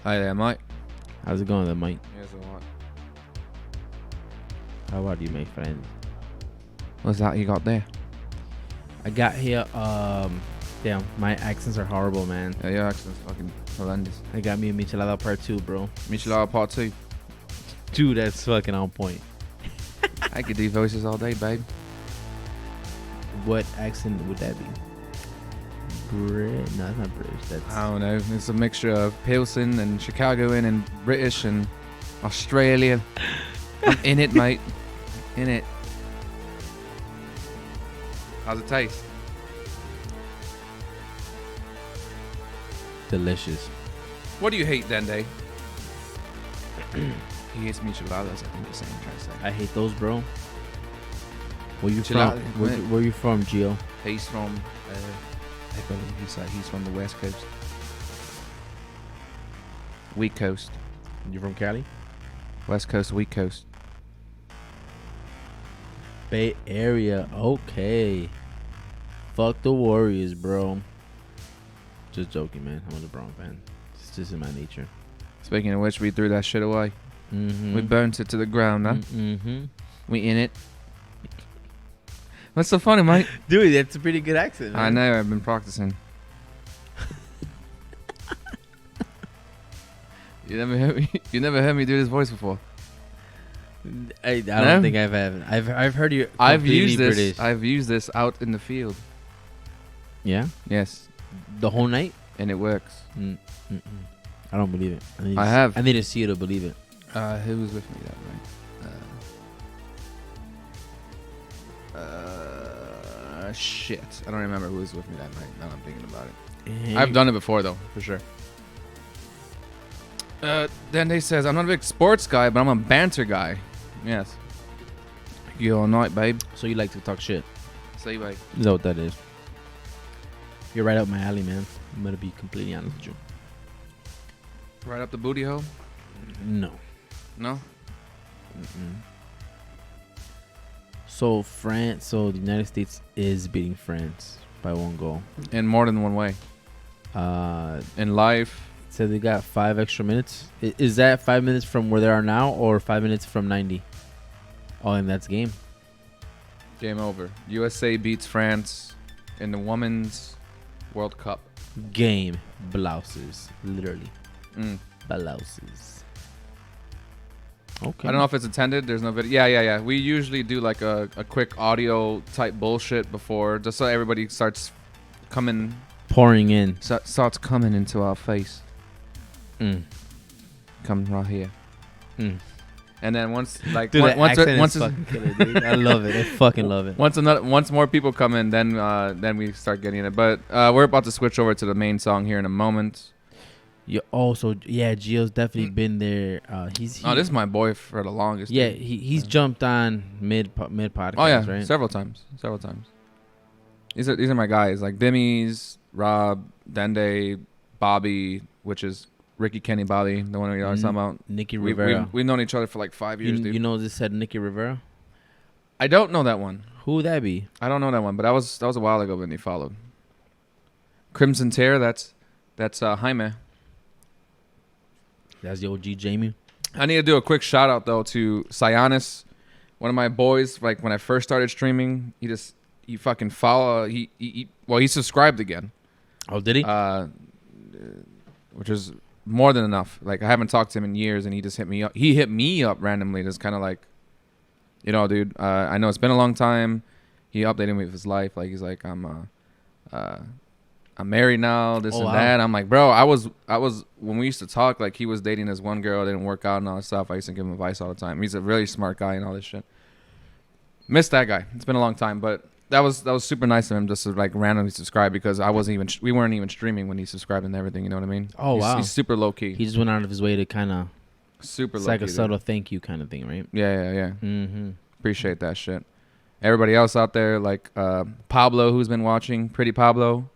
Hi there, Mike. How's it going there, Mike? Yes, alright. How are you, my friend? What's that you got there? I got here, damn, my accents are horrible, man. Yeah, your accent's fucking horrendous. I got me a Michelada part 2, bro. Michelada Part 2. Dude, that's fucking on point. I could do voices all day, babe. What accent would that be? No, it's not British. That's I don't know. It's a mixture of Pilsen and Chicagoan and British and Australian. I'm in it, mate. In it. How's it taste? delicious. What do you hate, Dende? He hates micheladas, I think he's saying, trying to say. I hate those, bro. Where you Gelato, from? Where you from, Gio? He's from, I believe he's from the West Coast. West Coast. You from Cali? West Coast, West Coast. Bay Area. Okay. Fuck the Warriors, bro. Just joking, man. I'm a LeBron fan. It's just in my nature. Speaking of which, we threw that shit away. Mm-hmm. We burnt it to the ground, huh? Mm-hmm. We in it. What's so funny, mate? Dude, that's a pretty good accent, man. I know, I've been practicing. You never heard me do this voice before. I don't think I've had. I've heard you. I've used this. British. I've used this out in the field. Yeah. Yes, The whole night. and it works. I don't believe it. I have. I need to see it to believe it. Who was with me that night? Shit. I don't remember who was with me that night. Now I'm thinking about it. I've done it before, though, for sure. Then they says, I'm not a big sports guy, but I'm a banter guy. Yes. You all night, babe. So you like to talk shit? Say, babe. Is that what that is? You're right up my alley, man. I'm gonna be completely honest with you. Right up the booty hole? No. No? So the United States is beating France by 1 goal. In more than one way. In life. So they got 5 extra minutes. Is that 5 minutes from where they are now, or 5 minutes from 90? Oh, and that's game. Game over. USA beats France in the Women's World Cup. Game. Blouses. Literally. Mm. Blouses. Okay. I don't know if it's attended. There's no video. Yeah. We usually do like a quick audio type bullshit before, just so everybody starts coming. Pouring in. Starts coming into our face. Come right here. And then once, like, Dude, once it's fucking killer, dude. I love it. I fucking love it. Once more people come in, then we start getting it. But we're about to switch over to the main song here in a moment. You also, yeah, Gio's definitely been there. This is my boy for the longest. Yeah, he's jumped on mid podcast. Oh yeah, right? several times. These are my guys, like Bimmies, Rob, Dende, Bobby, which is Ricky, Kenny, Bobby, the one we are talking about. Nicky Rivera. We've known each other for like 5 years, dude. You know this said Nicky Rivera? I don't know that one. Who would that be? I don't know that one, but that was a while ago when he followed. Crimson Tear, that's Jaime. That's the OG Jamie. I need to do a quick shout out though to Cyanis, one of my boys. Like when I first started streaming, he fucking follow. He subscribed again. Oh, did he? Which is more than enough. Like I haven't talked to him in years, and he just hit me up. He hit me up randomly, just kind of like, dude. I know it's been a long time. He updated me with his life. Like he's like, I'm married now, this and that. I'm like, bro, I was when we used to talk, like he was dating this one girl, didn't work out and all that stuff. I used to give him advice all the time. He's a really smart guy and all this shit. Miss that guy. It's been a long time, but that was super nice of him just to like randomly subscribe, because we weren't even streaming when he subscribed and everything. You know what I mean? Oh, wow. He's super low key. He just went out of his way to kind of super low key. It's like a subtle thank you kind of thing, right? Yeah. Mm-hmm. Appreciate that shit. Everybody else out there, like Pablo, who's been watching, Pretty Pablo.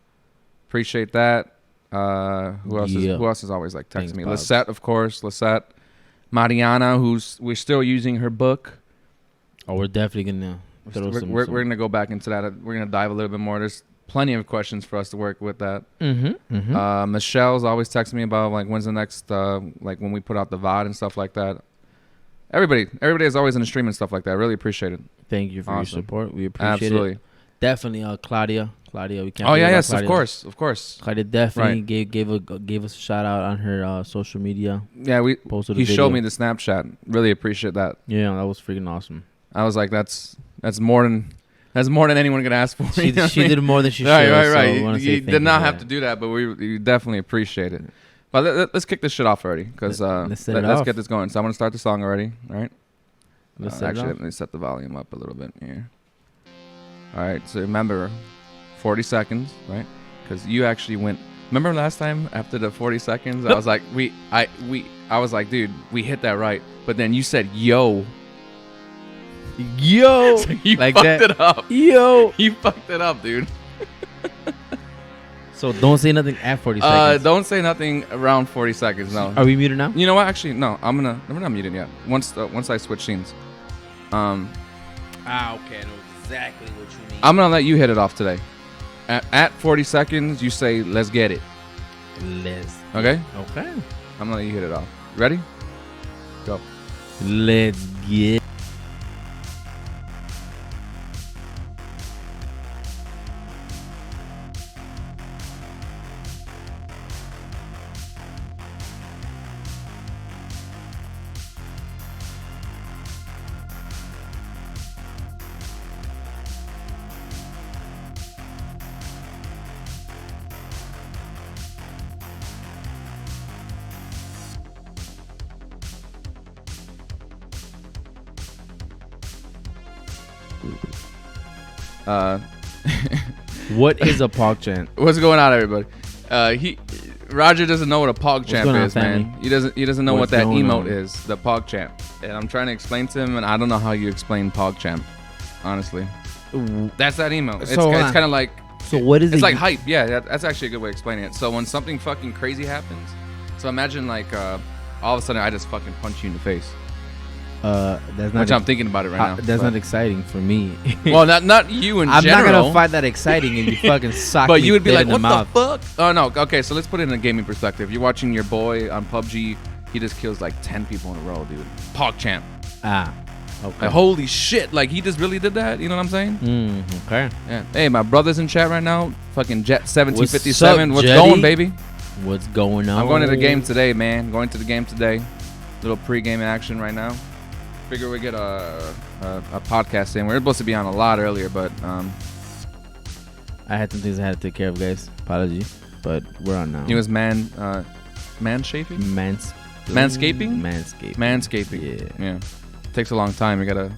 Appreciate that. Who else is always like texting me? Bob. Lisette, of course. Mariana, we're still using her book. Oh, we're definitely gonna throw we're gonna go back into that. We're gonna dive a little bit more. There's plenty of questions for us to work with that. Mm-hmm. Michelle's always texting me about like when's the next like when we put out the VOD and stuff like that. Everybody is always in the stream and stuff like that. I really appreciate it. Thank you for your support. We appreciate Absolutely. it. Definitely, Claudia, we can't. Oh yeah, yes, Claudia. of course. Claudia definitely gave us a shout out on her social media. Yeah, posted. He showed me the Snapchat. Really appreciate that. Yeah, that was freaking awesome. I was like, that's more than anyone could ask for. She did more than she should. Right. So you did not have to do that, but we definitely appreciate it. But let's kick this shit off already, because let's get this going. So I'm gonna start the song already. All right. Actually, let me set the volume up a little bit here. All right. So remember, 40 seconds, right? Because you actually went. Remember last time after the 40 seconds, I was like, I was like, dude, we hit that right. But then you said, yo. So you like fucked it up. Yo. You fucked it up, dude. So don't say nothing at 40 seconds. Don't say nothing around 40 seconds, no. Are we muted now? You know what? Actually, no. We're not muted yet. Once I switch scenes. Okay. I know exactly what you mean. I'm going to let you hit it off today. At 40 seconds, you say, let's get it. Okay? Okay. I'm going to let you hit it off. Ready? Go. Let's get What is a pog chant? What's going on, everybody? Roger doesn't know what a pog champ is, man. He doesn't know what that emote is, the pog champ. And I'm trying to explain to him, and I don't know how you explain pog champ, honestly. That's that emote. It's kind of like. So what is it? It's like hype. Yeah, that's actually a good way of explaining it. So when something fucking crazy happens, so imagine like all of a sudden I just fucking punch you in the face. That's not. Which I'm thinking about it right now. That's not exciting for me. Well, not you in I'm general. I'm not gonna find that exciting if you fucking sock But me you would be like, dead in what the the fuck? Oh no. Okay, so let's put it in a gaming perspective. You're watching your boy on PUBG. He just kills like 10 people in a row, dude. Pog champ. Okay. Like, holy shit! Like he just really did that. You know what I'm saying? Okay. Yeah. Hey, my brother's in chat right now. Fucking Jet 1757. What's Jetty? going, baby? What's going on? I'm going to the game today, man. Going to the game today. Little pre-game action right now. Figure we get a podcast in. We were supposed to be on a lot earlier, but I had some things I had to take care of, guys. Apology, but we're on now. He was manscaping. Manscaping. Yeah. Takes a long time. You gotta.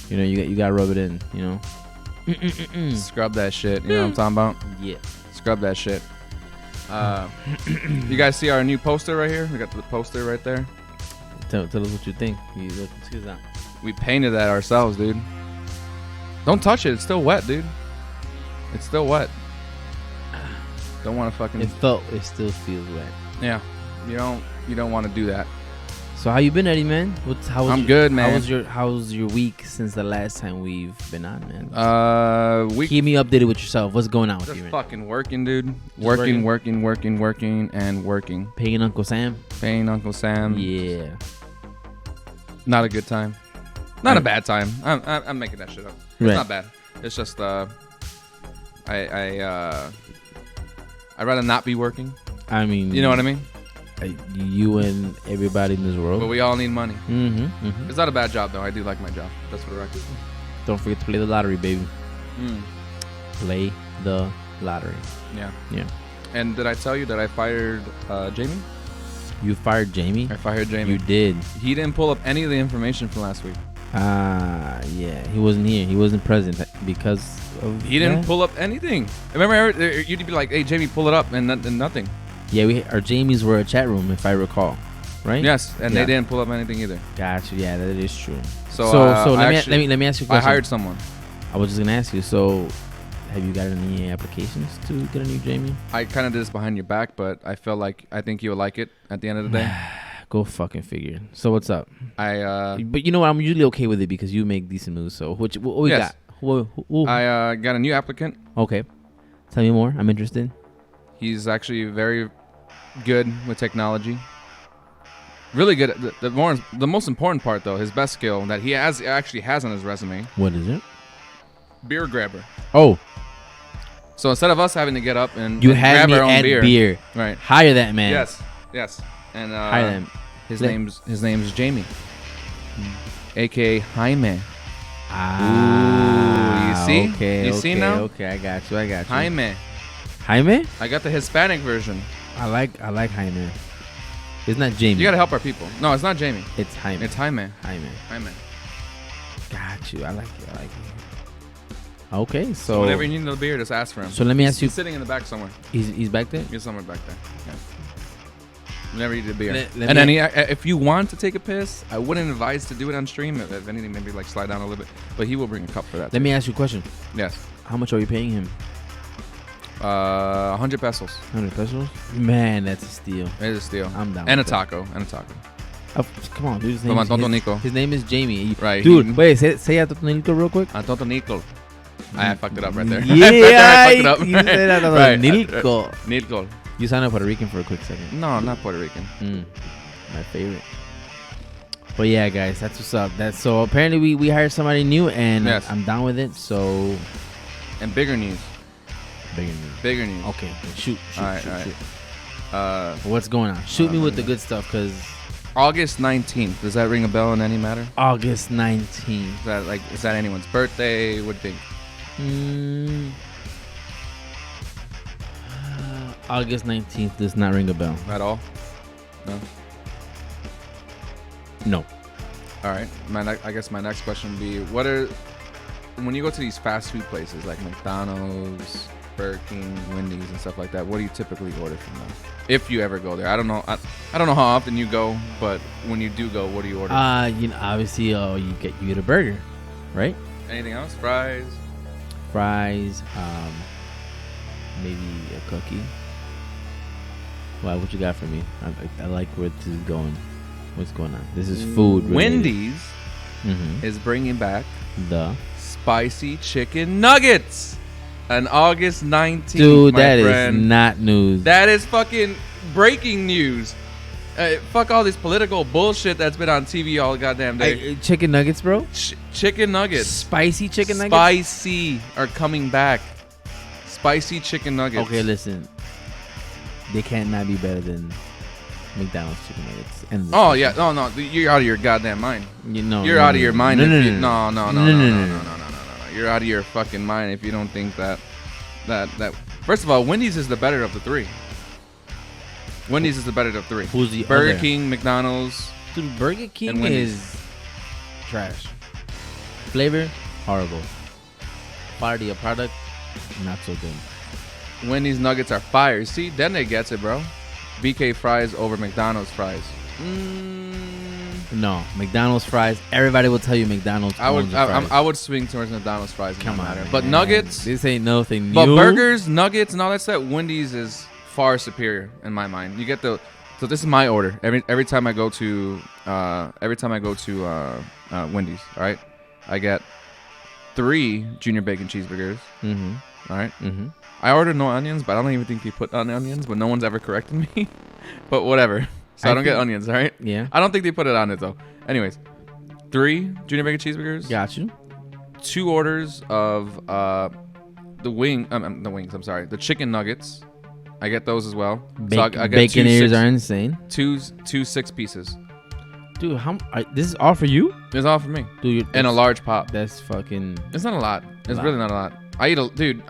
You gotta rub it in. Scrub that shit. You know what I'm talking about? Yeah. Scrub that shit. You guys see our new poster right here? We got the poster right there. Tell us what you think. Excuse that. We painted that ourselves, dude. Don't touch it. It's still wet, dude. It's still wet. Don't want to fucking. It still feels wet. Yeah. You don't want to do that. So how you been, Eddie, man? I'm good, man. How's your week since the last time we've been on, man? Keep me updated with yourself. What's going on with you, man? Fucking working, dude. Working, and working. Paying Uncle Sam. Yeah. Not a good time. Not a bad time. I'm making that shit up. It's not bad. It's just I'd rather not be working. I mean, you know what I mean? You and everybody in this world. But we all need money. Mm-hmm. It's not a bad job, though. I do like my job. That's for the record. Don't forget to play the lottery, baby. Play the lottery. Yeah. Yeah. And did I tell you that I fired Jamie? You fired Jamie? I fired Jamie. You did. He didn't pull up any of the information from last week. Yeah. He wasn't here. He wasn't present because of He didn't pull up anything. Remember, you'd be like, hey, Jamie, pull it up, and nothing. Yeah, our Jamies were a chat room, if I recall, right? Yes, and they didn't pull up anything either. Gotcha. Yeah, that is true. So let me ask you a question. I hired someone. I was just gonna ask you. So, have you got any applications to get a new Jamie? I kind of did this behind your back, but I think you would like it at the end of the day. Go fucking figure. So what's up? But you know what? I'm usually okay with it because you make decent moves. So what we got? I got a new applicant. Okay. Tell me more. I'm interested. He's actually very good with technology. Really good. The most important part, though, his best skill that he actually has on his resume. What is it? Beer grabber. Oh. So instead of us having to get up and had grab me our own at beer. Right. Hire that man. Yes. And Hire them. his name's Jamie, aka Jaime. Ah. Ooh, you see? Okay. You see now? Okay, I got you. Jaime. Jaime? I got the Hispanic version. I like Jaime. It's not Jamie. You gotta help our people. No, it's not Jamie. It's Jaime. It's Jaime. Jaime. Got you. I like it. Okay, so whenever you need another beer, just ask for him. So let me ask you. He's sitting in the back somewhere. He's back there? He's somewhere back there. Yeah. Whenever you need a beer. Let and then if you want to take a piss, I wouldn't advise to do it on stream. If anything, maybe like slide down a little bit. But he will bring a cup for that. Let me ask you a question. Yes. How much are you paying him? 100 pesos. 100 pesos? Man, that's a steal. It is a steal. I'm down. And a with taco. come on, dude. His name is Jamie. Right. Dude, wait, say Toto Nico real quick. Toto Nico. I fucked it up right there. Yeah, I fucked it up. You said Toto Right. Nico. Nico. You sounded Puerto Rican for a quick second. No, not Puerto Rican. My favorite. But yeah, guys, that's what's up. So apparently we hired somebody new, and yes. I'm down with it. So. And bigger news. Bigger news. Okay, shoot. All right. What's going on? Shoot me with the good stuff, cause August 19th. Does that ring a bell in any matter? August 19th. Is that anyone's birthday? What do you think? August 19th does not ring a bell. At all? No. All right. I guess my next question would be: when you go to these fast food places like McDonald's, Burger King, Wendy's, and stuff like that, what do you typically order from them? If you ever go there, I don't know. I don't know how often you go, but when you do go, what do you order? Obviously, you get a burger, right? Anything else? Fries, maybe a cookie. Wow, what you got for me? I like where this is going. What's going on? This is food related. Wendy's is bringing back the spicy chicken nuggets on August 19th. Dude, that is not news. That is fucking breaking news. Fuck all this political bullshit that's been on TV all goddamn day. Chicken nuggets, bro? Chicken nuggets. Spicy chicken nuggets? Spicy are coming back. Spicy chicken nuggets. Okay, listen. They can't not be better than McDonald's chicken nuggets. Oh, yeah. No. You're out of your goddamn mind. You're out of your mind. No. You're out of your fucking mind if you don't think that. First of all, Wendy's is the better of the three. Who's the Burger other? King, McDonald's. Dude, Burger King is trash. Flavor, horrible. Quality of product, not so good. Wendy's nuggets are fire. See, then they gets it, bro. BK fries over McDonald's fries. No, McDonald's fries. Everybody will tell you McDonald's. I would swing towards McDonald's fries. Come on, man. But nuggets. This ain't nothing new. But burgers, nuggets, and all that stuff. Wendy's is far superior in my mind. You get the. So this is my order. Every time I go to Wendy's. All right, I get 3 junior bacon cheeseburgers. All right. I ordered no onions, but I don't even think they put on onions. But no one's ever corrected me. But whatever. So I don't get onions, all right? Yeah. I don't think they put it on it, though. Anyways, 3 junior bacon cheeseburgers. Got you. 2 orders of the wings. I'm sorry. The chicken nuggets. I get those as well. So I get bacon ears are insane. Two 6 pieces. Dude, this is all for you? It's all for me. Dude, and a large pop. That's fucking... It's not a lot. It's really not a lot. I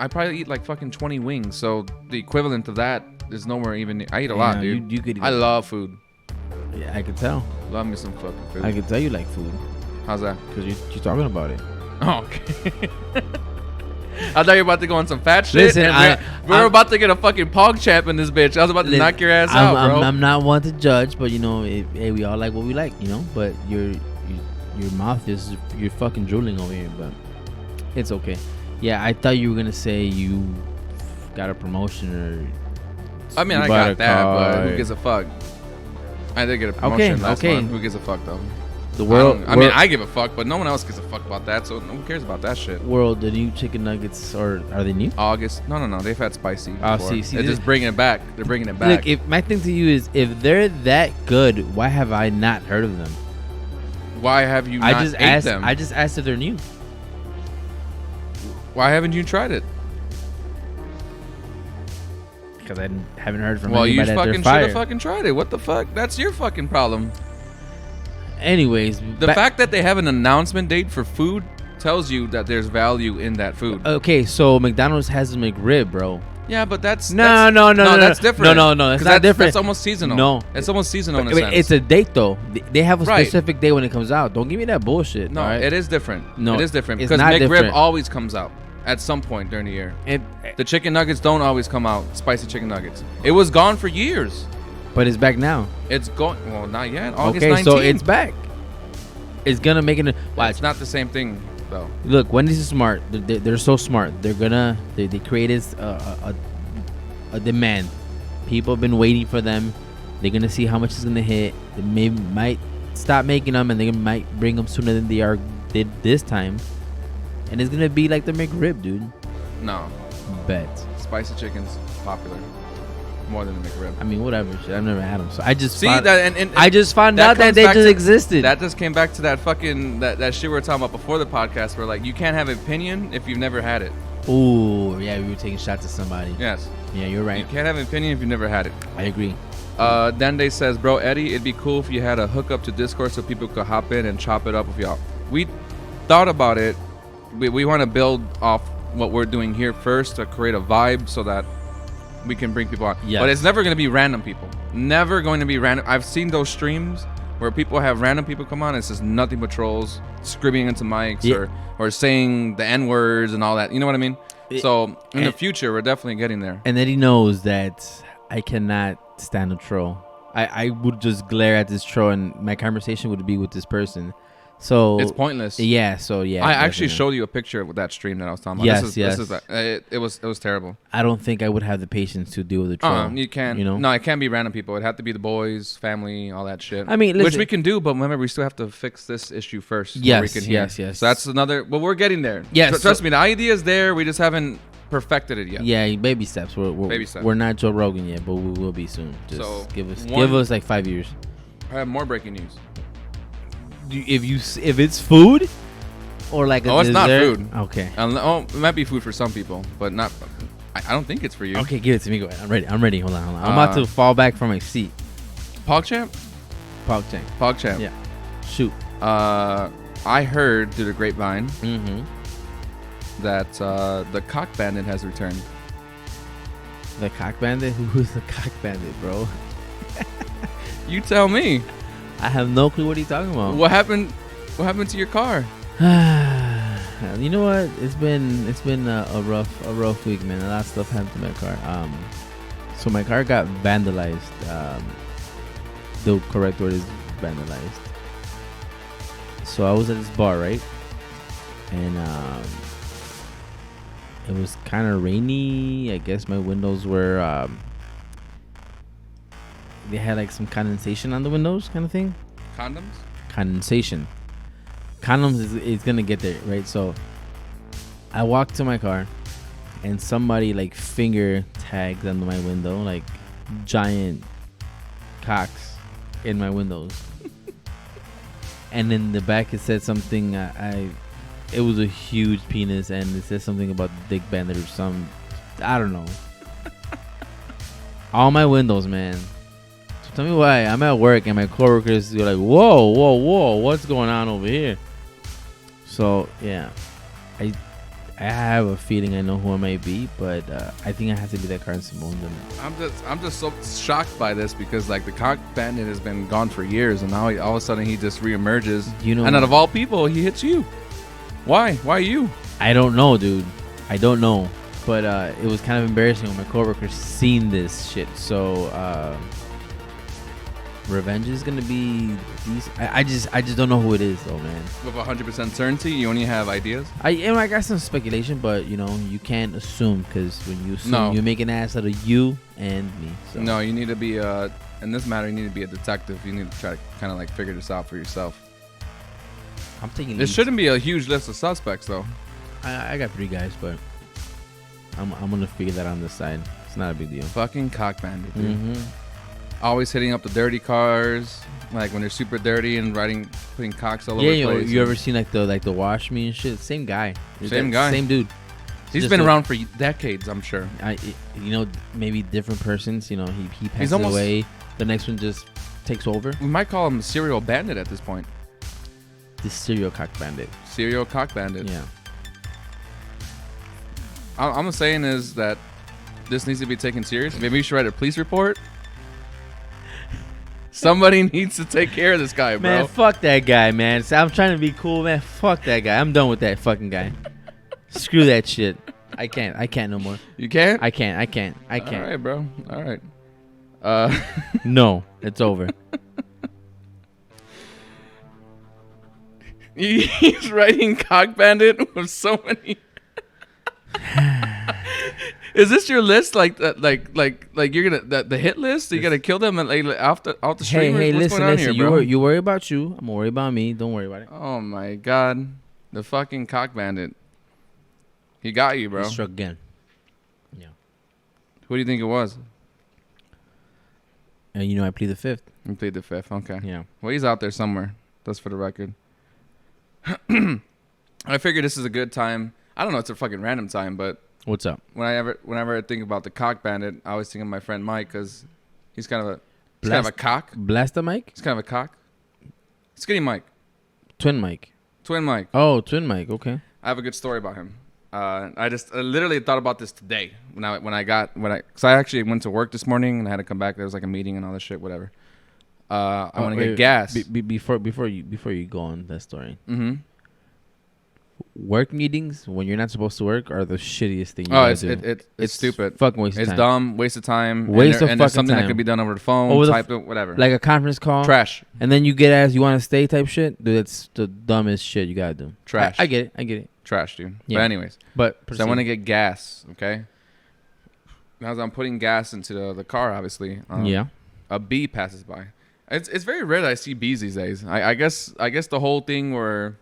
probably eat like fucking 20 wings. So the equivalent of that is nowhere even. I eat a lot, dude. You could. I love food. Yeah, I can tell. Love me some fucking food. I can tell you like food. How's that? Because you're talking about it. Oh, okay. I thought you were about to go on some fat shit. Listen, we're about to get a fucking pog champ in this bitch. I was about to knock your ass out, bro. I'm not one to judge, but hey, we all like what we like, But your mouth you're fucking drooling over here, but it's okay. Yeah, I thought you were gonna say you got a promotion or. I mean, I got that, but who gives a fuck? I did get a promotion last month. Who gives a fuck though? The world. I mean, I give a fuck, but no one else gives a fuck about that. So no one cares about that shit. World, the new chicken nuggets are they new? August? No. They've had spicy. Oh, before. see, They're just bringing it back. They're bringing it back. Look, if my thing to you is, if they're that good, why have I not heard of them? Why have you not ate them? I just asked if they're new. Why haven't you tried it? Because I haven't heard from well, you anybody that fucking they're should fire. have fucking tried it. What the fuck? That's your fucking problem. Anyways, The fact that they have an announcement date for food tells you that there's value in that food. Okay, so McDonald's has a McRib, bro. Yeah, but that's No, that's different. No, it's not different. That's almost seasonal. No, it's almost seasonal in a But sense. it's a date though. They have a Right. specific day when it comes out. Don't give me that bullshit. No, all right? it is different. No, it is different it's because not McRib different. always comes out at some point during the year. The chicken nuggets don't always come out. Spicy chicken nuggets. It was gone for years. But it's back now. It's going. Well, not yet. August Okay, 19th. so it's back. It's gonna make it. Watch. It's not the same thing though. Look, Wendy's is smart. They're so smart. They created a demand. People have been waiting for them. They're gonna see how much it's gonna hit. They might stop making them, and they might bring them sooner than they did this time. And it's gonna be like the McRib, dude. No, Bet. spicy chicken's popular more than the McRib. I mean, whatever. Shit. I've never had them, so I just See found, that, and I just found that out that comes they back just to- existed. That just came back to that fucking that shit we were talking about before the podcast, where like you can't have an opinion if you've never had it. Ooh, yeah, we were taking shots at somebody. Yes, Yeah, you're you right. can't have an opinion if you've never had it. I agree. Dende says, bro, Eddie, it'd be cool if you had a hookup to Discord so people could hop in and chop it up with y'all. We thought about it. We want to build off what we're doing here first to create a vibe so that we can bring people on. Yes. But it's never going to be random people. Never going to be random. I've seen those streams where people have random people come on. It's just nothing but trolls screaming into mics or saying the N words and all that. You know what I mean? So in the future, we're definitely getting there. And then he knows that I cannot stand a troll. I would just glare at this troll, and my conversation would be with this person. So It's pointless. Yeah. So yeah. I actually definitely. showed you a picture of that stream that I was talking about. Yes, It was terrible. I don't think I would have the patience to deal with a troll. You can't. You know? No, it can't be random people. It'd have to be the boys, family, all that shit. I mean, which listen- we can do, but remember, we still have to fix this issue first. before Yes, we can hear. yes. So that's another. But we're getting there. Yes, Trust me, the idea is there. We just haven't perfected it yet. Yeah, baby steps. Baby steps. We're not Joe Rogan yet, but we will be soon. Just So, give us like 5 years. I have more breaking news. If it's food or like a Oh, it's not dessert- food. Okay. It might be food for some people, but not. I don't think it's for you. Okay, give it to me. Go ahead. I'm ready. Hold on. I'm about to fall back from my seat. PogChamp. PogChamp. Yeah. Shoot. I heard through the grapevine Mm-hmm. that the Cock Bandit has returned. The Cock Bandit? Who's the Cock Bandit, bro? You tell me. I have no clue what he's talking about. What happened? What happened to your car? You know what? It's been a rough week, man. A lot of stuff happened to my car. So my car got vandalized. The correct word is vandalized. So I was at this bar, right? And it was kind of rainy. I guess my windows were they had like some condensation on the windows, kind of thing. Condoms? Condensation. Condoms is gonna get there, right? So I walked to my car, and somebody like finger tagged under my window, like giant cocks in my windows. And in the back it said something. It was a huge penis, and it said something about Dick Bandit or some. I don't know. All my windows, man. So tell me why. I'm at work and my coworkers are like, whoa, what's going on over here? So yeah, I have a feeling I know who it might be, but I think I have to be that Carson Simone. I'm just so shocked by this because like the Cock Bandit has been gone for years, and now all of a sudden he just reemerges. You know, and out of all people, he hits you. Why? Why you? I don't know, dude. I don't know. But it was kind of embarrassing when my coworkers seen this shit. So revenge is gonna be decent. I just don't know who it is though, man. With 100% certainty, you only have ideas. I got some speculation, but you know you can't assume, because when you assume, No. you make an ass out of you and me. So. No, you need to be in this matter. You need to be a detective. You need to try to kind of like figure this out for yourself. I'm taking. It shouldn't be a huge list of suspects though. I got 3 guys, but I'm gonna figure that on the side. It's not a big deal. Fucking cock bandit, dude. Mm-hmm. Always hitting up the dirty cars, like when they're super dirty and putting cocks all over the place. You ever seen like the wash me and shit? Same guy. Same guy. Same dude. He's been around for decades, I'm sure. Maybe different persons. You know, he passes almost away. The next one just takes over. We might call him serial bandit at this point. The serial cock bandit. Serial cock bandit. Yeah. All I'm saying is that this needs to be taken serious. Maybe you should write a police report. Somebody needs to take care of this guy, bro. Man, fuck that guy, man. So I'm trying to be cool, man. Fuck that guy. I'm done with that fucking guy. Screw that shit. I can't no more. You can't? I can't. All right, bro. All right. No, it's over. He's writing cock bandit with so many. Is this your list? Like you're gonna the hit list? You gotta kill them and like off the stream. Hey, What's listen. going on here, bro? You worry about you. I'm gonna worry about me. Don't worry about it. Oh my god, the fucking cock bandit. He got you, bro. He struck again. Yeah. Who do you think it was? And I plead the 5th. You played the 5th. Okay. Yeah. Well, he's out there somewhere. That's for the record. I figured this is a good time. I don't know. It's a fucking random time, but What's up? whenever I think about the cock bandit, I always think of my friend Mike because he's kind of a cock. Blast the mic? He's kind of a cock. Skinny Mike. Twin mic. Twin Mike. Oh, twin mic. Okay. I have a good story about him. I literally thought about this today because I actually went to work this morning and I had to come back. There was like a meeting and all this shit, whatever. I want to get gas. Before you go on that story. Mm-hmm. Work meetings when you're not supposed to work are the shittiest thing. It's stupid. Fucking waste of time. It's dumb. Waste of time. And there's something time. That could be done over the phone. Whatever. Like a conference call. Trash. And then you get asked, you want to stay type shit? Dude, that's the dumbest shit you gotta do. Trash. I get it. Trash, dude. Yeah. But anyways. So I want to get gas, okay? As I'm putting gas into the car, obviously. Yeah. A bee passes by. It's very rare that I see bees these days. I guess the whole thing where...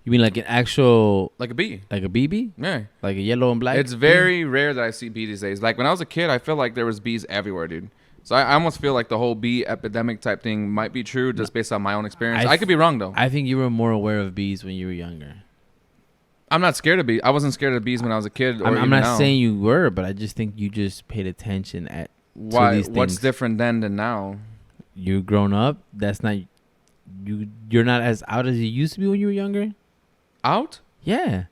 You mean like an actual... Like a bee. Like a BB? Yeah. Like a yellow and black? It's very rare that I see bees these days. Like when I was a kid, I felt like there was bees everywhere, dude. So I almost feel like the whole bee epidemic type thing might be true just based on my own experience. I could be wrong, though. I think you were more aware of bees when you were younger. I'm not scared of bees. I wasn't scared of bees when I was a kid. I'm not saying you were, but I just think you just paid attention to these things. What's different then than now? You grown up. That's not... You're not as out as you used to be when you were younger. Out? Yeah.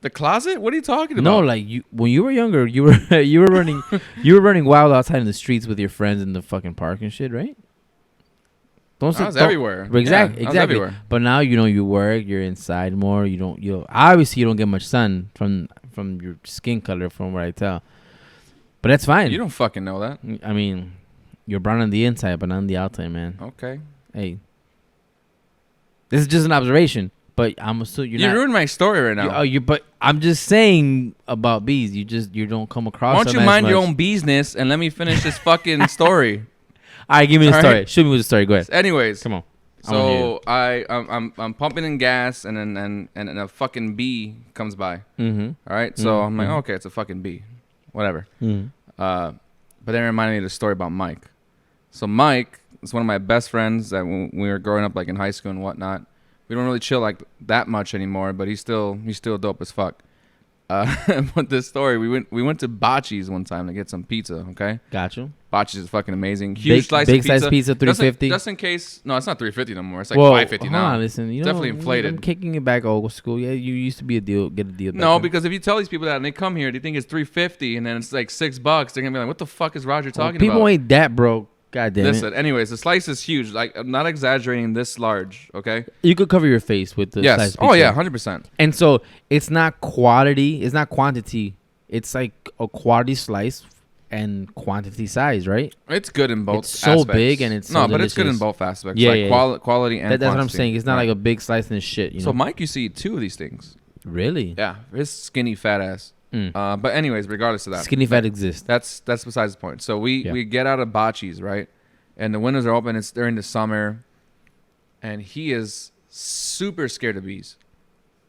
The closet? What are you talking about? No, like when you were younger, you were running wild outside in the streets with your friends in the fucking park and shit, right? I was everywhere. Exactly. Yeah, I was everywhere. But now you work, you're inside more. Obviously you don't get much sun from your skin color, from what I tell. But that's fine. You don't fucking know that. I mean, you're brown on the inside, but not on the outside, man. Okay. Hey, this is just an observation. But I'm assuming you ruined my story right now. But I'm just saying about bees. You don't come across. Why don't you mind your own business and let me finish this fucking story? All right, give me the story. Right. Shoot me with the story. Go ahead. Anyways, come on. So I'm pumping in gas and a fucking bee comes by. Mm-hmm. All right. So I'm like, okay, it's a fucking bee, whatever. Mm-hmm. But then it reminded me of the story about Mike. So Mike is one of my best friends that when we were growing up, like in high school and whatnot. We don't really chill like that much anymore, but he's still dope as fuck. With this story, we went to Bocce's one time to get some pizza. Okay, gotcha. Bocce's is fucking amazing. Huge slice of pizza. Big size pizza, $3.50. Just in case, no, it's not $3.50 no more. It's like $5.50 now. Listen, definitely inflated. I'm kicking it back old school. Yeah, you used to be get a deal. No, because if you tell these people that and they come here, they think it's $3.50 and then it's like $6. They're gonna be like, "What the fuck is Roger talking about?" People ain't that broke. God damn it. Listen, anyways, the slice is huge. Like, I'm not exaggerating, this large, okay? You could cover your face with the slice pizza. Oh, yeah, 100%. And so, it's not quality. It's not quantity. It's like a quality slice and quantity size, right? It's good in both aspects. It's so big and it's so but it's good in both aspects. Yeah, like quality and that's quantity. what I'm saying. It's not like a big slice and shit, you know? So, Mike, you see 2 of these things. Really? Yeah. His skinny, fat ass. But anyways, regardless of that. Skinny fat exists. That's besides the point. So, we get out of Bocce's, right? And the windows are open. It's during the summer. And he is super scared of bees.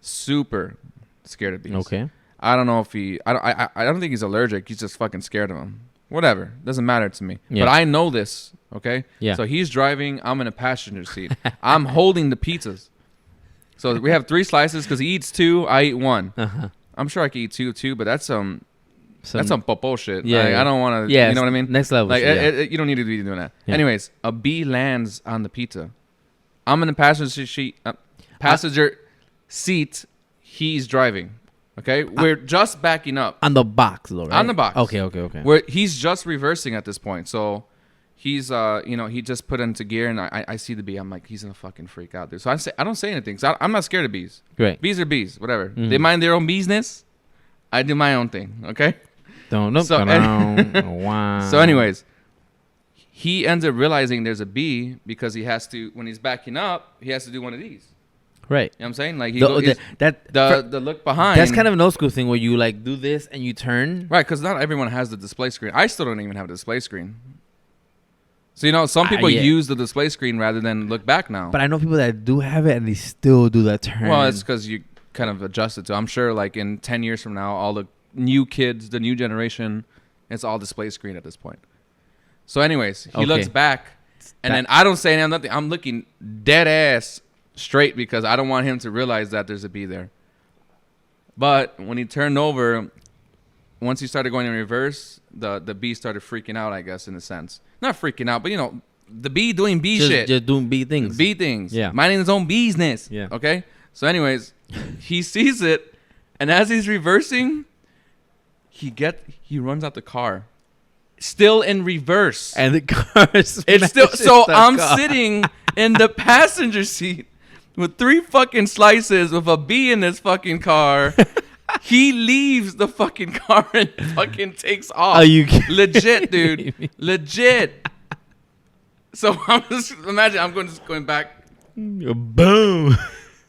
Super scared of bees. Okay. I don't know if I don't think he's allergic. He's just fucking scared of them. Whatever. Doesn't matter to me. Yeah. But I know this, okay? Yeah. So he's driving. I'm in a passenger seat. I'm holding the pizzas. So we have 3 slices because he eats 2. I eat 1. Uh-huh. I'm sure I could eat 2 too, but that's some popo shit. Yeah, Like, yeah. I don't want to, Yeah, you know what I mean? next level Like, shit, yeah. you don't need to be doing that. Yeah. Anyways, a bee lands on the pizza. I'm in the passenger seat. He's driving. Okay? We're just backing up. On the box, though, right? On the box. Okay. Where he's just reversing at this point. So he's, he just put into gear, and I see the bee. I'm like, he's gonna fucking freak out, dude. So I don't say anything. So I'm not scared of bees. Great. Bees are bees, whatever. Mm-hmm. They mind their own business. I do my own thing. Okay. Wow. So anyways, he ends up realizing there's a bee because he has to, when he's backing up, he has to do one of these. Right. You know what I'm saying? Like the look behind. That's kind of an old school thing where you like do this and you turn. Right, because not everyone has the display screen. I still don't even have a display screen. So, some people use the display screen rather than look back now. But I know people that do have it and they still do that turn. Well, it's because you kind of adjust it to. I'm sure like in 10 years from now, all the new kids, the new generation, it's all display screen at this point. So anyways, he looks back and then I don't say nothing. I'm looking dead ass straight because I don't want him to realize that there's a bee there. But when he turned over, once he started going in reverse, the bee started freaking out, I guess, in a sense. Not freaking out, but the bee doing bee shit. Just doing bee things. Bee things. Yeah. Minding his own business. Yeah. Okay? So anyways, he sees it, and as he's reversing, he runs out the car. Still in reverse. And the car it's still so I'm sitting in the passenger seat with 3 fucking slices with a bee in this fucking car. He leaves the fucking car and fucking takes off. Are you kidding? Legit, dude. Legit. So I'm just imagine I'm just going back. Boom.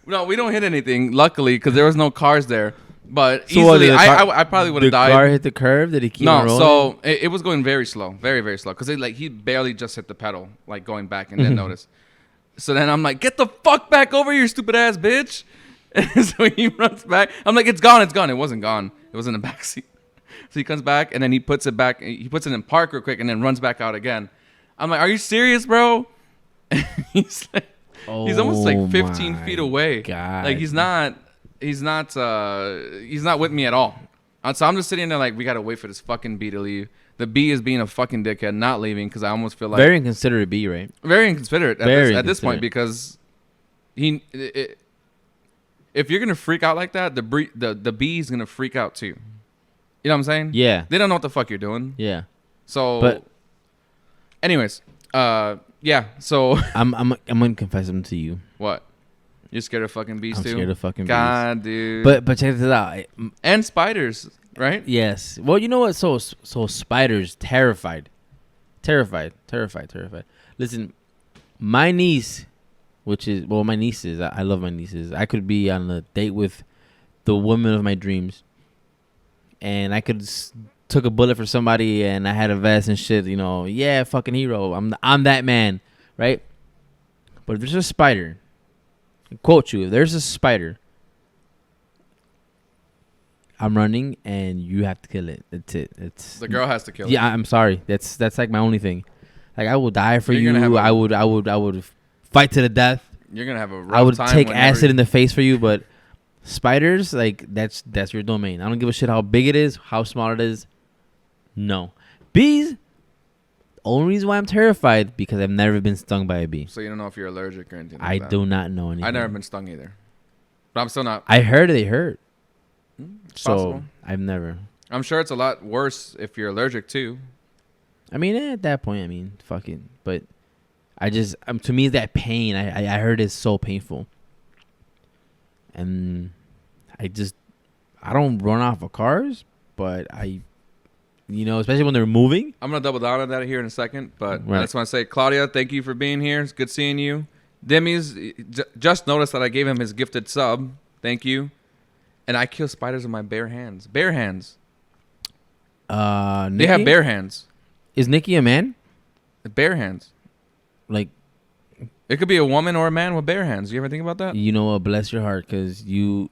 No, we don't hit anything, luckily, because there was no cars there. But So easily, I probably would have died. The car hit the curve? Did he keep on rolling? So it was going very slow, very, very slow. Because he barely just hit the pedal, like going back and didn't notice. So then I'm like, get the fuck back over here, stupid ass bitch. And so he runs back. I'm like, it's gone, it's gone. It wasn't gone. It was in the back seat. So he comes back and then he puts it back. He puts it in park real quick and then runs back out again. I'm like, are you serious, bro? He's like, he's almost like 15 feet away. God. Like he's not with me at all. So I'm just sitting there like, we got to wait for this fucking bee to leave. The bee is being a fucking dickhead, not leaving, because I almost feel like... Very inconsiderate bee, right? Very inconsiderate at this point, because if you're going to freak out like that, the bee is going to freak out too. You know what I'm saying? Yeah. They don't know what the fuck you're doing. Yeah. So... But... Anyways, yeah, so... I'm going to confess them to you. What? You're scared of fucking bees too? I'm scared of fucking bees. God, dude. But check this out. And spiders, right? Yes. Well, you know what? So spiders, terrified. Listen, my niece, my nieces, I love my nieces. I could be on a date with the woman of my dreams, and I could took a bullet for somebody, and I had a vest and shit. Yeah, fucking hero. I'm that man, right? But if there's a spider, I quote you, if there's a spider, I'm running and you have to kill it. That's it. The girl has to kill it. Yeah, I'm sorry. That's like my only thing. Like, I will die for you. I would fight to the death. You're gonna have a rough time. I would take acid in the face for you, but spiders, like, that's your domain. I don't give a shit how big it is, how small it is. No. Bees, only reason why I'm terrified, because I've never been stung by a bee. So you don't know if you're allergic or anything like I that. do not know anything. I've never been stung either. But I'm still not. I heard they hurt. It's so possible. I've never. I'm sure it's a lot worse if you're allergic too. I mean, at that point, fucking. But I just, to me, that pain, I heard is so painful. And I don't run off of cars, but especially when they're moving. I'm going to double down on that here in a second, but Right. I just want to say, Claudia, thank you for being here. It's good seeing you. Demi's just noticed that I gave him his gifted sub. Thank you. And I kill spiders with my bare hands. Bare hands. Nikki? They have bare hands. Is Nikki a man? Bare hands. Like, It could be a woman or a man with bare hands. You ever think about that? You know what? Bless your heart, because you.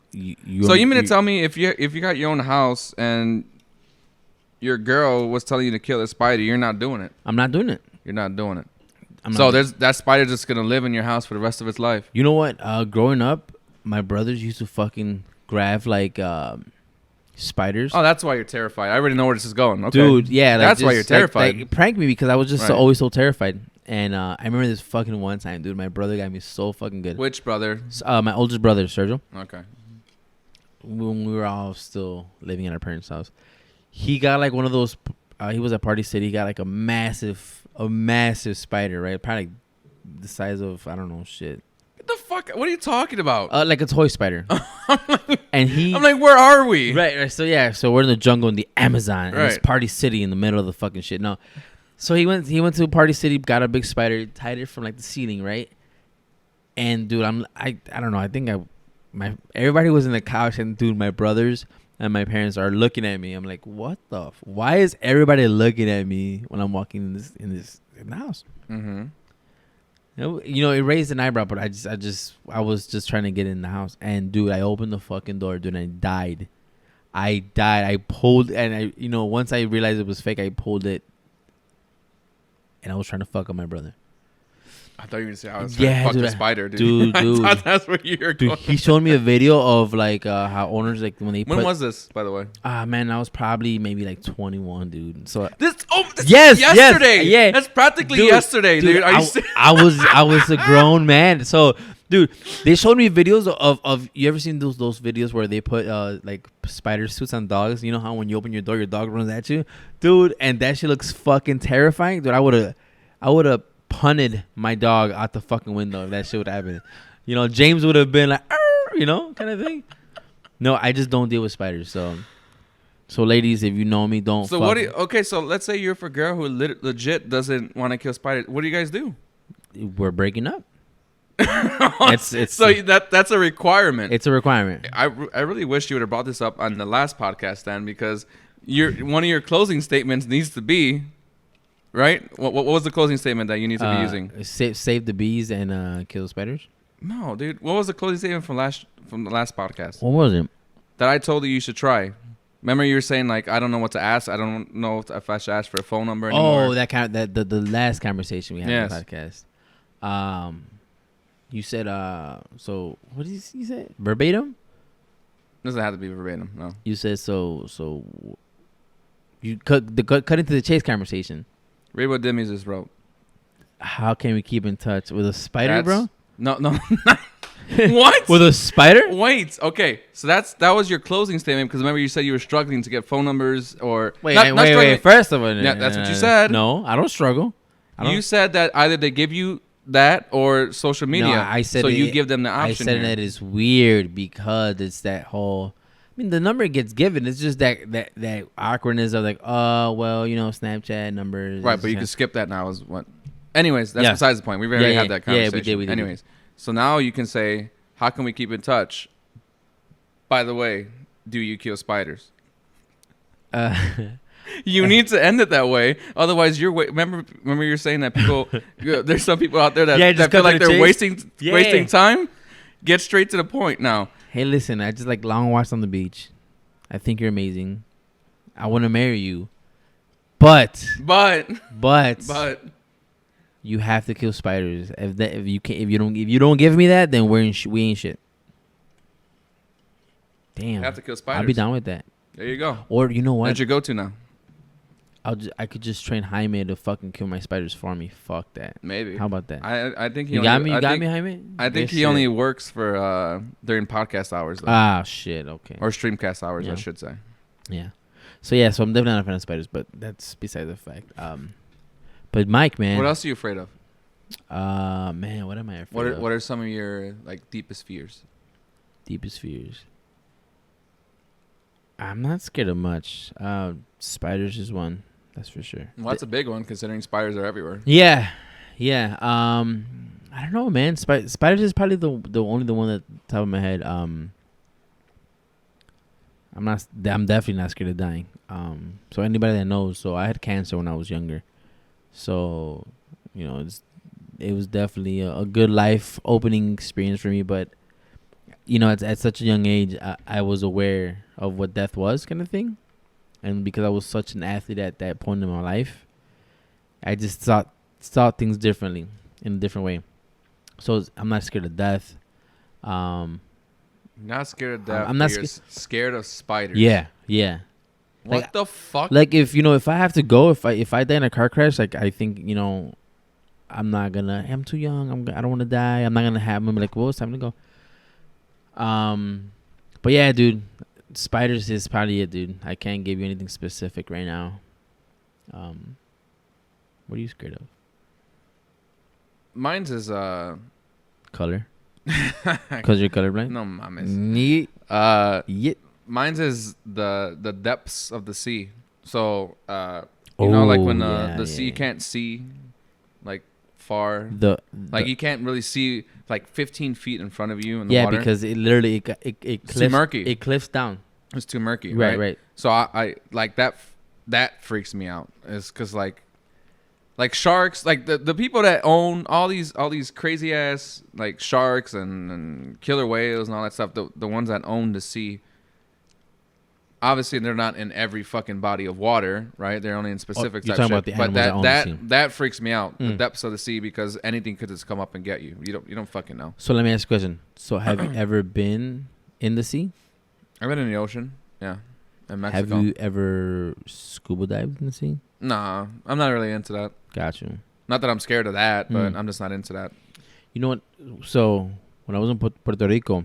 So you mean to tell me if you got your own house and your girl was telling you to kill a spider, you're not doing it? I'm not doing it. You're not doing it. So there's that spider just gonna live in your house for the rest of its life. You know what? Growing up, my brothers used to fucking grab like spiders. Oh, that's why you're terrified. I already know where this is going. Okay. Dude, yeah, like that's why you're terrified. Like, prank me because I was just Right. always so terrified. And I remember this fucking one time, dude. My brother got me so fucking good. Which brother? My oldest brother, Sergio. Okay. When we were all still living in our parents' house, he got like one of those. He was at Party City. He got like a massive spider, right? Probably like the size of, I don't know, shit. What the fuck? What are you talking about? Like a toy spider. And I'm like, where are we? Right. So yeah, so we're in the jungle in the Amazon, and it's Right. Party City in the middle of the fucking shit. No, so he went to Party City, got a big spider, tied it from like the ceiling, right? And dude, I don't know. I think everybody was in the couch, and dude, my brothers and my parents are looking at me. I'm like, what the? Why is everybody looking at me when I'm walking in the house? Mm-hmm. You know, it raised an eyebrow, but I was just trying to get in the house, and dude, I opened the fucking door, dude, and I died. I pulled, and once I realized it was fake, I pulled it, and I was trying to fuck up my brother. I thought you were gonna say I was trying to fuck the spider, dude. Dude, I thought that's where you were going. Dude, he showed me a video of like how owners like when they. When was this, by the way? Man, I was probably maybe like 21, dude. So this yes, yesterday. Yeah, that's practically dude, yesterday, dude. Are you I was a grown man. So, dude, they showed me videos of you ever seen those videos where they put like spider suits on dogs? You know how when you open your door, your dog runs at you, dude, and that shit looks fucking terrifying, dude. I would have punted my dog out the fucking window if that shit would happen. James would have been like, kind of thing. No, I just don't deal with spiders. So ladies, if you know me, don't. So what? Okay, so let's say you're for a girl who legit doesn't want to kill spiders. What do you guys do? We're breaking up. It's so that's a requirement. It's a requirement. I really wish you would have brought this up on the last podcast, then, because one of your closing statements needs to be. Right? What was the closing statement that you need to be using? Save the bees and kill the spiders. No, dude. What was the closing statement from the last podcast? What was it? That I told you should try. Remember you were saying like I don't know what to ask. I don't know if I should ask for a phone number anymore. Oh, the last conversation we had on the podcast. You said so what did you say? Verbatim? Doesn't have to be verbatim. No. You said so. You cut into the chase conversation. Read what Demi's just wrote. How can we keep in touch with a spider, bro? No. What? With a spider? Wait. Okay. So that was your closing statement, because remember you said you were struggling to get phone numbers or wait. First of all, yeah, that's what you said. No, I don't struggle. You said that either they give you that or social media. No, I said so. You give them the option. I said that it's weird because it's that whole. I mean, the number gets given. It's just that awkwardness of like, oh, well, Snapchat numbers. Right, but you can skip that now. Is what? Anyways, that's besides the point. We've already had that conversation. Yeah, we did. Anyways, so now you can say, how can we keep in touch? By the way, do you kill spiders? You need to end it that way. Otherwise, remember you're saying that people, there's some people out there that feel like they're wasting time. Get straight to the point now. Hey, listen, I just like long walks on the beach. I think you're amazing. I want to marry you. But you have to kill spiders. If you don't give me that, then we ain't shit. Damn. You have to kill spiders. I'll be down with that. There you go. Or you know what? That's your go-to now. I could just train Jaime to fucking kill my spiders for me. Fuck that. Maybe. How about that? I think you got me, Jaime. I think he only works for during podcast hours. Though. Ah, shit. Okay. Or streamcast hours, yeah. I should say. Yeah. So I'm definitely not a fan of spiders, but that's beside the fact. But Mike, man. What else are you afraid of? Man, what am I afraid of? What are some of your like deepest fears? Deepest fears. I'm not scared of much. Spiders is one. That's for sure. Well, that's a big one considering spiders are everywhere. Yeah. I don't know, man. Spiders is probably the only one at the top of my head. I'm definitely not scared of dying. So anybody that knows, so I had cancer when I was younger. So, it was definitely a good life opening experience for me. But you know, at such a young age, I was aware of what death was, kind of thing. And because I was such an athlete at that point in my life, I just saw things differently, in a different way. So I'm not scared of death. Not scared of death. I'm not scared of spiders. Yeah, yeah. What Like, the fuck? Like if I have to go, if I die in a car crash, like I think I'm not gonna. I'm too young. I don't want to die. I'm not gonna have. I'm like, well, it's time to go. But yeah, dude, spiders is probably it, dude. I can't give you anything specific right now. What are you scared of? Mine's is Color. Cause you're colorblind. No mames. Neat. Yeah. Mine's is the depths of the sea. So like when the sea can't see like far. Like you can't really see like 15 feet in front of you in the water. Yeah, because it literally it cliffs, too murky. It cliffs down. It's too murky. Right. So I like that. That freaks me out. Is because like sharks, like the people that own all these crazy ass like sharks and killer whales and all that stuff. The ones that own the sea. Obviously, they're not in every fucking body of water, right? They're only in specific type shit. About the but that freaks me out. The depths of the sea, because anything could just come up and get you. You don't fucking know. So let me ask you a question. So have you ever been in the sea? I've been in the ocean. Yeah, in Mexico. Have you ever scuba dived in the sea? Nah, I'm not really into that. Got you. Not that I'm scared of that, but I'm just not into that. You know what? So when I was in Puerto Rico,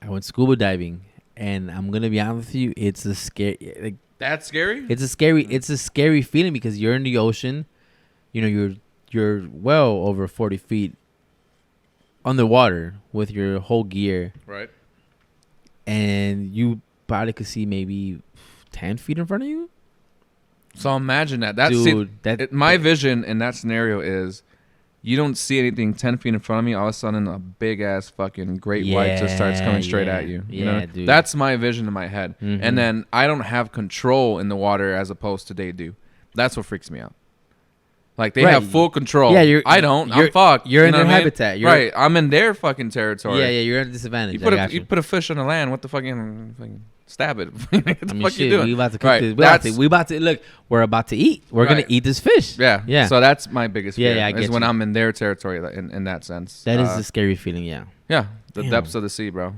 I went scuba diving. And I'm gonna be honest with you, it's a scary. Like, that's scary. It's a scary feeling because you're in the ocean. You know, you're well over 40 feet underwater with your whole gear. Right. And you probably could see maybe 10 feet in front of you. So imagine that. That's my vision in that scenario is. You don't see anything 10 feet in front of me. All of a sudden, a big ass fucking great white just starts coming straight at you. You know? Dude. That's my vision in my head. Mm-hmm. And then I don't have control in the water as opposed to they do. That's what freaks me out. Like they have full control. Yeah, I don't. I'm fucked. You're in their habitat. Right. I'm in their fucking territory. Yeah. You're at a disadvantage. You put a fish on the land. What the fucking stab it? What the fuck shit, you doing? We about to cook this. We about to look. We're about to eat. We're gonna eat this fish. Yeah. So that's my biggest fear. I get is when I'm in their territory. In that sense. That is a scary feeling. Yeah. Yeah. The depths of the sea, bro.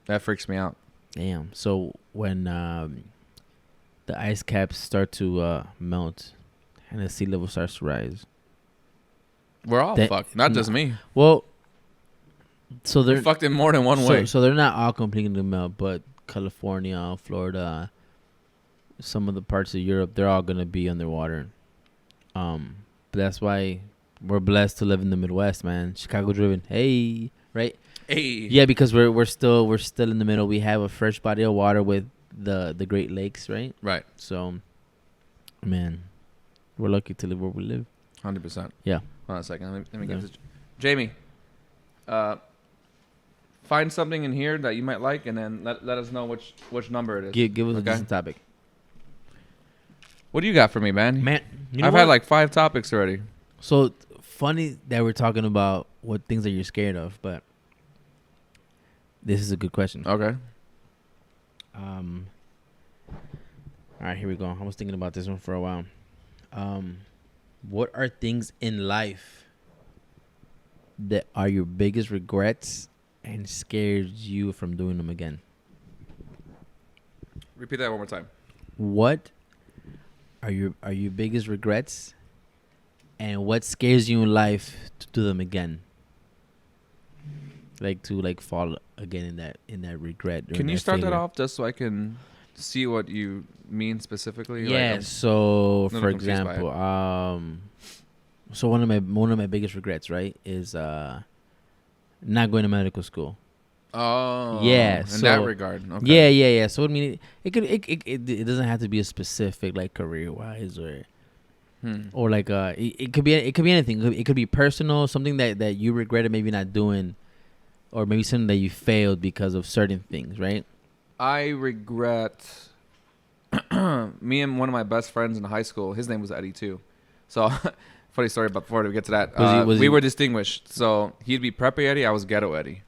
That freaks me out. Damn. So when the ice caps start to melt and the sea level starts to rise, we're all fucked. Not just me. Well, so they're fucked in more than one way. So they're not all completely melt, but California, Florida, some of the parts of Europe, they're all gonna be underwater. But that's why we're blessed to live in the Midwest, man. ChicagoDriven, hey, right? Hey. Yeah, because we're still in the middle. We have a fresh body of water with the Great Lakes, right? Right. So, man, we're lucky to live where we live. 100%. Yeah. Hold on a second. Let me get this. Jamie, find something in here that you might like, and then let us know which number it is. Give us a decent topic. What do you got for me, man? Man, you know I've had like 5 topics already. So funny that we're talking about what things that you're scared of, but this is a good question. Okay. All right, here we go. I was thinking about this one for a while. What are things in life that are your biggest regrets and scares you from doing them again? Repeat that one more time. What are your biggest regrets, and what scares you in life to do them again? Like to fall again in that regret. Can you start that off just so I can see what you mean specifically? Yeah. So for example, so one of my biggest regrets, right, is not going to medical school. Oh. Yeah. In that regard. Okay. Yeah. So I mean, it doesn't have to be a specific like career wise or like it could be anything. It could be personal, something that you regretted maybe not doing, or maybe something that you failed because of certain things, right? I regret me and one of my best friends in high school. His name was Eddie too. So funny story about before we get to that. Was we he- were distinguished. So he'd be Preppy Eddie. I was Ghetto Eddie.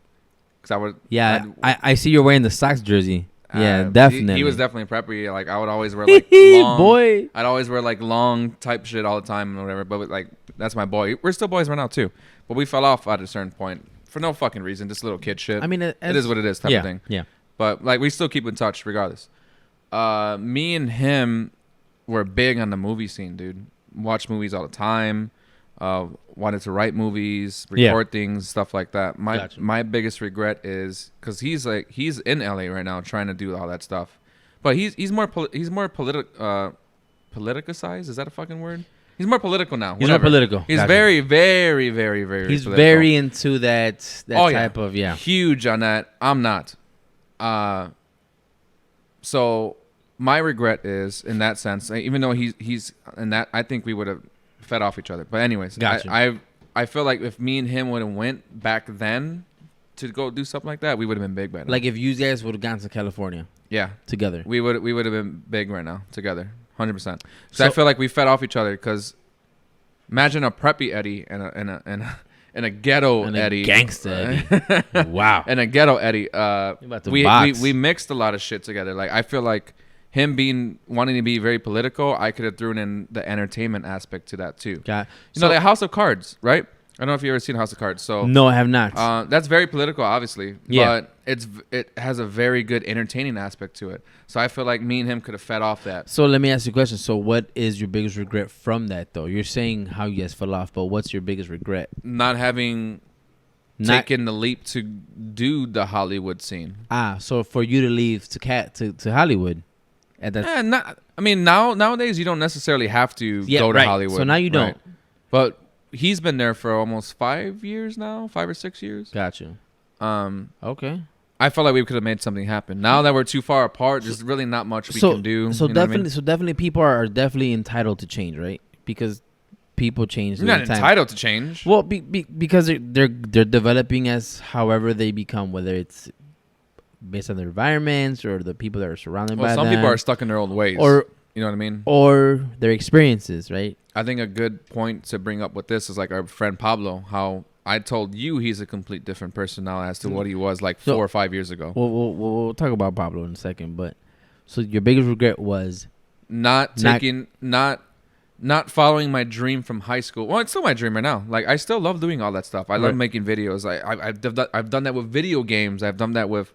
Because I would. Yeah, I see you're wearing the Sox jersey. Yeah, definitely. He was definitely Preppy. Like I would always wear like long. Boy. I'd always wear like long type shit all the time and whatever. But like that's my boy. We're still boys right now too. But we fell off at a certain point for no fucking reason. Just little kid shit. I mean, it is what it is type of thing. Yeah. But like we still keep in touch regardless. Me and him were big on the movie scene, dude. Watch movies all the time. Wanted to write movies, record things, stuff like that. My biggest regret is because he's in LA right now trying to do all that stuff, but he's more politicized. Is that a fucking word? He's more political now. He's more political. He's very, very, very, very. He's political. very into that type of huge on that. I'm not. So my regret is in that sense, even though he's in that, I think we would have fed off each other. But anyways, gotcha. I feel like if me and him would have went back then to go do something like that, we would have been big by now. Like if you guys would have gone to California, together, we would have been big right now together, 100%. So I feel like we fed off each other because imagine a Preppy Eddie and a ghetto Eddie, gangster Eddie. Wow, and a ghetto Eddie. We mixed a lot of shit together. Like I feel like him wanting to be very political, I could have thrown in the entertainment aspect to that too. You know, the House of Cards, right? I don't know if you ever seen House of Cards. So no, I have not. That's very political, obviously. Yeah. But it has a very good entertaining aspect to it. So I feel like me and him could have fed off that. So let me ask you a question. So what is your biggest regret from that, though? You're saying how you guys fell off, but what's your biggest regret? Not having taken the leap to do the Hollywood scene. So for you to leave to Hollywood. Nowadays you don't necessarily have to go to Hollywood. So now you don't. Right? But he's been there for almost 5 years now, 5 or 6 years. Gotcha. Okay. I felt like we could have made something happen. Now that we're too far apart, there's really not much we can do. So definitely, people are definitely entitled to change, right? Because people change. You're not entitled to change. Well, because they're developing as however they become, whether it's based on their environments or the people that are surrounded by them. Some people are stuck in their old ways. Or you know what I mean? Or their experiences, right? I think a good point to bring up with this is like our friend Pablo, how I told you he's a complete different person now as to what he was like 4 or 5 years ago. We'll talk about Pablo in a second, but so your biggest regret was not following my dream from high school. Well, it's still my dream right now. Like I still love doing all that stuff. I love making videos. I've done that with video games. I've done that with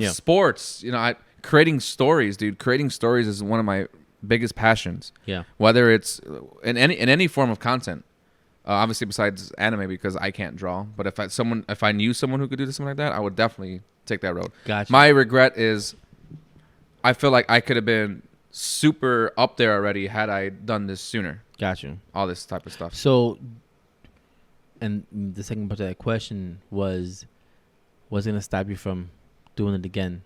sports. You know, creating stories, dude. Creating stories is one of my biggest passions. Yeah. Whether it's in any form of content. Obviously, besides anime, because I can't draw. But if I knew someone who could do something like that, I would definitely take that road. Gotcha. My regret is, I feel like I could have been super up there already had I done this sooner. Gotcha. All this type of stuff. So, and the second part of that question was, what's gonna stop you from doing it again?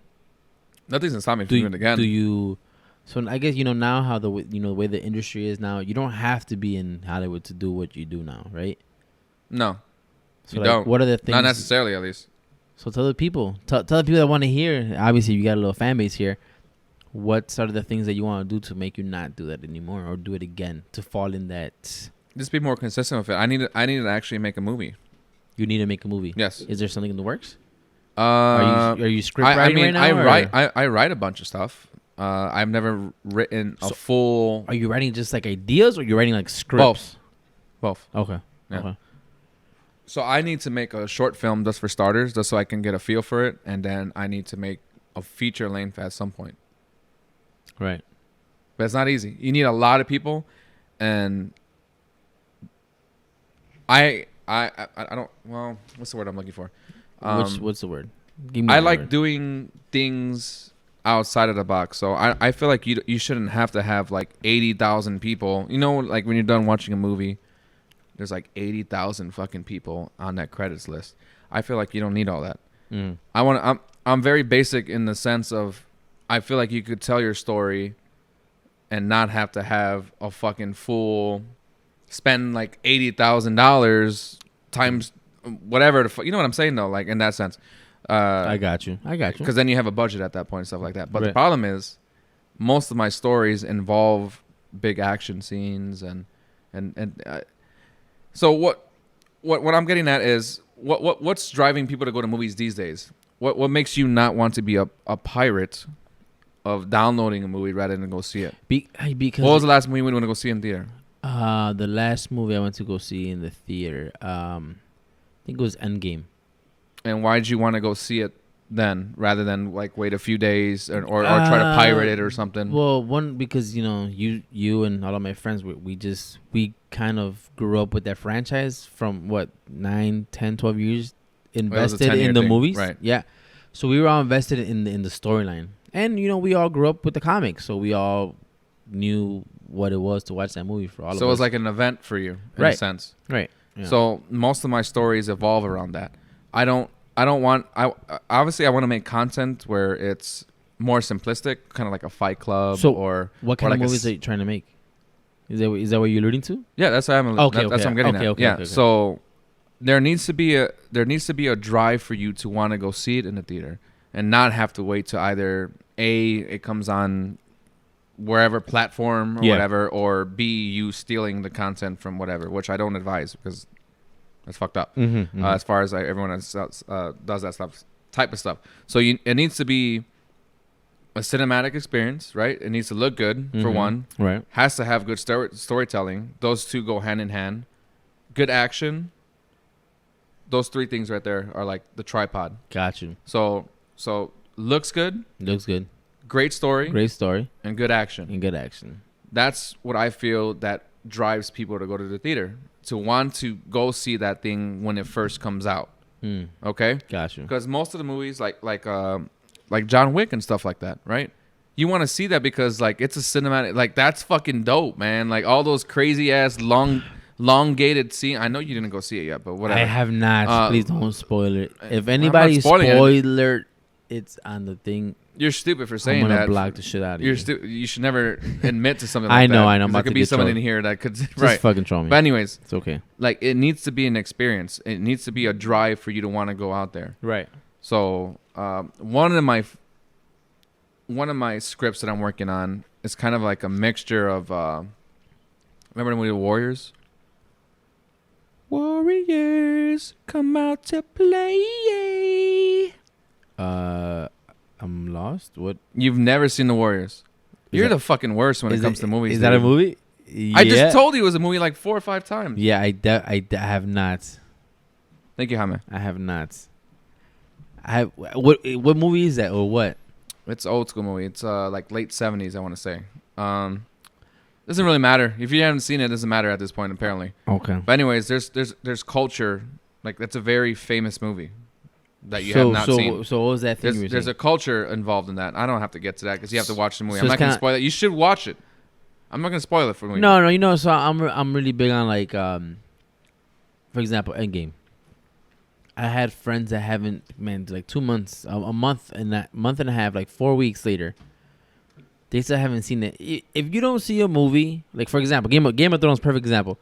Nothing's gonna stop me from doing it again. So I guess now how the way the industry is now, you don't have to be in Hollywood to do what you do now, right? No, so you don't. What are the things? Not necessarily, at least. So tell the people that want to hear. Obviously, you got a little fan base here. What are the things that you want to do to make you not do that anymore or do it again to fall in that? Just be more consistent with it. I need to actually make a movie. You need to make a movie. Yes. Is there something in the works? Are you script writing right now? I write a bunch of stuff. I've never written a full. Are you writing just like ideas, or you're writing like scripts? Both. Okay. Yeah. Okay. So I need to make a short film just for starters, just so I can get a feel for it, and then I need to make a feature length at some point. Right. But it's not easy. You need a lot of people, and I don't. Well, what's the word I'm looking for? What's the word? Give me I like doing things outside of the box. So I feel like you shouldn't have to have like 80,000 people. You know, like when you're done watching a movie, there's like 80,000 fucking people on that credits list. I feel like you don't need all that. I'm very basic in the sense of I feel like you could tell your story and not have to have a fucking full spend like $80,000 times whatever. You know what I'm saying though? Like in that sense. I got you. Because then you have a budget at that point and stuff like that. But the problem is, most of my stories involve big action scenes and So what I'm getting at is what's driving people to go to movies these days? What makes you not want to be a pirate of downloading a movie rather than go see it? Because What was the last movie you went to go see in theater? the last movie I went to go see in the theater, I think it was Endgame. And why did you want to go see it then rather than like wait a few days or try to pirate it or something? Well, one, because you and all of my friends, we kind of grew up with that franchise from what 9, 10, 12 years invested in the movies, right? Yeah, so we were all invested in the storyline, and we all grew up with the comics, so we all knew what it was to watch that movie for all of us. So it was like an event for you in a sense, right? Yeah. So most of my stories evolve around that. I obviously I want to make content where it's more simplistic, kind of like a Fight Club. So or what kind of movies are you trying to make? Is that what you're alluding to? Yeah, that's what I'm. Okay, that's what I'm getting at. Okay. So there needs to be a drive for you to want to go see it in the theater and not have to wait to either A, it comes on wherever platform or whatever, or B, you stealing the content from whatever, which I don't advise because that's fucked up. As far as everyone else does that type of stuff. So it needs to be a cinematic experience, right? It needs to look good for one. Right. Has to have good storytelling. Those two go hand in hand. Good action. Those three things right there are like the tripod. Got you. So looks good. Looks good. Great story. And good action. That's what I feel that drives people to go to the theater, to want to go see that thing when it first comes out. Okay? Got you. Because most of the movies like John Wick and stuff like that, right? You want to see that because like it's a cinematic, like that's fucking dope, man. Like all those crazy ass elongated scene. I know you didn't go see it yet, but whatever. I have not. Please don't spoil it. If anybody spoiler it's on the thing, you're stupid for saying I'm gonna that. block the shit out of you. You should never admit to something like that. I know. There could be someone in here that could just fucking troll me. But anyways, it's okay. Like it needs to be an experience. It needs to be a drive for you to want to go out there. Right. So one of my scripts that I'm working on is kind of like a mixture of remember the movie Warriors? Warriors come out to play. I'm lost. What? You've never seen the Warriors? You're the fucking worst when it comes to movies. Is that a movie? Yeah. I just told you it was a movie like 4 or 5 times. Yeah, I have not. Thank you, Jaime. I have not. What movie is that or what? It's an old school movie. It's like late 70s, I want to say. Doesn't really matter. If you haven't seen it, it doesn't matter at this point, apparently. Okay. But anyways, there's culture. Like that's a very famous movie that you have not seen. So what was that thing? There's a culture involved in that. I don't have to get to that because you have to watch the movie. So I'm not gonna spoil it. You should watch it. I'm not gonna spoil it for you. No. So I'm really big on like for example, Endgame. I had friends that haven't, like 2 months, a month and a half, like 4 weeks later, they still haven't seen it. If you don't see a movie, like for example, Game of Thrones, perfect example.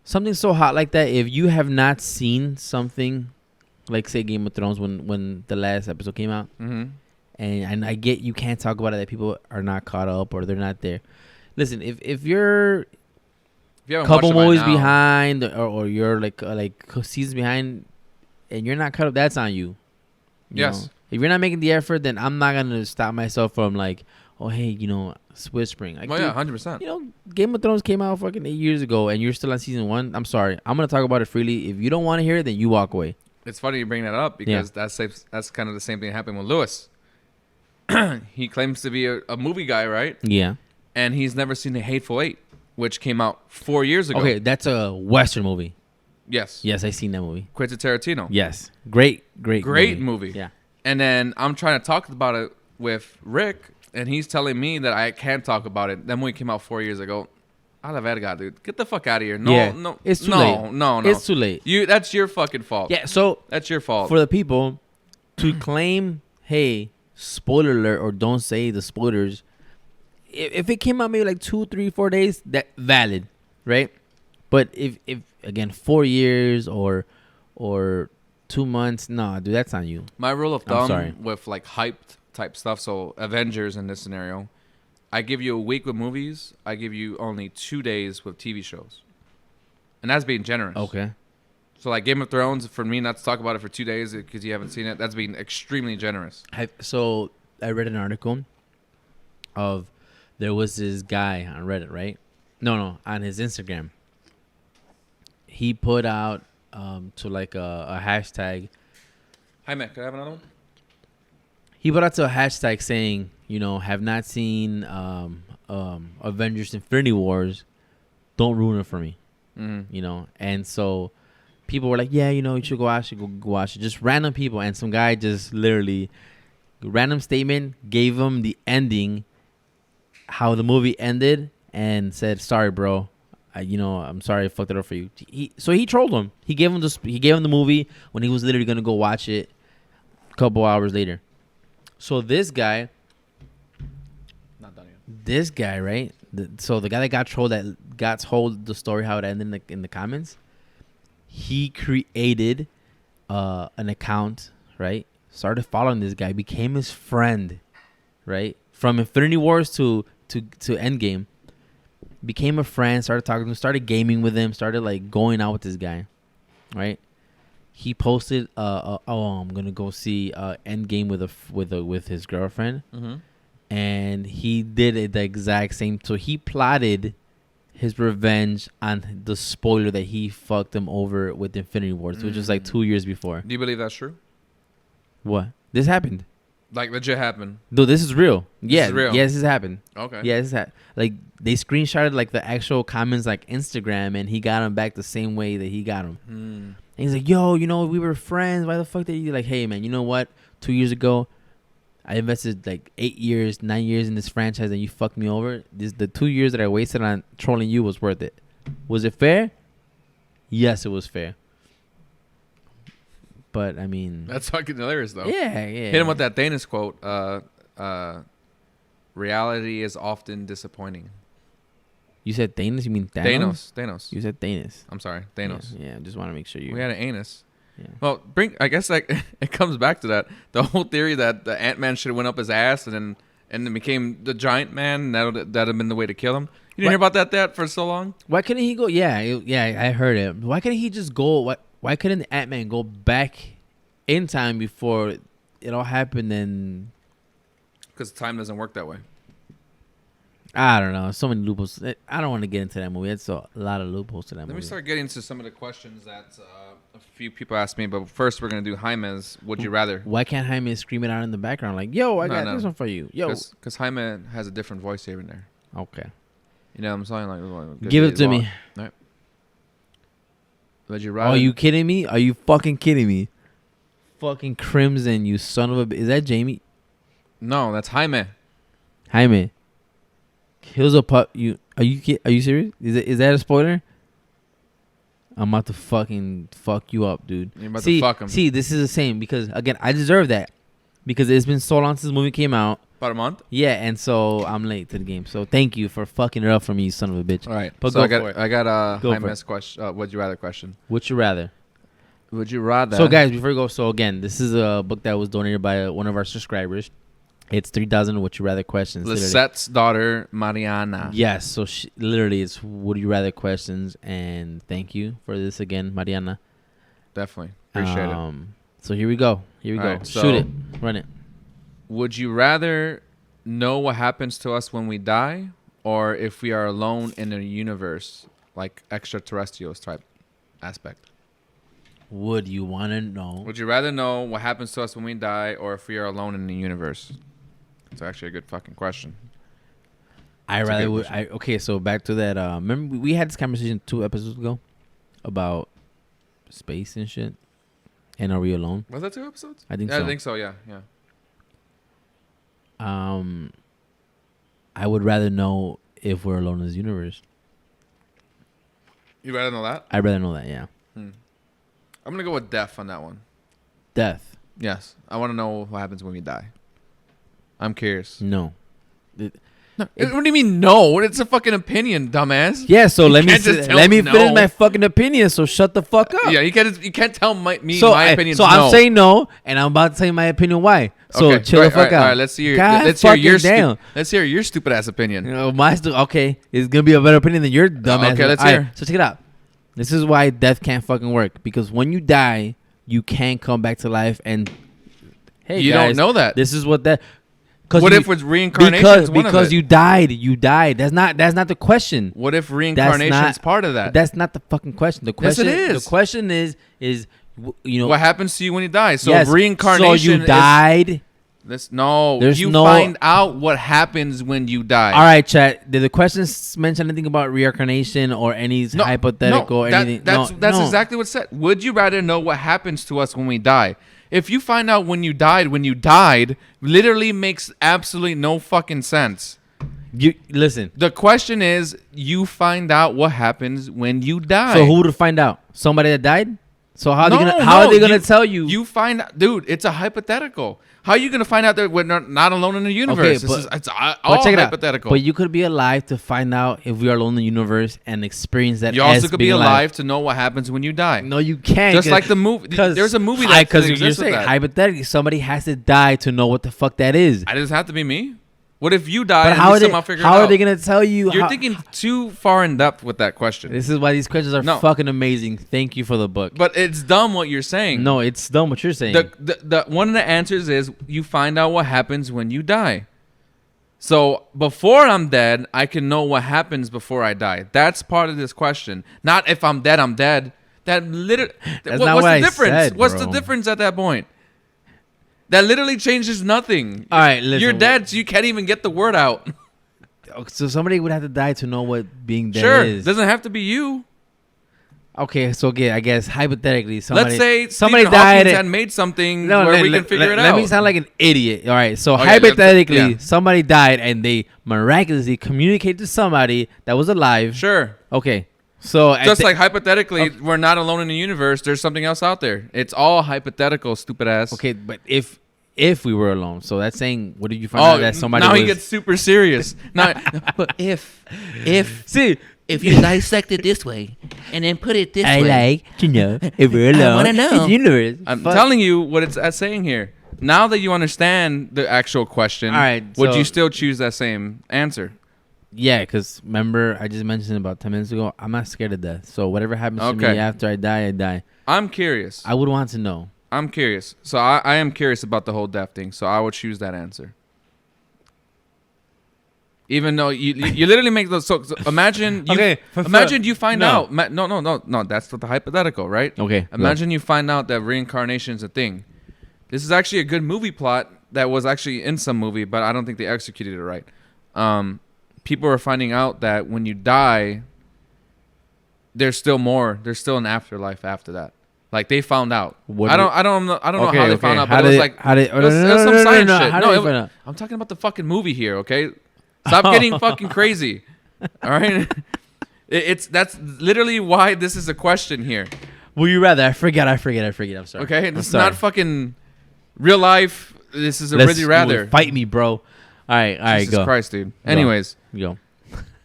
Something so hot like that, if you have not seen something, like say Game of Thrones when the last episode came out, and I get you can't talk about it, that people are not caught up or they're not there. Listen, if you're a couple movies behind or you're like seasons behind and you're not caught up, that's on you. Yes. If you're not making the effort, then I'm not gonna stop myself from like, oh hey, Swiss Spring. Like, well, yeah, 100%. Game of Thrones came out fucking 8 years ago, and you're still on season 1. I'm sorry, I'm gonna talk about it freely. If you don't want to hear it, then you walk away. It's funny you bring that up because that's kind of the same thing happened with Lewis. He claims to be a movie guy, right? Yeah. And he's never seen The Hateful Eight, which came out 4 years ago. Okay, that's a Western movie. Yes. Yes, I seen that movie. Quentin Tarantino. Yes. Great movie. Yeah. And then I'm trying to talk about it with Rick, and he's telling me that I can't talk about it. That movie came out 4 years ago. A la verga, dude. Get the fuck out of here. No. It's too late. No. It's too late. That's your fucking fault. Yeah, so that's your fault. For the people to claim, hey, spoiler alert, or don't say the spoilers. If it came out maybe like 2, 3, 4 days, that valid, right? But if again 4 years or 2 months, nah, dude, that's on you. My rule of thumb with like hyped type stuff, so Avengers in this scenario, I give you a week with movies. I give you only 2 days with TV shows. and that's being generous. Okay. So like Game of Thrones, for me not to talk about it for 2 days because you haven't seen it, that's being extremely generous. So I read an article of there was this guy on Reddit, right? No, on his Instagram. He put out to like a hashtag. Hi, Matt. Can I have another one? He put out to a hashtag saying, have not seen Avengers Infinity Wars. Don't ruin it for me. Mm-hmm. And so people were like, yeah, you should go watch it. Go watch it. Just random people. And some guy just literally, random statement, gave him the ending, how the movie ended, and said, sorry, bro. I'm sorry I fucked it up for you. So he trolled him. He gave him the movie when he was literally going to go watch it a couple hours later. So this guy, not done yet. This guy, right? So the guy that got trolled, that got told the story how it ended in the comments, he created an account, right? Started following this guy, became his friend, right? From Infinity Wars to Endgame, became a friend. Started talking to him, started gaming with him, started like going out with this guy, right? He posted, I'm gonna go see Endgame with his girlfriend, and he did it the exact same. So he plotted his revenge on the spoiler that he fucked him over with Infinity Wars, which was like 2 years before. Do you believe that's true? What? This happened. Like legit happened. No, this is real. This is real. Yes, this happened. Okay. Yeah, like they screenshotted like the actual comments like Instagram, and he got him back the same way that he got him. And he's like, yo, we were friends. Why the fuck did you like? Hey, man, you know what? 2 years ago, I invested like 9 years in this franchise, and you fucked me over. The 2 years that I wasted on trolling you was worth it. Was it fair? Yes, it was fair. But I mean, that's fucking hilarious, though. Yeah. Hit him with that Danish quote. Reality is often disappointing. You said Thanos? You mean Thanos? Thanos. You said Thanos. I'm sorry, Thanos. Yeah, just want to make sure you. We had an anus. Yeah. Well, I guess like it comes back to that. The whole theory that the Ant-Man should have went up his ass and then became the Giant Man. That'd have been the way to kill him. You didn't hear about that for so long? Why couldn't he go? Yeah, I heard it. Why couldn't he just go? Why couldn't the Ant-Man go back in time before it all happened? And because time doesn't work that way. I don't know. So many loopholes. I don't want to get into that movie. It's a lot of loopholes to that movie. Let me start getting into some of the questions that a few people asked me. But first, we're going to do Jaime's Would You Rather. Why can't Jaime scream it out in the background like, yo, I got this one for you. Yo. Because Jaime has a different voice here and there. Okay. You know what I'm saying? Like, give it to me. All right. Would you rather? Are you kidding me? Are you fucking kidding me? Fucking Crimson, you son of a... Is that Jamie? No, that's Jaime. Jaime. Kills a pup. Are you serious? Is that a spoiler? I'm about to fucking fuck you up, dude. You're about to fuck him. See, this is the same because again, I deserve that because it's been so long since the movie came out. About a month. Yeah, and so I'm late to the game. So thank you for fucking it up for me, you son of a bitch. All right, but so go for it. I got Jaime's question. Would you rather question? Would you rather? Would you rather? So guys, before we go, so again, this is a book that was donated by one of our subscribers. It's 3,000 Would You Rather questions. Lisette's daughter, Mariana. Yes. So literally, it's Would You Rather questions. And thank you for this again, Mariana. Definitely. Appreciate it. So here we go. Right, Shoot it. Run it. Would you rather know what happens to us when we die or if we are alone in a universe, like extraterrestrials type aspect? Would you want to know? Would you rather know what happens to us when we die or if we are alone in the universe? It's actually a good fucking question. Okay, so back to that. Remember we had this conversation 2 episodes ago about space and shit. And are we alone? Was that 2 episodes? I think so. I think so. Yeah. I would rather know if we're alone in this universe. You'd rather know that? I'd rather know that. Yeah. I'm gonna go with death on that one. Death. Yes, I want to know what happens when we die. I'm curious. No. What do you mean no? It's a fucking opinion, dumbass. Yeah, so let me finish my fucking opinion. So shut the fuck up. Yeah, you can't tell my opinion. So I'm saying no, and I'm about to tell you my opinion why. So okay, chill the fuck out. All right, let's hear your stupid ass opinion. Okay, it's gonna be a better opinion than your dumbass. Okay, let's hear. Right, so check it out. This is why death can't fucking work. Because when you die, you can't come back to life. And hey, you guys, don't know that. this is what that. What if it's reincarnation? Because you died. You died. That's not the question. What if reincarnation is part of that? That's not the fucking question. The question Yes, it is. The question is you know what happens to you when you die? So yes, reincarnation. So you died. There's no- find out what happens when you die. All right, chat. Did the questions mention anything about reincarnation or any hypothetical or anything? That's exactly what it said. Would you rather know what happens to us when we die? If you find out when you died, literally makes absolutely no fucking sense. You listen. The question is, you find out what happens when you die. So who would find out? Somebody that died? So how are they gonna tell you? You find out, dude. It's a hypothetical. How are you gonna find out that we're not alone in the universe? Okay, It's all hypothetical. But you could be alive to find out if we are alone in the universe and experience that. You also could be alive to know what happens when you die. No, you can't. Just like the movie. There's a movie that exists you're saying hypothetically somebody has to die to know what the fuck that is. It doesn't have to be me. What if you die? But and how are they gonna tell you? You're thinking too far in depth with that question. This is why these questions are fucking amazing. Thank you for the book. But it's dumb what you're saying. No, it's dumb what you're saying. The one of the answers is you find out what happens when you die. So before I'm dead, I can know what happens before I die. That's part of this question. Not if I'm dead, I'm dead. That literally. That's not what the I difference? said, What's bro. the difference at that point? That literally changes nothing. All right, listen. You're dead, so you can't even get the word out. So somebody would have to die to know what being dead Sure, is. doesn't have to be you. Okay, so again, I guess hypothetically, somebody. Let's say somebody Stephen died Hawking had made something where we can figure it out. Let me sound like an idiot. All right, so Okay, hypothetically, somebody died and they miraculously communicated to somebody that was alive. Sure. Okay, so just like hypothetically, we're not alone in the universe. There's something else out there. It's all hypothetical, stupid ass. Okay, but if we were alone, so that's saying, what did you find out that somebody? Now he gets super serious. Now, but if you dissect it this way and then put it this way, I like to know if we're alone. I want to know. in the universe. I'm telling you what it's saying here. Now that you understand the actual question, all right, would you still choose that same answer? Yeah, because remember, I just mentioned about 10 minutes ago, I'm not scared of death. So whatever happens to me after I die, I die. I'm curious. I would want to know. I'm curious. So I am curious about the whole death thing. So I would choose that answer. Even though you literally make those. So imagine you find out. No. That's what the hypothetical, right? Okay. Imagine you find out that reincarnation is a thing. This is actually a good movie plot that was actually in some movie, but I don't think they executed it right. People are finding out that when you die, there's still more. There's still an afterlife after that. Like they found out. I don't know how they found out, but it was like it was some science shit. I'm talking about the fucking movie here, okay? Stop getting fucking crazy. All right? That's literally why this is a question here. Would you rather? I forget. I'm sorry. Okay? This is not fucking real life. This is a really rather. Fight me, bro. All right, Jesus go. Christ, dude. Anyways. Go.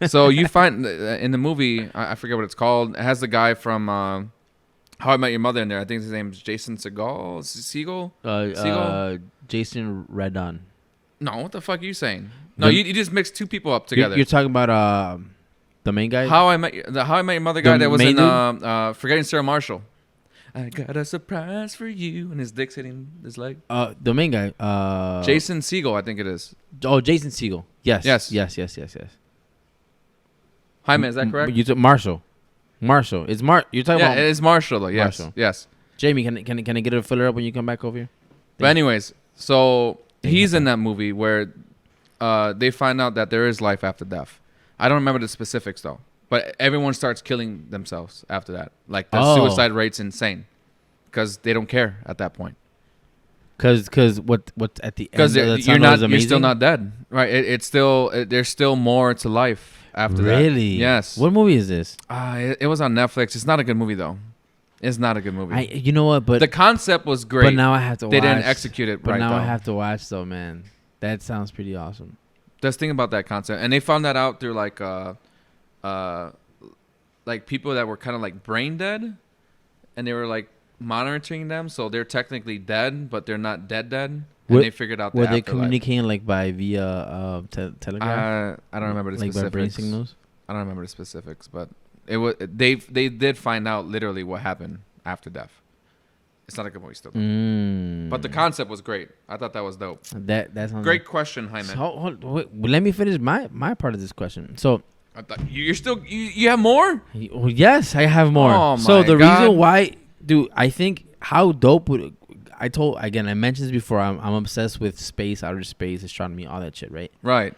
So you find in the movie, I forget what it's called. It has the guy from How I Met Your Mother in there. I think his name is Jason Segel. Jason Redon. No, what the fuck are you saying? No, you just mixed two people up together. You're talking about the main guy? How I Met Your Mother guy that was in Forgetting Sarah Marshall. I got a surprise for you, and his dick's hitting his leg. The main guy. Jason Segel, I think it is. Oh, Jason Segel. Yes. Jaime, is that correct? You took Marshall. It's You're talking about? Yeah, it is Marshall though. Yes. Marshall. Yes. Jamie, can I get a filler up when you come back over here? But anyways, so he's in that movie where they find out that there is life after death. I don't remember the specifics though, but everyone starts killing themselves after that. Like the suicide rate's insane because they don't care at that point. Because what at the end of the tunnel you're still not dead, right? It's still there's still more to life after that. Really? Yes. What movie is this? It was on Netflix. It's not a good movie though. It's not a good movie. You know what? But the concept was great. But now I have to. They didn't execute it right. But now though. I have to watch though, man. That sounds pretty awesome. Let's think about that concept, and they found that out through like people that were kind of like brain dead, and they were like monitoring them, so they're technically dead, but they're not dead. And they figured out. Were they communicating like via telegraph? I don't remember the specifics. By brain signals. I don't remember the specifics, but They did find out literally what happened after death. It's not a good movie still, but the concept was great. I thought that was dope. That sounds Great question, Jaime. So, wait, let me finish my part of this question. So I thought you're still you have more. well, yes, I have more. Oh, so my the God. reason why, dude, I think how dope would I mentioned this before. I'm obsessed with space, outer space, astronomy, all that shit, right? Right.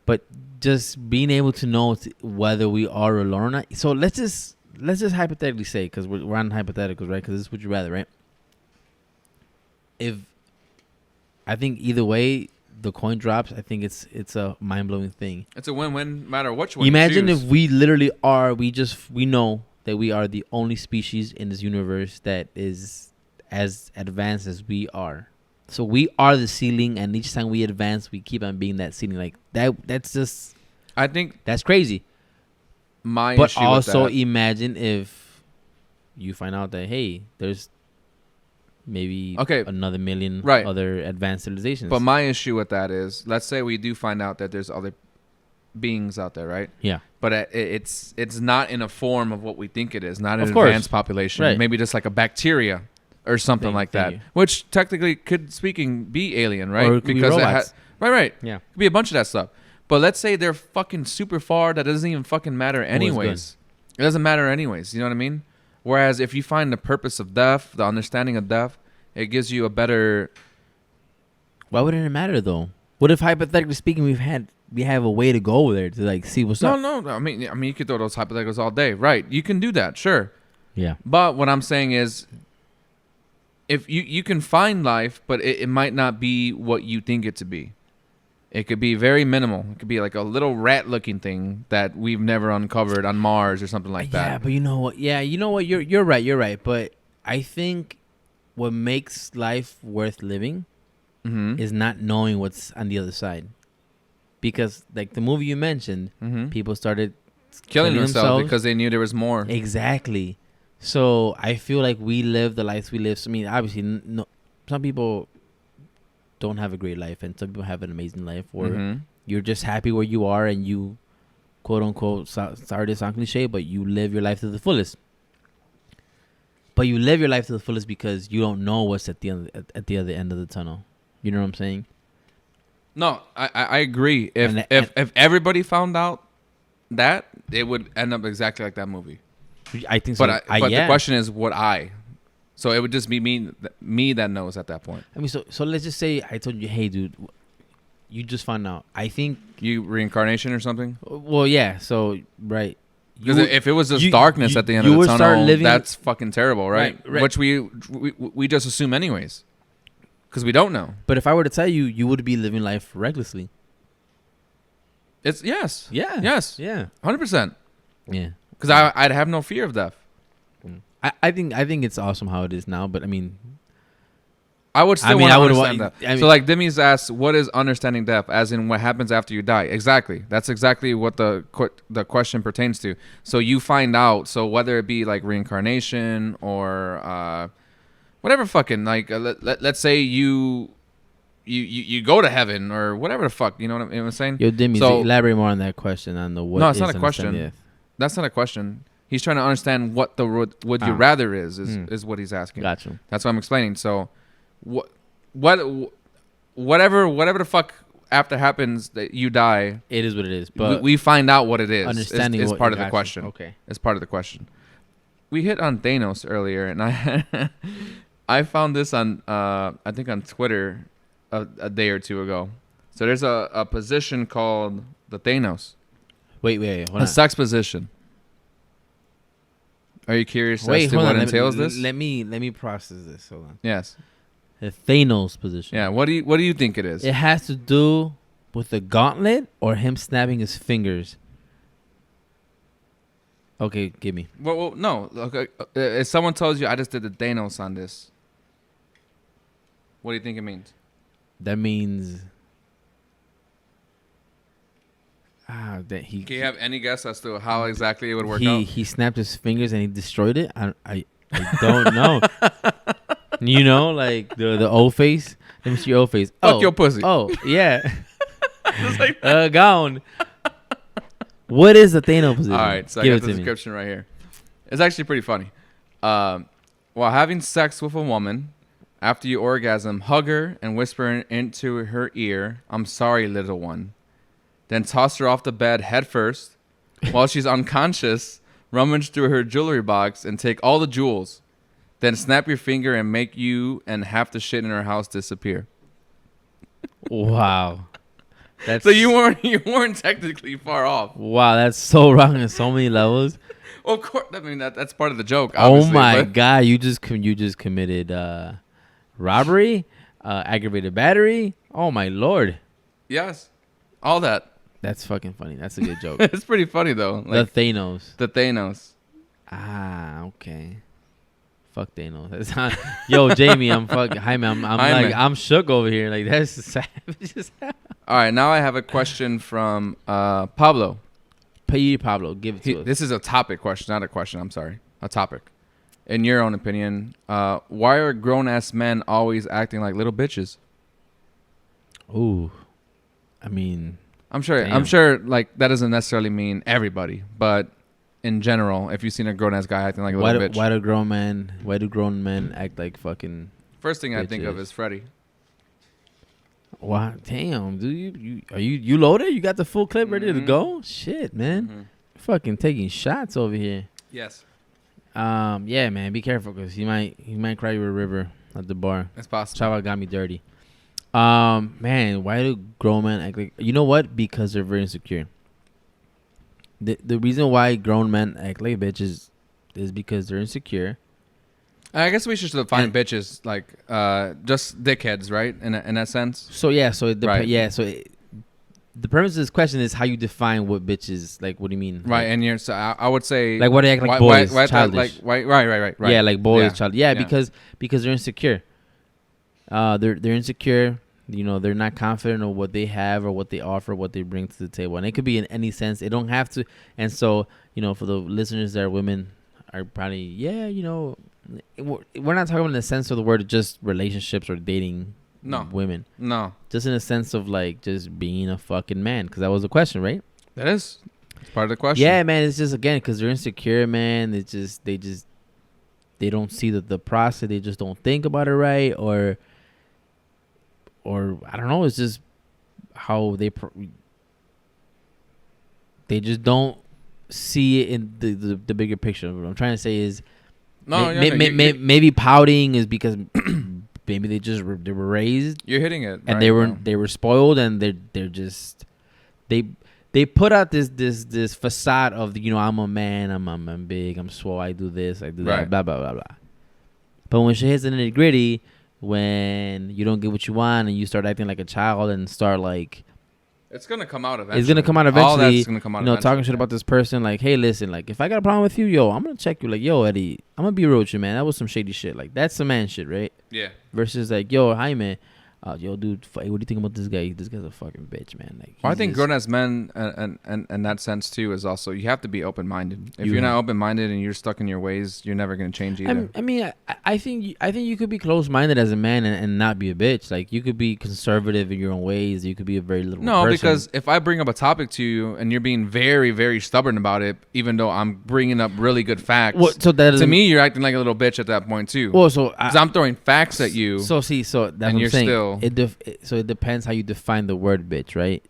But just being able to know whether we are alone or not. So let's just hypothetically say, because we're on hypotheticals, right? Because this is what you rather, right? If I think either way the coin drops, I think it's a mind blowing thing. It's a win-win, no matter which one. Imagine you if choose. we literally are. We know that we are the only species in this universe that is as advanced as we are. So we are the ceiling, and each time we advance, we keep on being that ceiling. Like that. That's just. I think That's crazy. my But issue also with that, imagine if you find out that hey, there's maybe another million other advanced civilizations. But my issue with that is, let's say we do find out that there's other beings out there, right? Yeah. But it's not in a form of what we think it is. Not an Of course. advanced population. Right. Maybe just like a bacteria or something like that, you. which technically could be alien, right? Or it could be robots. Right. Yeah. Could be a bunch of that stuff. But let's say they're fucking super far. That doesn't even fucking matter anyways. It doesn't matter anyways. You know what I mean? Whereas if you find the purpose of death, the understanding of death, it gives you a better. Why wouldn't it matter though? What if hypothetically speaking, we have a way to go there to like see what's up? No. I mean, you could throw those hypotheticals all day, right? You can do that, sure. Yeah. But what I'm saying is, if you can find life, but it might not be what you think it to be. It could be very minimal. It could be like a little rat-looking thing that we've never uncovered on Mars or something like that. Yeah, but you know what? Yeah, you know what? You're right. You're right. But I think what makes life worth living is not knowing what's on the other side. Because like the movie you mentioned, people started killing themselves because they knew there was more. Exactly. So I feel like we live the lives we live. I mean, obviously, no, some people don't have a great life, and some people have an amazing life, or you're just happy where you are, and you, quote unquote, sorry to sound cliche, but you live your life to the fullest. But you live your life to the fullest because you don't know what's at the other end of the tunnel. You know what I'm saying? No, I agree. If everybody found out that, it would end up exactly like that movie. I think so. But the question is, would I? So it would just be me that knows at that point. I mean, so let's just say I told you, hey, dude, you just found out. I think you reincarnation or something. Well, yeah. So right. Because if it was just darkness at the end of the tunnel, that's fucking terrible, right? Which we just assume anyways, because we don't know. But if I were to tell you, you would be living life recklessly. It's yes. Yeah. Yes. Yeah. 100%. Yeah. Because I'd have no fear of death. I think it's awesome how it is now, but I mean, I would still want to understand that. So like Demi's asked, what is understanding death? As in what happens after you die? Exactly. That's exactly what the question pertains to. So you find out. So whether it be like reincarnation or whatever fucking like let's say you go to heaven or whatever the fuck. You know what I'm saying? Yo, Demi, so elaborate more on that question on the what. No, it's not a question. That's not a question. He's trying to understand what the would you rather is what he's asking. Gotcha. That's what I'm explaining. So, whatever the fuck after happens that you die, it is what it is. But we find out what it is. Understanding is part of the gotcha. question. Okay, it's part of the question. We hit on Thanos earlier, and I found this on I think on Twitter a day or two ago. So there's a position called the Thanos. Wait, hold on. Sex position. Are you curious as to what entails this? Let me process this. Hold on. Yes. The Thanos position. Yeah. What do you think it is? It has to do with the gauntlet or him snapping his fingers. Okay, give me. Well, no. Okay, if someone tells you I just did the Thanos on this, what do you think it means? That means that he. Can you have any guess as to how exactly it would work out? He snapped his fingers and he destroyed it. I don't know. You know, like the old face. Let me see your old face. Fuck your pussy. Oh yeah. Just like Gone. What is the Thanos position? All right, so Give I it got the to me. description right here. It's actually pretty funny. While having sex with a woman, after you orgasm, hug her and whisper into her ear, "I'm sorry, little one." Then toss her off the bed head first. While she's unconscious, rummage through her jewelry box and take all the jewels. Then snap your finger and make you and half the shit in her house disappear. Wow. That's So you weren't technically far off. Wow, that's so wrong on so many levels. Well, of course, I mean that's part of the joke. Oh Obviously, my but god, you just committed robbery, aggravated battery. Oh my lord. yes, all that. That's fucking funny. That's a good joke. It's pretty funny though. Like The Thanos. the Thanos. Ah, okay. Fuck Thanos. That's not, yo, Jamie, I'm fucking. Hi, man. I'm Hi, like, man. I'm shook over here. Like that's savage. All right, now I have a question from Pablo. Pablo, give it to us. This is a topic question, not a question. I'm sorry, a topic. In your own opinion, why are grown ass men always acting like little bitches? Ooh, I mean, I'm sure. Damn. I'm sure. Like that doesn't necessarily mean everybody, but in general, if you've seen a grown ass guy acting like a little bitch, why do grown men act like fucking? first thing I think of bitches? is Freddie. Wow, damn, dude, you loaded? You got the full clip ready to Mhm. go? Shit, man, Mhm. fucking taking shots over here. Yes, Yeah, man, be careful because he might cry you a river at the bar. it's possible. Chava got me dirty. Man, why do grown men act like? You know what? Because they're very insecure. The reason why grown men act like bitches is because they're insecure. I guess we should define And- bitches like just dickheads, right? In that sense. So yeah, so it Right. the premise of this question is how you define what bitches like. What do you mean? Right, Like, and you're so I would say like what they act like why- boys, why- childish. right. Yeah, like boys, Yeah. child. Yeah, Yeah. because they're insecure. They're insecure. You know, they're not confident of what they have or what they offer, what they bring to the table, and it could be in any sense. It don't have to. And so, you know, for the listeners that are women, are probably we're not talking in the sense of the word just relationships or dating. No. Women, No, just in a sense of like just being a fucking man, because that was the question, right? that is it's part of the question. Yeah, man. It's just again because they're insecure, man. It's just they don't see the process. They just don't think about it right, or I don't know. It's just how they just don't see it in the bigger picture. What I'm trying to say is No, you're maybe pouting is because maybe they were raised you're hitting it, and right, they were spoiled and they're just they put out this facade of, you know, I'm a man, I'm big, I'm swole, I do this, I do that, Right. blah blah blah blah. But when shit hits the nitty gritty, when you don't get what you want and you start acting like a child and start like It's gonna come out eventually. it's gonna come out All eventually. that's gonna come out You know, eventually, talking shit yeah. about this person, like, hey, listen, like, if I got a problem with you, yo, I'm gonna check you. Like, yo, Eddie, I'm gonna be real with you, man. That was some shady shit. Like, that's some man shit, right? Yeah. Versus like, yo, hi, man. Yo, dude, what do you think about this guy? This guy's a fucking bitch, man. Like, Well, I he's think just- grown as men, and in that sense too, is also you have to be open minded. If You you're not have- open minded and you're stuck in your ways, you're never gonna change either. I mean, I think you could be close minded as a man and not be a bitch. Like, you could be conservative in your own ways. You could be a very little No, person. because if I bring up a topic to you and you're being very, very stubborn about it, even though I'm bringing up really good facts, well, so that to doesn't- me you're acting like a little bitch at that point too. well, so Because I'm throwing facts at you. So that's and what I'm you're saying. still- So it depends how you define the word bitch, right?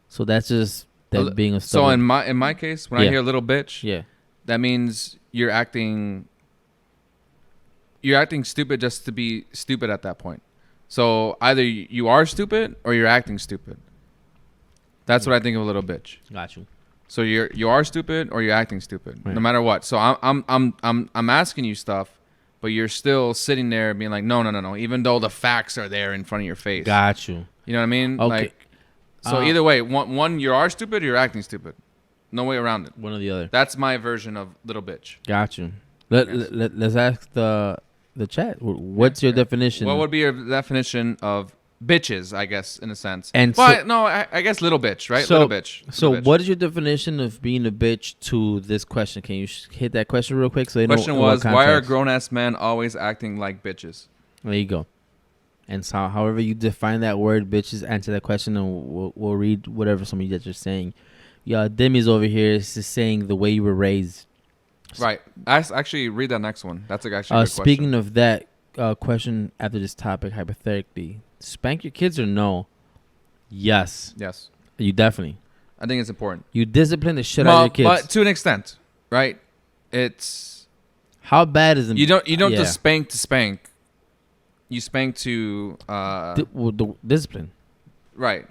So that's just that being a So stubborn. in my case, when I Yeah. hear little bitch, yeah. that means you're acting stupid just to be stupid at that point. So either you are stupid or you're acting stupid. That's what I think of a little bitch. Got you. So you are stupid or you're acting stupid, Right. no matter what. So I'm asking you stuff, but you're still sitting there being like, no, even though the facts are there in front of your face. Got you. You know what I mean? Okay. Like, so either way, one you are stupid or you're acting stupid. No way around it. One or the other. That's my version of little bitch. Got you. Yes. Let's ask the chat. What's your definition? What would be your definition of bitches, I guess, in a sense? And but so- no, I guess little bitch, right? So- Little bitch. So Little bitch. what is your definition of being a bitch to this question? Can you hit that question real quick so they know Question in what was, why are context? grown-ass men always acting like bitches? There you go. And so however you define that word, bitches, answer that question, and we'll read whatever some of you that you're saying. Yeah, Demi's over here is just saying the way you were raised. Right. Actually, read that next one. That's actually a good Speaking question. of that question after this topic, hypothetically, spank your kids or no? Yes. Yes. You definitely. I think it's important. You discipline the shit out of your kids. But to an extent, right? It's how bad is it? You don't just spank to spank. You spank to the discipline. Right.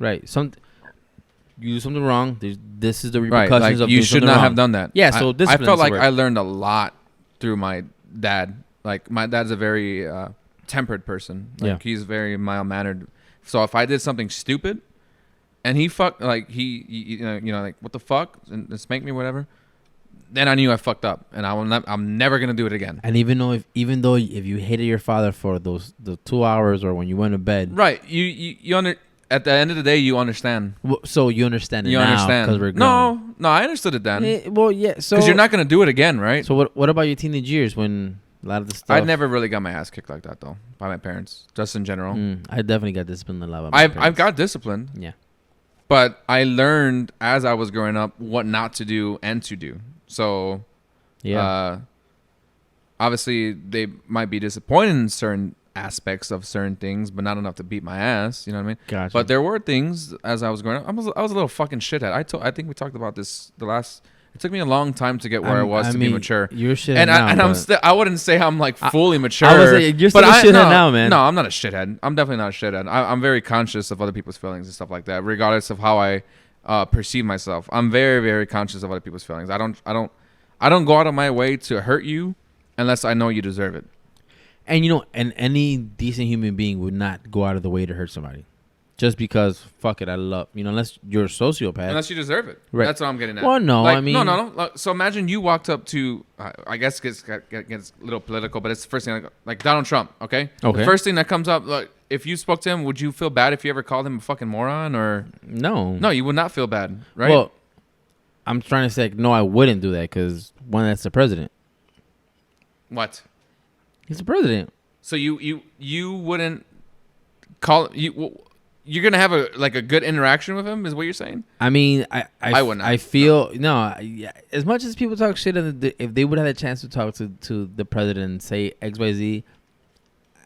You do something wrong. This is the right. repercussions of you doing should something not wrong. have done that. Yeah. So I felt like work. I learned a lot through my dad. Like my dad's a very tempered person. Like he's very mild mannered. So if I did something stupid, and he like what the fuck and spank me whatever, then I knew I fucked up and I'm never gonna do it again. And even though if you hated your father for the 2 hours or when you went to bed, right? At the end of the day, you understand. So you understand it now. You understand because we're grown. No, I understood it then. Well, yeah. So because you're not gonna do it again, right? So what about your teenage years when a lot of the stuff? I never really got my ass kicked like that though by my parents, just in general. I definitely got disciplined a lot. By my parents. I've got disciplined. Yeah. But I learned as I was growing up what not to do and to do. So, obviously they might be disappointed in certain aspects of certain things, but not enough to beat my ass. You know what I mean? Gotcha. But there were things as I was growing up. I was a little fucking shithead. I think we talked about this It took me a long time to get where I was to be mature. You're a shithead now. I wouldn't say I'm like fully mature. I would say you're still a shithead now, man. No, I'm not a shithead. I'm definitely not a shithead. I'm very conscious of other people's feelings and stuff like that, regardless of how I perceive myself. I'm very, very conscious of other people's feelings. I don't go out of my way to hurt you unless I know you deserve it. And and any decent human being would not go out of the way to hurt somebody. Just because, fuck it, I love, unless you're a sociopath. Unless you deserve it. Right. That's what I'm getting at. Well, no, like, I mean. No. So imagine you walked up to, I guess it gets a little political, but it's the first thing, like Donald Trump, okay? Okay. The first thing that comes up, like, if you spoke to him, would you feel bad if you ever called him a fucking moron or? No. No, you would not feel bad, right? Well, I'm trying to say, no, I wouldn't do that because, one, that's the president. What? He's the president. So you wouldn't call, you're gonna have a good interaction with him, is what you're saying? I mean, I wouldn't. I feel as much as people talk shit, if they would have had a chance to talk to the president and say XYZ,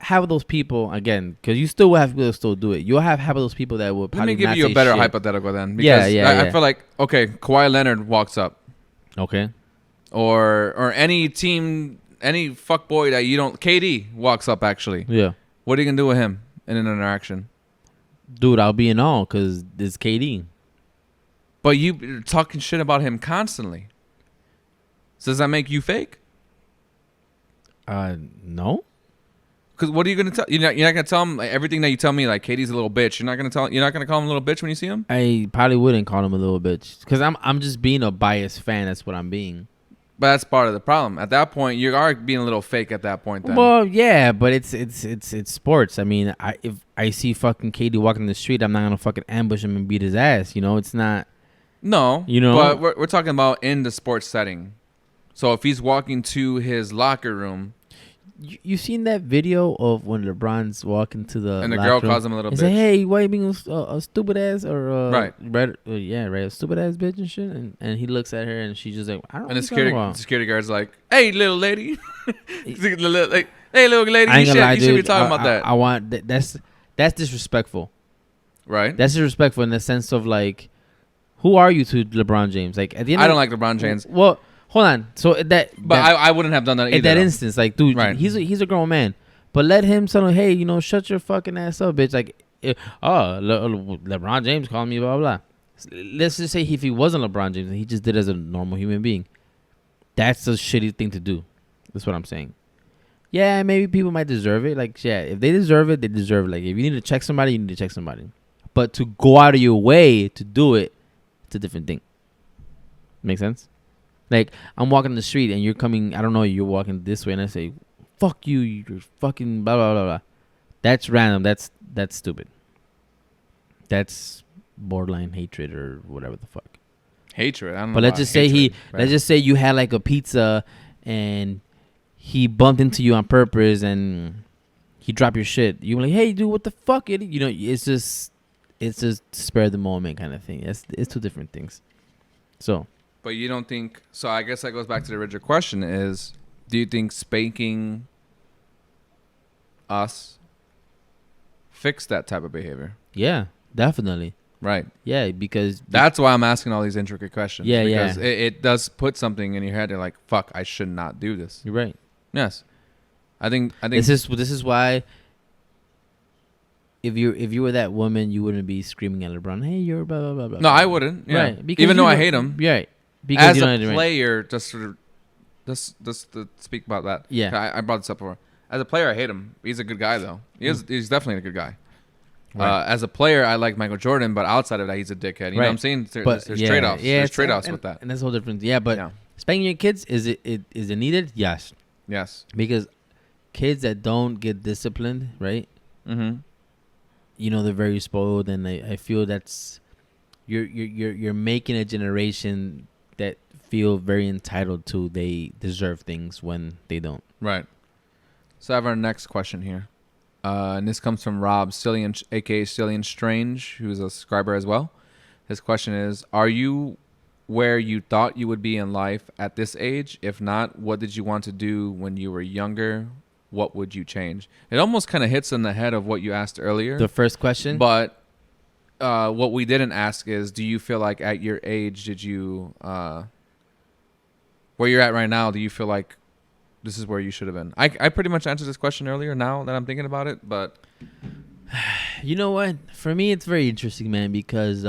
have those people again, because you still will have people that still do it. You'll have those people that will probably. Let me give you a better hypothetical then. Because I feel like Kawhi Leonard walks up. Okay. Or any team, any fuckboy that you don't. KD walks up actually. Yeah. What are you gonna do with him in an interaction? Dude, I'll be in awe because it's KD. But you're talking shit about him constantly. So does that make you fake? No. Because what are you gonna tell? You're not gonna tell him everything that you tell me. Like Katie's a little bitch. You're not gonna call him a little bitch when you see him. I probably wouldn't call him a little bitch because I'm just being a biased fan. That's what I'm being. But that's part of the problem. At that point, you are being a little fake. At that point, then. Well, yeah, but it's sports. I mean, if I see fucking KD walking the street, I'm not gonna fucking ambush him and beat his ass. It's not. No, but we're talking about in the sports setting. So if he's walking to his locker room. You seen that video of when LeBron's walking to the and the girl calls him a little bitch. Say, hey, why you being a stupid ass or right, a stupid ass bitch and shit, and he looks at her and she's just like, I don't know. And the security guard's like, hey, little lady, hey, little lady, you should be talking about that. I want that's disrespectful, right? That's disrespectful in the sense of like, who are you to LeBron James? Like at the end, I don't like LeBron James. Well. Hold on. So I wouldn't have done that either. In that instance, like, dude, right. he's a grown man. But let him tell him, hey, shut your fucking ass up, bitch. Like, LeBron James called me, blah, blah. Let's just say if he wasn't LeBron James and he just did it as a normal human being, that's a shitty thing to do. That's what I'm saying. Yeah, maybe people might deserve it. Like, yeah, if they deserve it, they deserve it. Like, if you need to check somebody, you need to check somebody. But to go out of your way to do it, it's a different thing. Make sense? Like, I'm walking the street and you're coming, I don't know, you're walking this way and I say, fuck you, you're fucking blah, blah, blah, blah. That's random. That's stupid. That's borderline hatred or whatever the fuck. Hatred? I don't know. But let's just say you had like a pizza and he bumped into you on purpose and he dropped your shit. You were like, hey, dude, what the fuck? It's just spare the moment kind of thing. It's two different things. So, But you don't think so? I guess that goes back to the original question: is do you think spanking us fix that type of behavior? yeah, definitely. Right. Yeah, because That's why I'm asking all these intricate questions. Yeah, because yeah. it does put something in your head. You're like, fuck, I should not do this. you're right. Yes. I think This is why if you were that woman, you wouldn't be screaming at LeBron, "Hey, you're blah blah blah blah." no, I wouldn't. Yeah. Right. Because Even you though I don't- hate him, Right. Because as you a don't have to- player, just to speak about that. Yeah. I brought this up before. As a player, I hate him. He's a good guy though. He's definitely a good guy. Right. As a player, I like Michael Jordan, but outside of that, he's a dickhead. You know what I'm saying? There's yeah, trade-offs. Yeah, There's it's- trade-offs and- with that. and that's the whole difference. Yeah, but Yeah. spanking your kids is it needed? Yes, Yes. because kids that don't get disciplined, right? Mm-hmm. You know, they're very spoiled, and I feel that's you're making a generation that feel very entitled to they deserve things when they don't. Right. So I have our next question here. And this comes from Rob Cillian, a.k.a. Cillian Strange, who's a subscriber as well. His question is, are you where you thought you would be in life at this age? If not, what did you want to do when you were younger? What would you change? It almost kind of hits in the head of what you asked earlier. The first question, But what we didn't ask is, do you feel like at your age, did you, where you're at right now, do you feel like this is where you should have been? I pretty much answered this question earlier now that I'm thinking about it, but you know what? For me, it's very interesting, man, because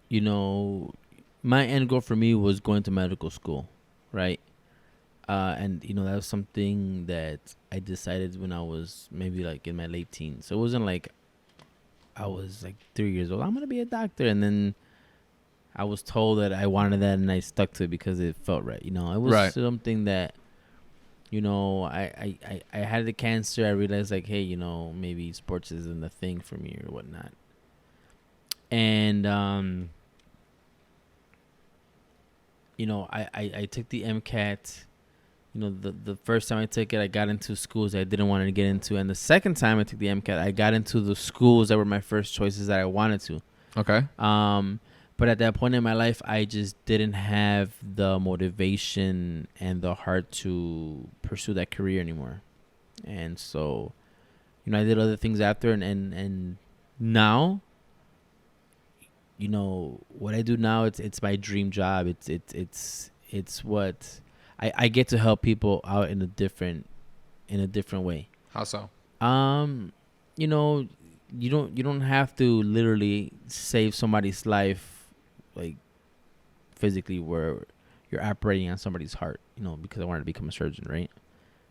you know, my end goal for me was going to medical school, right? And you know, that was something that I decided when I was maybe like in my late teens. So it wasn't like I was like 3 years old. I'm gonna be a doctor, and then I was told that I wanted that, and I stuck to it because it felt right. You know, it was Right. something that, you know, I had the cancer. I realized like, hey, you know, maybe sports isn't the thing for me or whatnot. And you know, I took the MCAT. You know, the first time I took it, I got into schools I didn't want to get into, and the second time I took the MCAT, I got into the schools that were my first choices that I wanted to. okay. But at that point in my life, I just didn't have the motivation and the heart to pursue that career anymore. And so, you know, I did other things after, and now, you know, what I do now, it's my dream job. It's what I get to help people out in a different way. How so? You know, you don't have to literally save somebody's life, like physically, where you're operating on somebody's heart, you know, because I wanted to become a surgeon, right?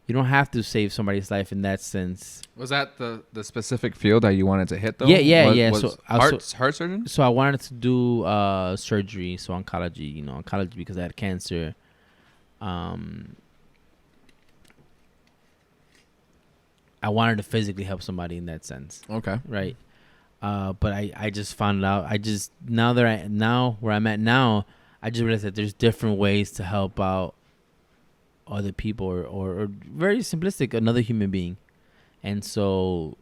You don't have to save somebody's life in that sense. Was that the specific field that you wanted to hit though? Yeah. Was So heart surgeon? So I wanted to do surgery, so oncology, you know, oncology because I had cancer. I wanted to physically help somebody in that sense. Okay. Right. But I just found out, now where I'm at now, I just realized that there's different ways to help out other people or very simplistic, another human being. And so,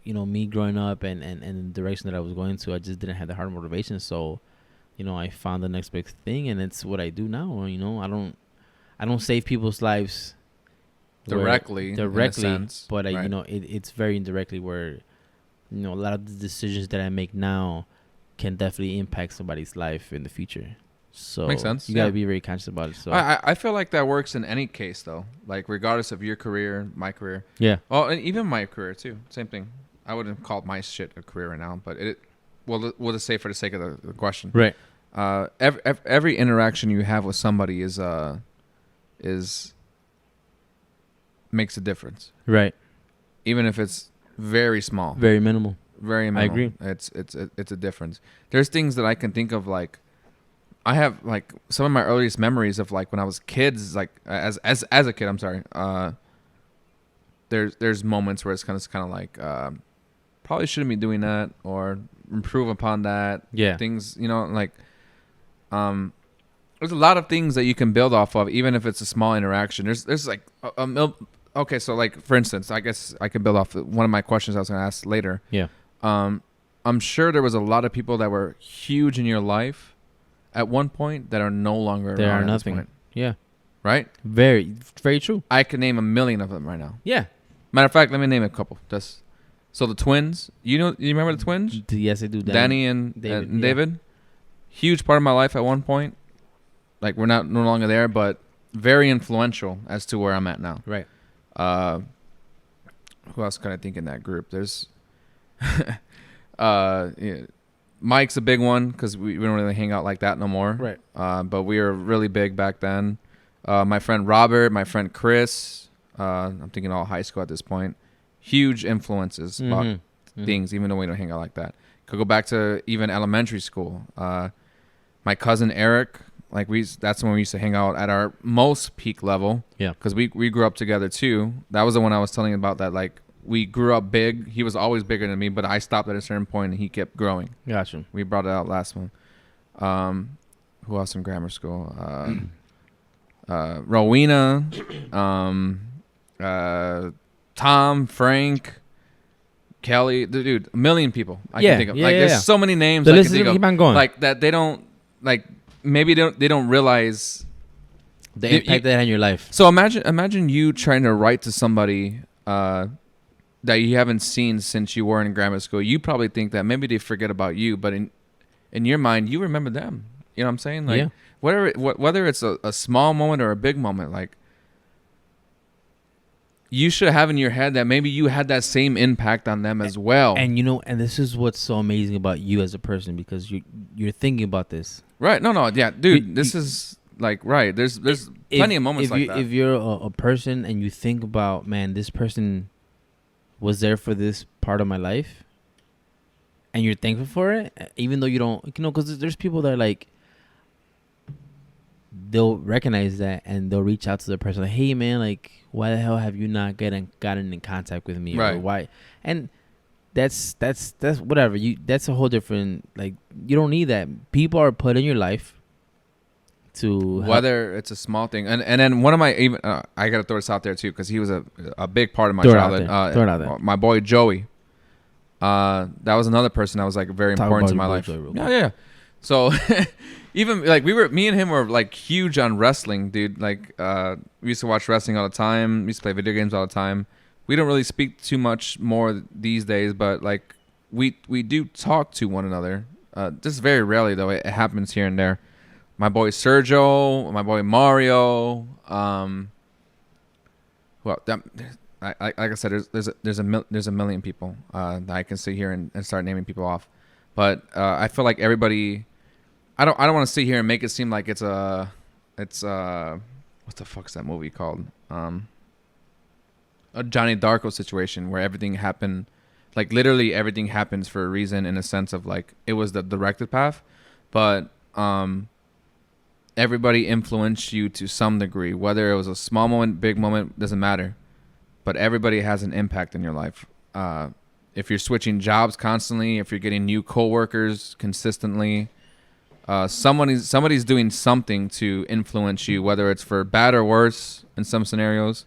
you know, me growing up and the direction that I was going to, I just didn't have the hard motivation. So, you know, I found the next big thing, and it's what I do now. You know, I don't save people's lives Directly, in a sense. but Right. you know, it's very indirectly where, you know, a lot of the decisions that I make now can definitely impact somebody's life in the future. So Makes sense, You gotta yeah. be very conscious about it. So I feel like that works in any case though. Like regardless of your career, my career. yeah, Well, and even my career too. Same thing. I wouldn't call my shit a career right now, but we'll just say for the sake of the question. right, Every interaction you have with somebody is makes a difference, right, even if it's very small, very minimal. very minimal. agree. It's a difference. There's things that I can think of, like I have like some of my earliest memories of like when I was kids, like as a kid. I'm sorry. There's moments where it's kind of like probably shouldn't be doing that or improve upon that. Yeah. Things, you know, like there's a lot of things that you can build off of, even if it's a small interaction. There's like okay, so like for instance, I guess I can build off one of my questions I was going to ask later. Yeah. I'm sure there was a lot of people that were huge in your life at one point that are no longer They around are at nothing. this point. Yeah. Right? Very, very true. I can name 1,000,000 of them right now. Yeah. Matter of fact, let me name a couple. So the twins. You remember the twins? Yes, I do. Danny and David, and yeah. David. Huge part of my life at one point. Like we're no longer there, but very influential as to where I'm at now. Right. Who else can I think in that group? There's yeah, Mike's a big one because we don't really hang out like that no more. Right. But we were really big back then. My friend Robert, my friend Chris. I'm thinking all high school at this point. Huge influences about things, even though we don't hang out like that. Could go back to even elementary school. My cousin Eric, like that's when we used to hang out at our most peak level. Yeah. Because we grew up together too. That was the one I was telling you about. That like we grew up big. He was always bigger than me, but I stopped at a certain point and he kept growing. Gotcha. We brought it out last one. Who else in grammar school? Rowena, Tom, Frank, Kelly, dude, 1,000,000 people I can think of. Like there's so many names The I list can is think gonna of. keep on going. Like that they don't like maybe they don't realize The impact that had on your life. So imagine you trying to write to somebody that you haven't seen since you were in grammar school. You probably think that maybe they forget about you, but in your mind you remember them. You know what I'm saying? Like whether it's a small moment or a big moment, like you should have in your head that maybe you had that same impact on them as well. And and this is what's so amazing about you as a person, because you're thinking about this. Right. No, yeah, dude, this is like, right. There's plenty of moments like that. If you're a person and you think about, man, this person was there for this part of my life, and you're thankful for it, even though you don't, because there's people that are like, they'll recognize that and they'll reach out to the person like, hey man, like, why the hell have you not gotten in contact with me? Right. Or why? And that's whatever. That's a whole different, like, you don't need that. People are put in your life to whether it's a small thing, and then one of my even I gotta throw this out there too, because he was a big part of my childhood. Throw it out there. My boy Joey. That was another person that was like very important to my life. Yeah. So even like me and him were like huge on wrestling, dude. Like we used to watch wrestling all the time. We used to play video games all the time. We don't really speak too much more these days, but like we do talk to one another. Just very rarely though. It happens here and there. My boy Sergio, my boy Mario. Well, like I said, there's a million people that I can sit here and start naming people off, but I feel like everybody. I don't want to sit here and make it seem like it's what the fuck's that movie called? A Johnny Darko situation where everything happened, like literally everything happens for a reason, in a sense of like it was the directed path, but everybody influenced you to some degree, whether it was a small moment, big moment, doesn't matter, but everybody has an impact in your life. If you're switching jobs constantly, if you're getting new coworkers consistently, somebody's doing something to influence you, whether it's for bad or worse in some scenarios.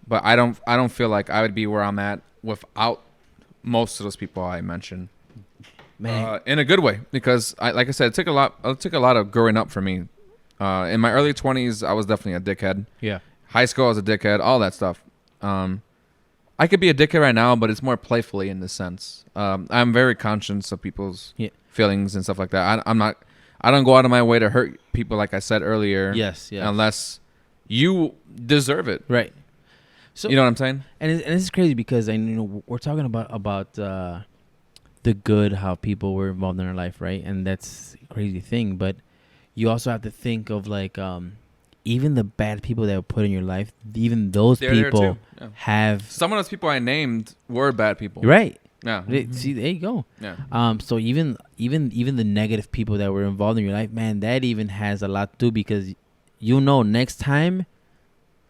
But I don't feel like I would be where I'm at without most of those people I mentioned. Man. In a good way, because like I said, it took a lot of growing up for me. In my early 20s, I was definitely a dickhead. Yeah. High school, I was a dickhead. All that stuff. I could be a dickhead right now, but it's more playfully in this sense. I'm very conscious of people's feelings and stuff like that. I don't go out of my way to hurt people, like I said earlier. Yes. Unless you deserve it. Right. So you know what I'm saying? And this is crazy because we're talking about the good, how people were involved in our life, right? And that's a crazy thing. But you also have to think of like even the bad people that were put in your life, even those people have... Some of those people I named were bad people. Right. Yeah. See, there you go. Yeah. So even the negative people that were involved in your life, man, that even has a lot to do, because next time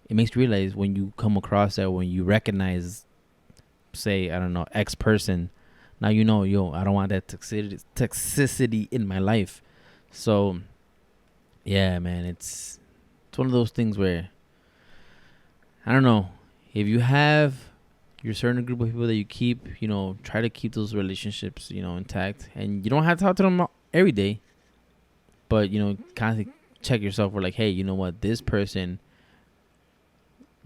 it makes you realize when you come across that, when you recognize, say, I don't know, X person, now I don't want that toxicity in my life. So, yeah, man, it's one of those things where, I don't know, if you have your certain group of people that you keep, try to keep those relationships, intact. And you don't have to talk to them every day. but constantly check yourself. We're like, hey, you know what? This person,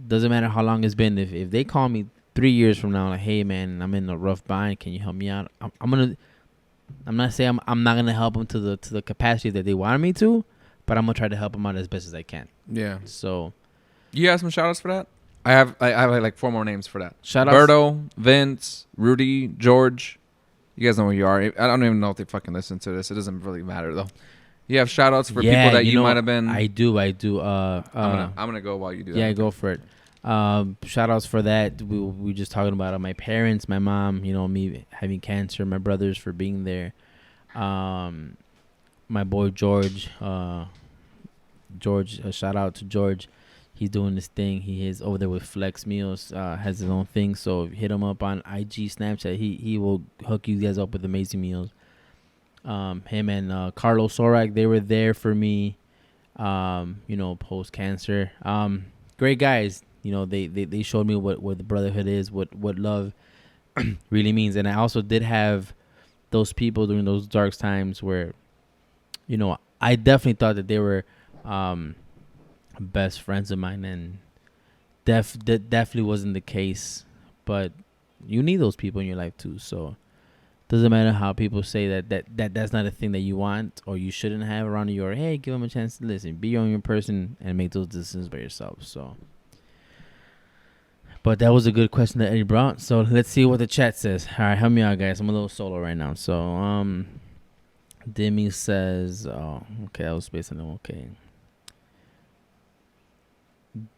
doesn't matter how long it's been. If they call me 3 years from now, like, hey man, I'm in a rough bind, can you help me out? I'm not saying I'm not gonna help them to the capacity that they wanted me to, but I'm gonna try to help them out as best as I can. Yeah. So, you have some shout outs for that? I have like 4 more names for that. shout outs. Berto, Vince, Rudy, George. You guys know who you are. I don't even know if they fucking listen to this. It doesn't really matter though. You have shout outs for people that you might have been. I do. I'm gonna go while you do that. Yeah, go for it. Shout outs for that. We just talking about my parents, my mom, me having cancer, my brothers for being there. My boy George, shout out to George. He's doing this thing. He is over there with Flex Meals, has his own thing. So hit him up on IG, Snapchat. He will hook you guys up with amazing meals. Him and Carlos Sorak, they were there for me, post cancer. Great guys. They showed me what the brotherhood is, what love really means. And I also did have those people during those dark times where, I definitely thought that they were best friends of mine, and that definitely wasn't the case. But you need those people in your life too. So doesn't matter how people say that's not a thing that you want or you shouldn't have around you, or hey, give them a chance to listen. Be your own person and make those decisions by yourself. So. But that was a good question that Eddie brought. So let's see what the chat says. All right, help me out, guys. I'm a little solo right now. So, Demi says, oh, okay, I was spacing them. Okay.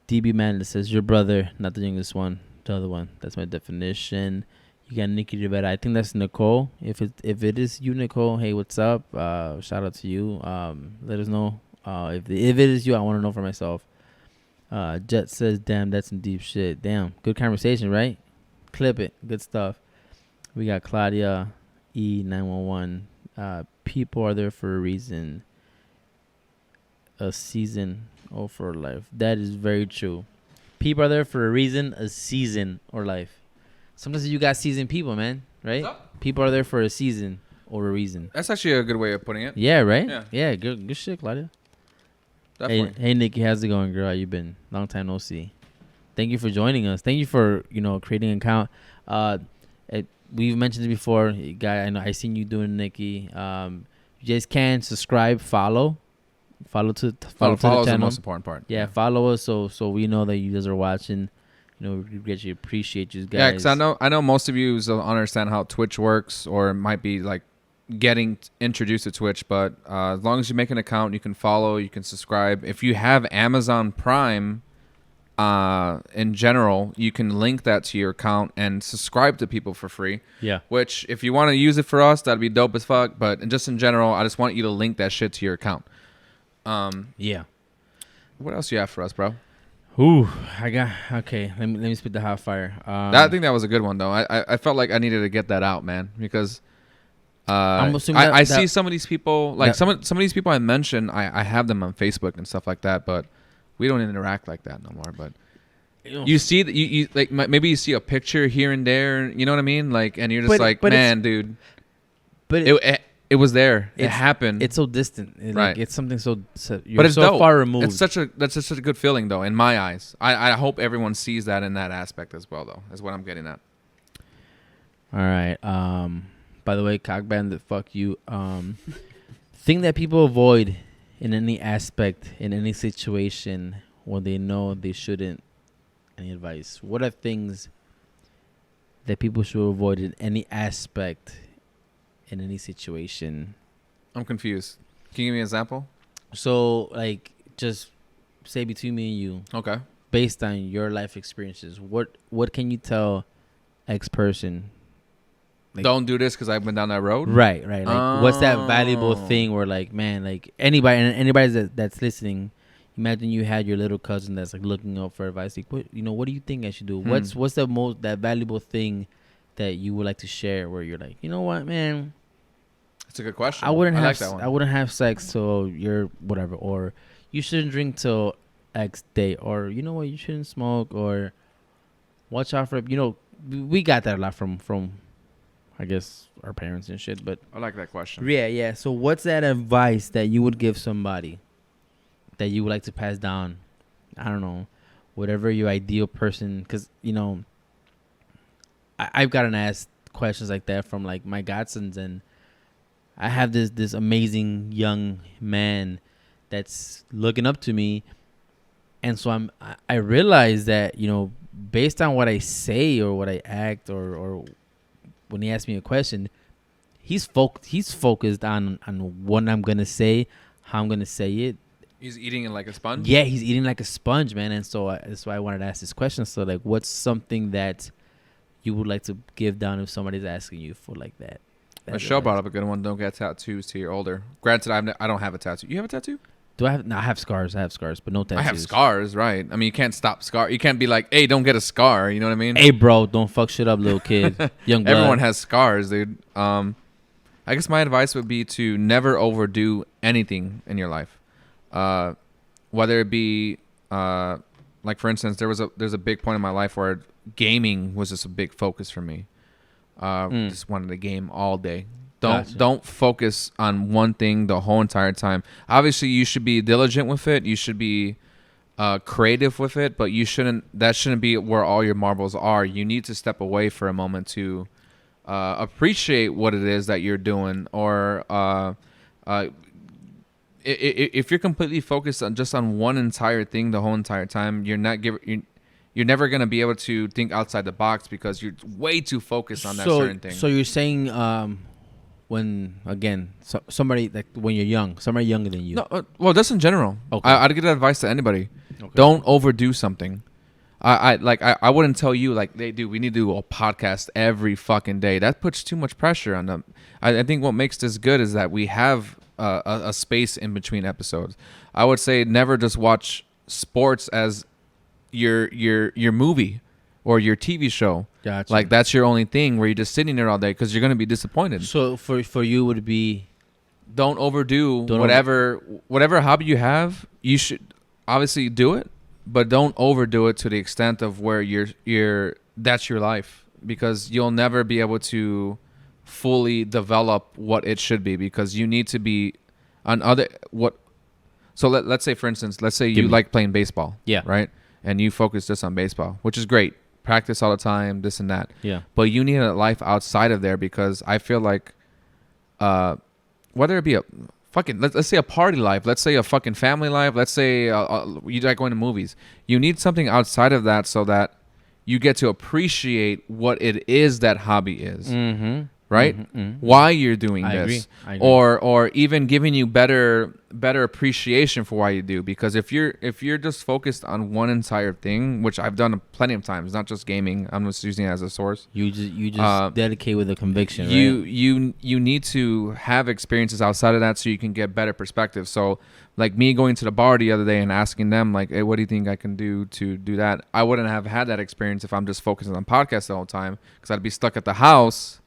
DB Man says, your brother, not the youngest one, the other one. That's my definition. You got Nikki Rivera. I think that's Nicole. If it is you, Nicole, hey, what's up? Shout out to you. Let us know. If it is you, I want to know for myself. Jet says, damn, that's some deep shit. Damn, good conversation, right? Clip it. Good stuff. We got Claudia E911. People are there for a reason. A season or for life. That is very true. People are there for a reason, a season or life. Sometimes you got seasoned people, man, right? People are there for a season or a reason. That's actually a good way of putting it. Yeah, right? Yeah, good shit, Claudia. Definitely. Hey, Nikki, how's it going, girl? How you been? Long time no see. Thank you for joining us. Thank you for creating an account. We've mentioned it before, guy. I know I seen you doing, Nikki. You guys can subscribe, follow to the channel. Is the most important part. Yeah, follow us so we know that you guys are watching. We greatly appreciate you guys. Yeah, because I know most of you don't understand how Twitch works, or might be like getting introduced to Twitch, but as long as you make an account, you can follow, you can subscribe. If you have Amazon Prime, in general, you can link that to your account and subscribe to people for free. Yeah. Which, if you want to use it for us, that'd be dope as fuck. But just in general, I just want you to link that shit to your account. Yeah. What else you have for us, bro? Ooh, okay. Let me spit the hot fire. I think that was a good one though. I felt like I needed to get that out, man, because I'm assuming I see some of these people, like some of these people I mentioned, I have them on Facebook and stuff like that, but we don't interact like that no more. But you see that you like maybe you see a picture here and there, you know what I mean? Like, and you're just man, dude. But it was there. It happened. It's so distant. Right. It's something so you're but it's so dope. far removed. That's just such a good feeling though, in my eyes. I hope everyone sees that in that aspect as well though. Is what I'm getting at. All right. By the way, Cock Bandit, fuck you. Thing that people avoid in any aspect, in any situation, when they know they shouldn't. Any advice? What are things that people should avoid in any aspect, in any situation? I'm confused. Can you give me an example? So, like, just say between me and you. Okay. Based on your life experiences, what can you tell X person? Like, don't do this because I've been down that road. Right. Like, what's that valuable thing where, like, man, like anybody that's listening, imagine you had your little cousin that's like looking up for advice. Like, what do you think I should do? What's that valuable thing that you would like to share? Where you're like, you know what, man, it's a good question. I wouldn't have sex till you're whatever, or you shouldn't drink till X day, or you know what, you shouldn't smoke, or watch out for we got that a lot from I guess our parents and shit. But I like that question. yeah. So what's that advice that you would give somebody that you would like to pass down? I don't know, whatever your ideal person, because I've gotten asked questions like that from like my godsons, and I have this amazing young man that's looking up to me, and so I realize that based on what I say or what I act or when he asks me a question, he's focused on what I'm gonna say, how I'm gonna say it. He's eating it like a sponge. Yeah, he's eating like a sponge, man. And so that's why I wanted to ask this question. So like, what's something that you would like to give down if somebody's asking you for like that? Michelle brought up a good one. Don't get tattoos till you're older. Granted, I don't have a tattoo. You have a tattoo? Do I have? No, I have scars. I have scars, but no tattoos. I have scars, right? I mean, you can't stop scar. You can't be like, hey, don't get a scar. You know what I mean? Hey, bro, don't fuck shit up, little kid. Young blood. Everyone has scars, dude. I guess my advice would be to never overdo anything in your life. Whether it be like for instance, there's a big point in my life where gaming was just a big focus for me. Just wanted to game all day. Don't focus on one thing the whole entire time. Obviously, you should be diligent with it. You should be creative with it, but that shouldn't be where all your marbles are. You need to step away for a moment to appreciate what it is that you're doing, or if you're completely focused on just on one entire thing the whole entire time, you're never going to be able to think outside the box because you're way too focused on that certain thing. So you're saying somebody like when you're young, somebody younger than you. No, well, that's in general. Okay. I'd give advice to anybody. Okay. Don't overdo something. I wouldn't tell you like, we need to do a podcast every fucking day. That puts too much pressure on them. I think what makes this good is that we have a space in between episodes. I would say never just watch sports as your movie or your TV show. Gotcha. Like that's your only thing where you're just sitting there all day because you're gonna be disappointed. So for you would be, don't overdo whatever hobby you have. You should obviously do it, but don't overdo it to the extent of where that's your life, because you'll never be able to fully develop what it should be, because you need to be on other what. So let's say, for instance, you like playing baseball. Yeah. Right. And you focus just on baseball, which is great. Practice all the time, this and that. Yeah. But you need a life outside of there, because I feel like, whether it be a fucking, let's say a party life, let's say a fucking family life, let's say you like going to movies. You need something outside of that so that you get to appreciate what it is that hobby is. Mm-hmm. Right? Mm-hmm, mm-hmm. Why you're doing I this. agree. Or even giving you better appreciation for why you do. Because if you're just focused on one entire thing, which I've done plenty of times, not just gaming, I'm just using it as a source. You just dedicate with a conviction, right? You need to have experiences outside of that so you can get better perspective. So like me going to the bar the other day and asking them like, hey, what do you think I can do to do that? I wouldn't have had that experience if I'm just focusing on podcasts the whole time, because I'd be stuck at the house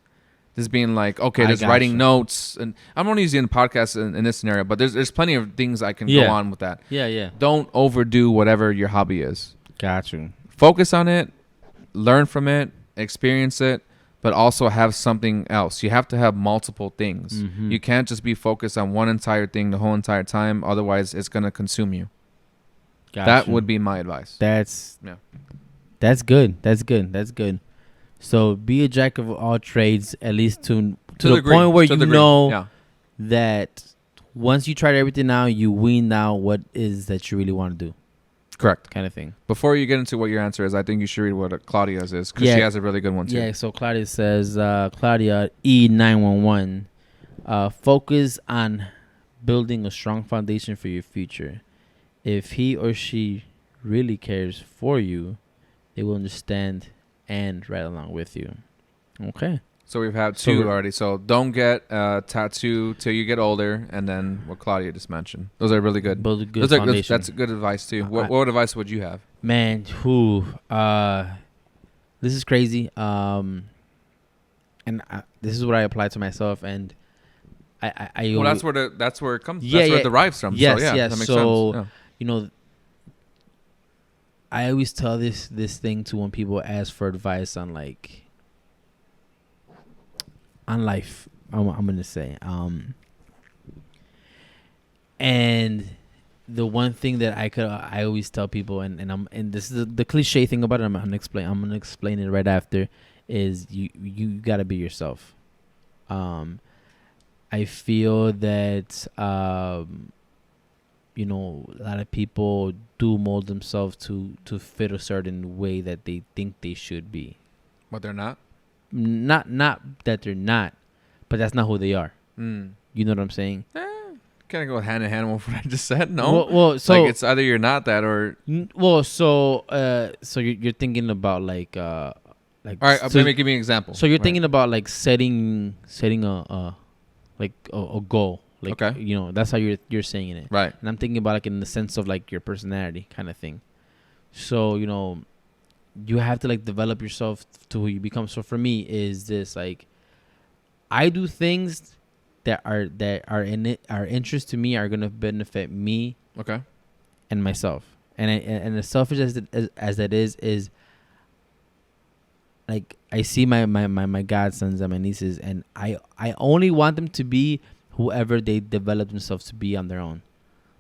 just being like, okay, just writing notes. And I'm only using podcasts in this scenario, but there's plenty of things I can go on with that. Yeah. Don't overdo whatever your hobby is. Got you. Focus on it, learn from it, experience it, but also have something else. You have to have multiple things. Mm-hmm. You can't just be focused on one entire thing the whole entire time. Otherwise, it's going to consume you. That would be my advice. That's good. So be a jack of all trades, at least to the point where that once you tried everything out, you wean out what is that you really want to do. Correct. Kind of thing. Before you get into what your answer is, I think you should read what Claudia's is, because she has a really good one too. Yeah, so Claudia says, Claudia E911, focus on building a strong foundation for your future. If he or she really cares for you, they will understand and right along with you. Okay. So we've had two already. So don't get a tattoo till you get older, and then what Claudia just mentioned. Those are really good. Build a good foundation. That's good advice too. What advice would you have? Man, this is crazy. And this is what I apply to myself, and I well, that's where it comes. Yeah, that's where it derives from. Yes, so, yeah, yes. That makes so sense. Yeah. I always tell this thing to when people ask for advice on like on life. I'm gonna say. And the one thing that I always tell people, and this is the cliche thing about it. I'm gonna explain it right after. Is you gotta be yourself. I feel that you know, a lot of people do mold themselves to fit a certain way that they think they should be. But they're not. Not that they're not, but that's not who they are. Mm. You know what I'm saying? Kind of go hand in hand with what I just said. No. Well, so like it's either you're not that or. So you're thinking about like. All right, so, maybe give me an example. So you're thinking about like setting a goal. Like, okay. You know, that's how you're saying it. Right. And I'm thinking about like in the sense of like your personality kind of thing. So, you know, you have to like develop yourself to who you become. So for me is this like, I do things that are interest to me are going to benefit me. Okay. And myself. And as selfish as that is like I see my godsons and my nieces, and I only want them to be whoever they develop themselves to be on their own.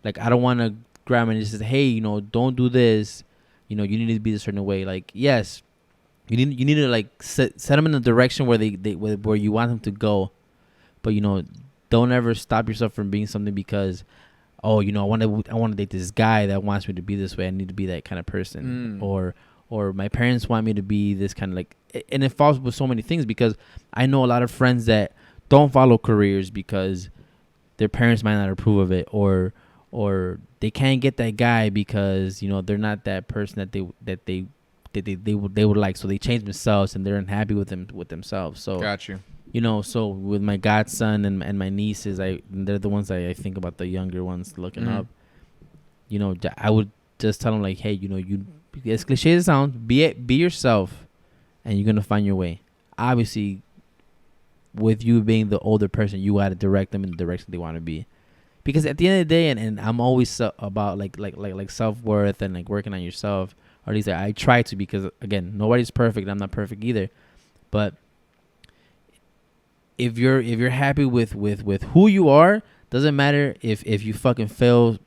Like I don't want to grab them and just say, hey, you know, don't do this. You know, you need to be a certain way. Like yes, you need to like set them in the direction where where you want them to go, but you know, don't ever stop yourself from being something because, oh, you know, I want to date this guy that wants me to be this way. I need to be that kind of person, or my parents want me to be this kind of like, and it falls with so many things because I know a lot of friends that don't follow careers because their parents might not approve of it, or they can't get that guy because, you know, they're not that person that they would like, so they change themselves and they're unhappy with themselves. So got you. You know, so with my godson and my nieces, they're the ones I think about, the younger ones looking up. You know, I would just tell them like, hey, you know, you, as cliche as it sounds, be yourself, and you're gonna find your way. Obviously, with you being the older person, you gotta direct them in the direction they want to be, because at the end of the day, and I'm always about like self-worth and like working on yourself, or at least I try to, because again, nobody's perfect. I'm not perfect either, but if you're happy with who you are, doesn't matter if you fucking fail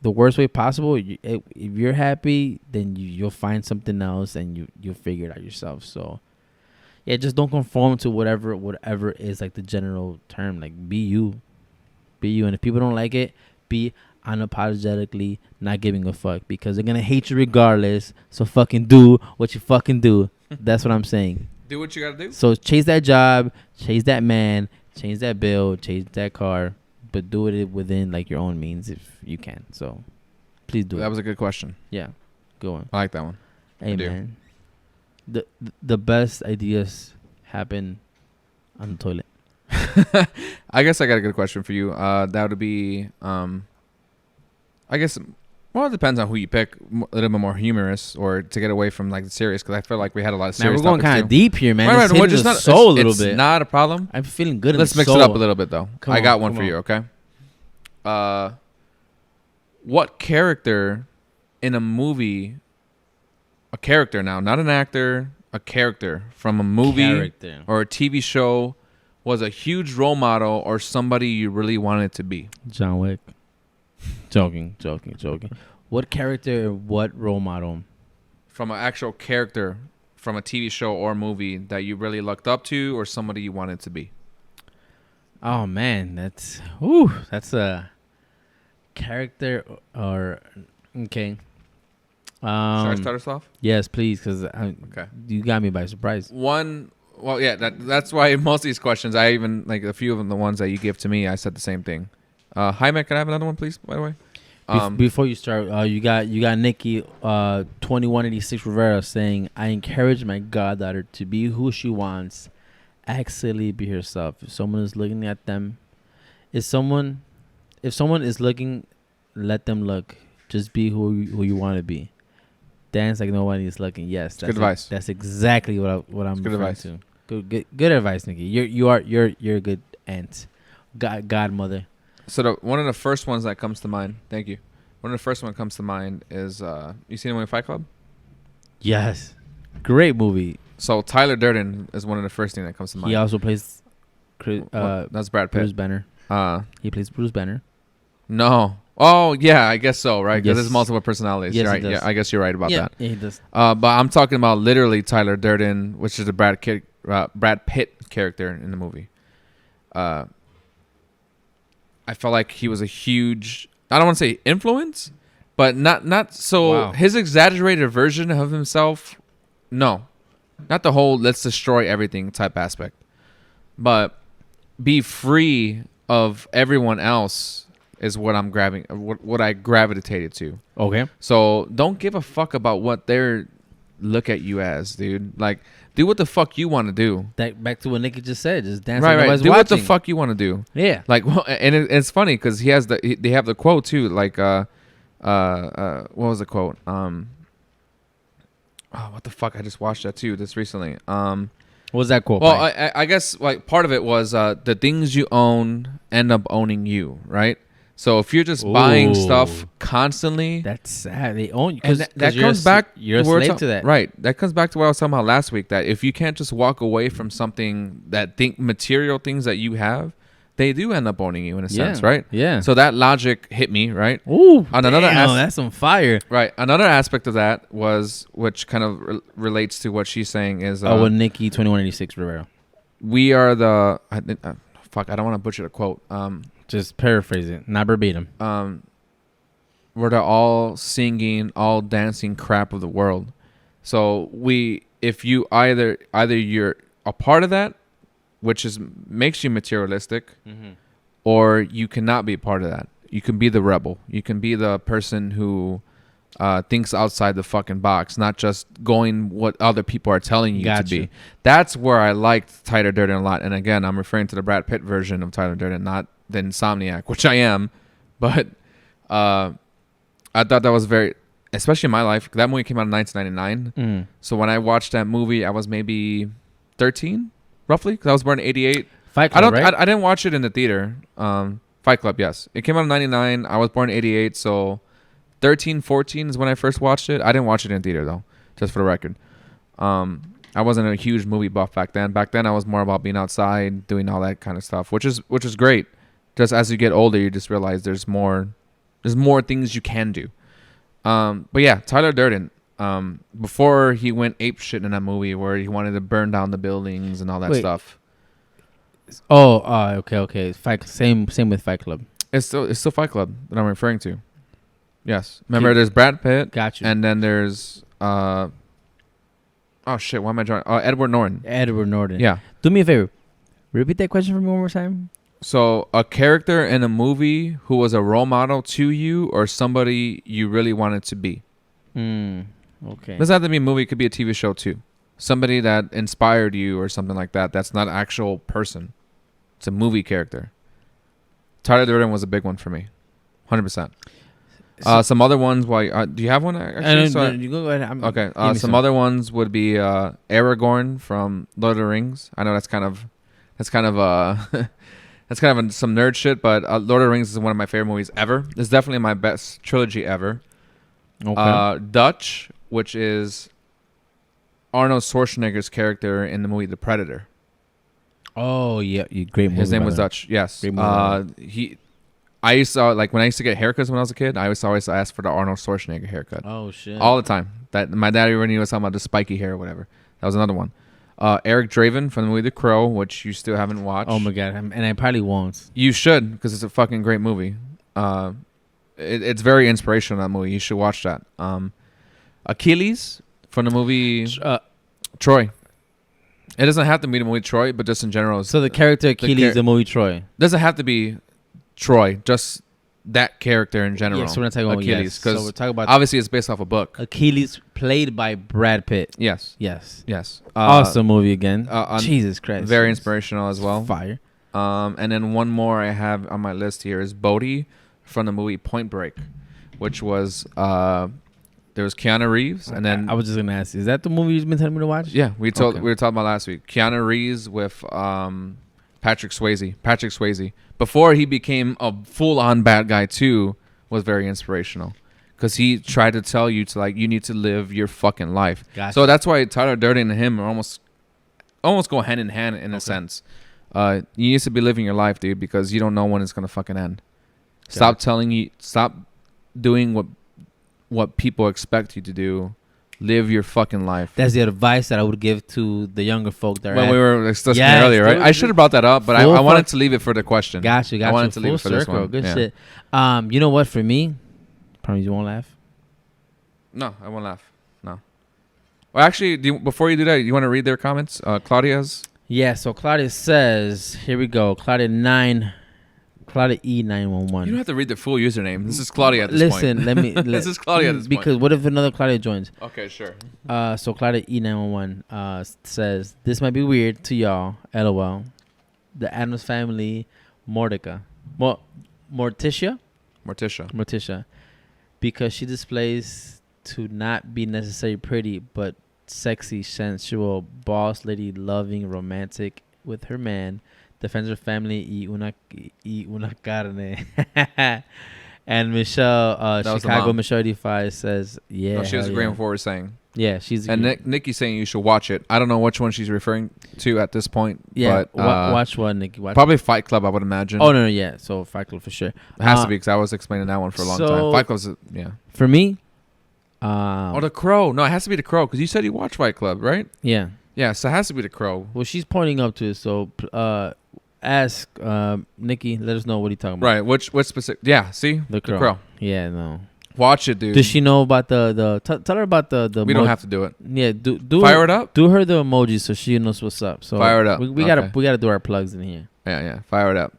the worst way possible. If you're happy, then you'll find something else and you'll figure it out yourself. So yeah, just don't conform to whatever is like the general term. Like be you, and if people don't like it, be unapologetically not giving a fuck, because they're gonna hate you regardless. So fucking do what you fucking do. That's what I'm saying. Do what you gotta do. So chase that job, chase that man, chase that bill, chase that car, but do it within like your own means if you can. So please do it. That was a good question. Yeah, go on. I like that one. Hey man, the best ideas happen on the toilet. I guess I got a good question for you. That would be, I guess, well, it depends on who you pick. A little bit more humorous, or to get away from like the serious, because I feel like we had a lot of serious. Man, we're going kind of deep here, man. Right, It's hitting the soul a little bit. It's not a problem. I'm feeling good. Let's mix it up a little bit, though. I got one for you. Okay. What character in a movie? A character now, not an actor. A character from a movie or a TV show was a huge role model, or somebody you really wanted to be. John Wick. Joking. What character, what role model? From an actual character from a TV show or movie that you really looked up to, or somebody you wanted to be. Oh man, that's a character or okay. Should I start us off? Yes, please, because okay, you got me by surprise. Well, yeah, that's why most of these questions, I even like a few of them, the ones that you give to me, I said the same thing. Jaime, can I have another one, please? By the way, before you start, you got Nikki 2186 Rivera saying, "I encourage my goddaughter to be who she wants. Actually, be herself. If someone is looking at them, if someone is looking, let them look. Just be who you want to be. Dance like nobody is looking." Yes, that's good advice. That's exactly what I'm good referring advice. to. Good advice, Nikki. You're a good aunt, godmother. So one of the first ones that comes to mind. Thank you. One of the first one that comes to mind is you seen him in Fight Club? Yes, great movie. So Tyler Durden is one of the first thing that comes to mind. He also plays That's Brad Pitt. Bruce Banner. He plays Bruce Banner. No. Oh yeah, I guess so, right? Because Yes. there's multiple personalities. Yes, he Right. does. Yeah, I guess you're right about that. Yeah, he does. But I'm talking about literally Tyler Durden, which is the Brad Pitt character in the movie. I felt like he was a huge, I don't want to say influence, but not so Wow. his exaggerated version of himself. No, not the whole let's destroy everything type aspect, but be free of everyone else is what I'm grabbing, what I gravitated to. Okay. So don't give a fuck about what they're look at you as, dude. Like, do what the fuck you want to do. That back to what Nikki just said. Just dance. Right, like right. nobody's Do what the watching. fuck you want to do. Yeah. Like, well, and it's funny because he has they have the quote too. Like, what was the quote? Oh, what the fuck? I just watched that too just recently. What was that quote? Well, by? I guess like part of it was the things you own end up owning you, right? So if you're just buying stuff Ooh. constantly, That's sad. They own you. and that comes back. You're a we're slave to that. right? That comes back to what I was talking about last week. That if you can't just walk away from something material things that you have, they do end up owning you in a sense, right? Yeah. So that logic hit me, right? Ooh. On another that's on fire. Right. Another aspect of that was, which kind of relates to what she's saying, is with Nikki 2186 Rivera. we are the fuck. I don't want to butcher the quote. Just paraphrase it, not verbatim. We're the all singing, all dancing crap of the world. So if you either you're a part of that, which makes you materialistic, or you cannot be a part of that. You can be the rebel. You can be the person who thinks outside the fucking box, not just going what other people are telling you to be. That's where I liked Tyler Durden a lot. And again, I'm referring to the Brad Pitt version of Tyler Durden, not the Insomniac, which I am. But I thought that was very, especially in my life. That movie came out in 1999. So when I watched that movie, I was maybe 13, roughly, because I was born in 88. Fight Club, right? I didn't watch it in the theater. Fight Club, yes. It came out in 99. I was born in 88, so 13, 14 is when I first watched it. I didn't watch it in theater, though, just for the record. I wasn't a huge movie buff back then. Back then, I was more about being outside, doing all that kind of stuff, which is great. Just as you get older, you just realize there's more things you can do. But yeah, Tyler Durden. Before he went ape shit in that movie where he wanted to burn down the buildings and all that stuff. Okay. Same with Fight Club. It's still Fight Club that I'm referring to. Yes. Remember, there's Brad Pitt. Got you. And then there's oh shit, why am I drawing? Edward Norton. Edward Norton. Yeah. Do me a favor. Repeat that question for me one more time. So a character in a movie who was a role model to you or somebody you really wanted to be. Okay. Doesn't have to be a movie. It could be a TV show too. Somebody that inspired you or something like that. That's not an actual person. It's a movie character. Tyler Durden was a big one for me. 100%. Some other ones. Do you have one? Actually? You go ahead. Okay. Some other ones would be Aragorn from Lord of the Rings. I know that's kind of some nerd shit, but Lord of the Rings is one of my favorite movies ever. It's definitely my best trilogy ever. Okay. Dutch, which is Arnold Schwarzenegger's character in the movie The Predator. Oh yeah, great movie. His name was Dutch. Yes. I used to when I used to get haircuts when I was a kid. I always ask for the Arnold Schwarzenegger haircut. Oh shit. All the time. That my daddy when he was talking about the spiky hair or whatever. That was another one. Eric Draven from the movie The Crow, which you still haven't watched. Oh my god, and I probably won't. You should, because it's a fucking great movie. It's very inspirational, that movie. You should watch that. Achilles from the movie Troy. It doesn't have to be the movie Troy, but just in general. So the character Achilles, the movie Troy. Doesn't have to be Troy, just that character in general. Yeah, so we're talking about Achilles, because so we're talking about obviously it's based off a book. Achilles, played by Brad Pitt. Yes. Yes. Awesome movie again. Jesus Christ. Very inspirational as well. Fire. And then one more I have on my list here is Bodhi from the movie Point Break, which was there was Keanu Reeves, and then I was just gonna ask, is that the movie you've been telling me to watch? Yeah, we were talking about last week. Keanu Reeves with Patrick Swayze. Before he became a full-on bad guy too, was very inspirational, because he tried to tell you to you need to live your fucking life. Gotcha. So that's why Tyler Durden and him are almost go hand in hand in a sense. You need to be living your life, dude, because you don't know when it's gonna fucking end. Stop doing what people expect you to do. Live your fucking life. That's the advice that I would give to the younger folk that When we were discussing Yes, earlier, right? dude. I should have brought that up, but I wanted to leave it for the question. Got you. I wanted to leave it for this one. Good Yeah. shit. You know what? For me, promise you won't laugh. No, I won't laugh. No. Well, actually, before you do that, you want to read their comments? Claudia's. Yeah. So Claudia says, here we go. Claudia E911. You don't have to read the full username. This is Claudia at this point. Listen, let me. This is Claudia at this point. Because what if another Claudia joins? Okay, sure. So Claudia E911 says, this might be weird to y'all. LOL. The Addams Family, Morticia, because she displays to not be necessarily pretty, but sexy, sensual, boss lady, loving, romantic with her man, defends her family y una carne. And Michelle, Chicago Michelle 85 says, yeah. No, she was agreeing with what we're saying. Yeah, she's and Nikki's saying you should watch it. I don't know which one she's referring to at this point. Yeah, but, watch one, Nikki. Probably Fight Club, I would imagine. Oh no, yeah. So Fight Club for sure. It has to be because I was explaining that one for a long time. Fight Club's yeah. For me, The Crow. No, it has to be The Crow because you said you watched Fight Club, right? Yeah. Yeah, so it has to be The Crow. Well, she's pointing up to it. So ask Nikki. Let us know what he's talking about. Right. Which specific? Yeah. See, The Crow. Yeah. No. Watch it, dude. Does she know about the tell her about the we don't have to do it. Yeah, do fire it up. Do her the emoji so she knows what's up. So fire it up. We gotta do our plugs in here. Yeah. Fire it up.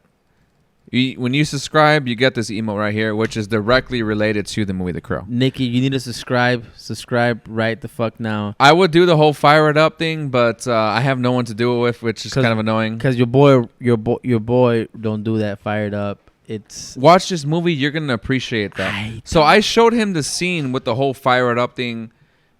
When you subscribe, you get this emote right here, which is directly related to the movie The Crow. Nikki, you need to subscribe. Subscribe right the fuck now. I would do the whole fire it up thing, but I have no one to do it with, which is kind of annoying. Because your boy don't do that. Fired up. Watch this movie, you're gonna appreciate that. So I showed him the scene with the whole fire it up thing,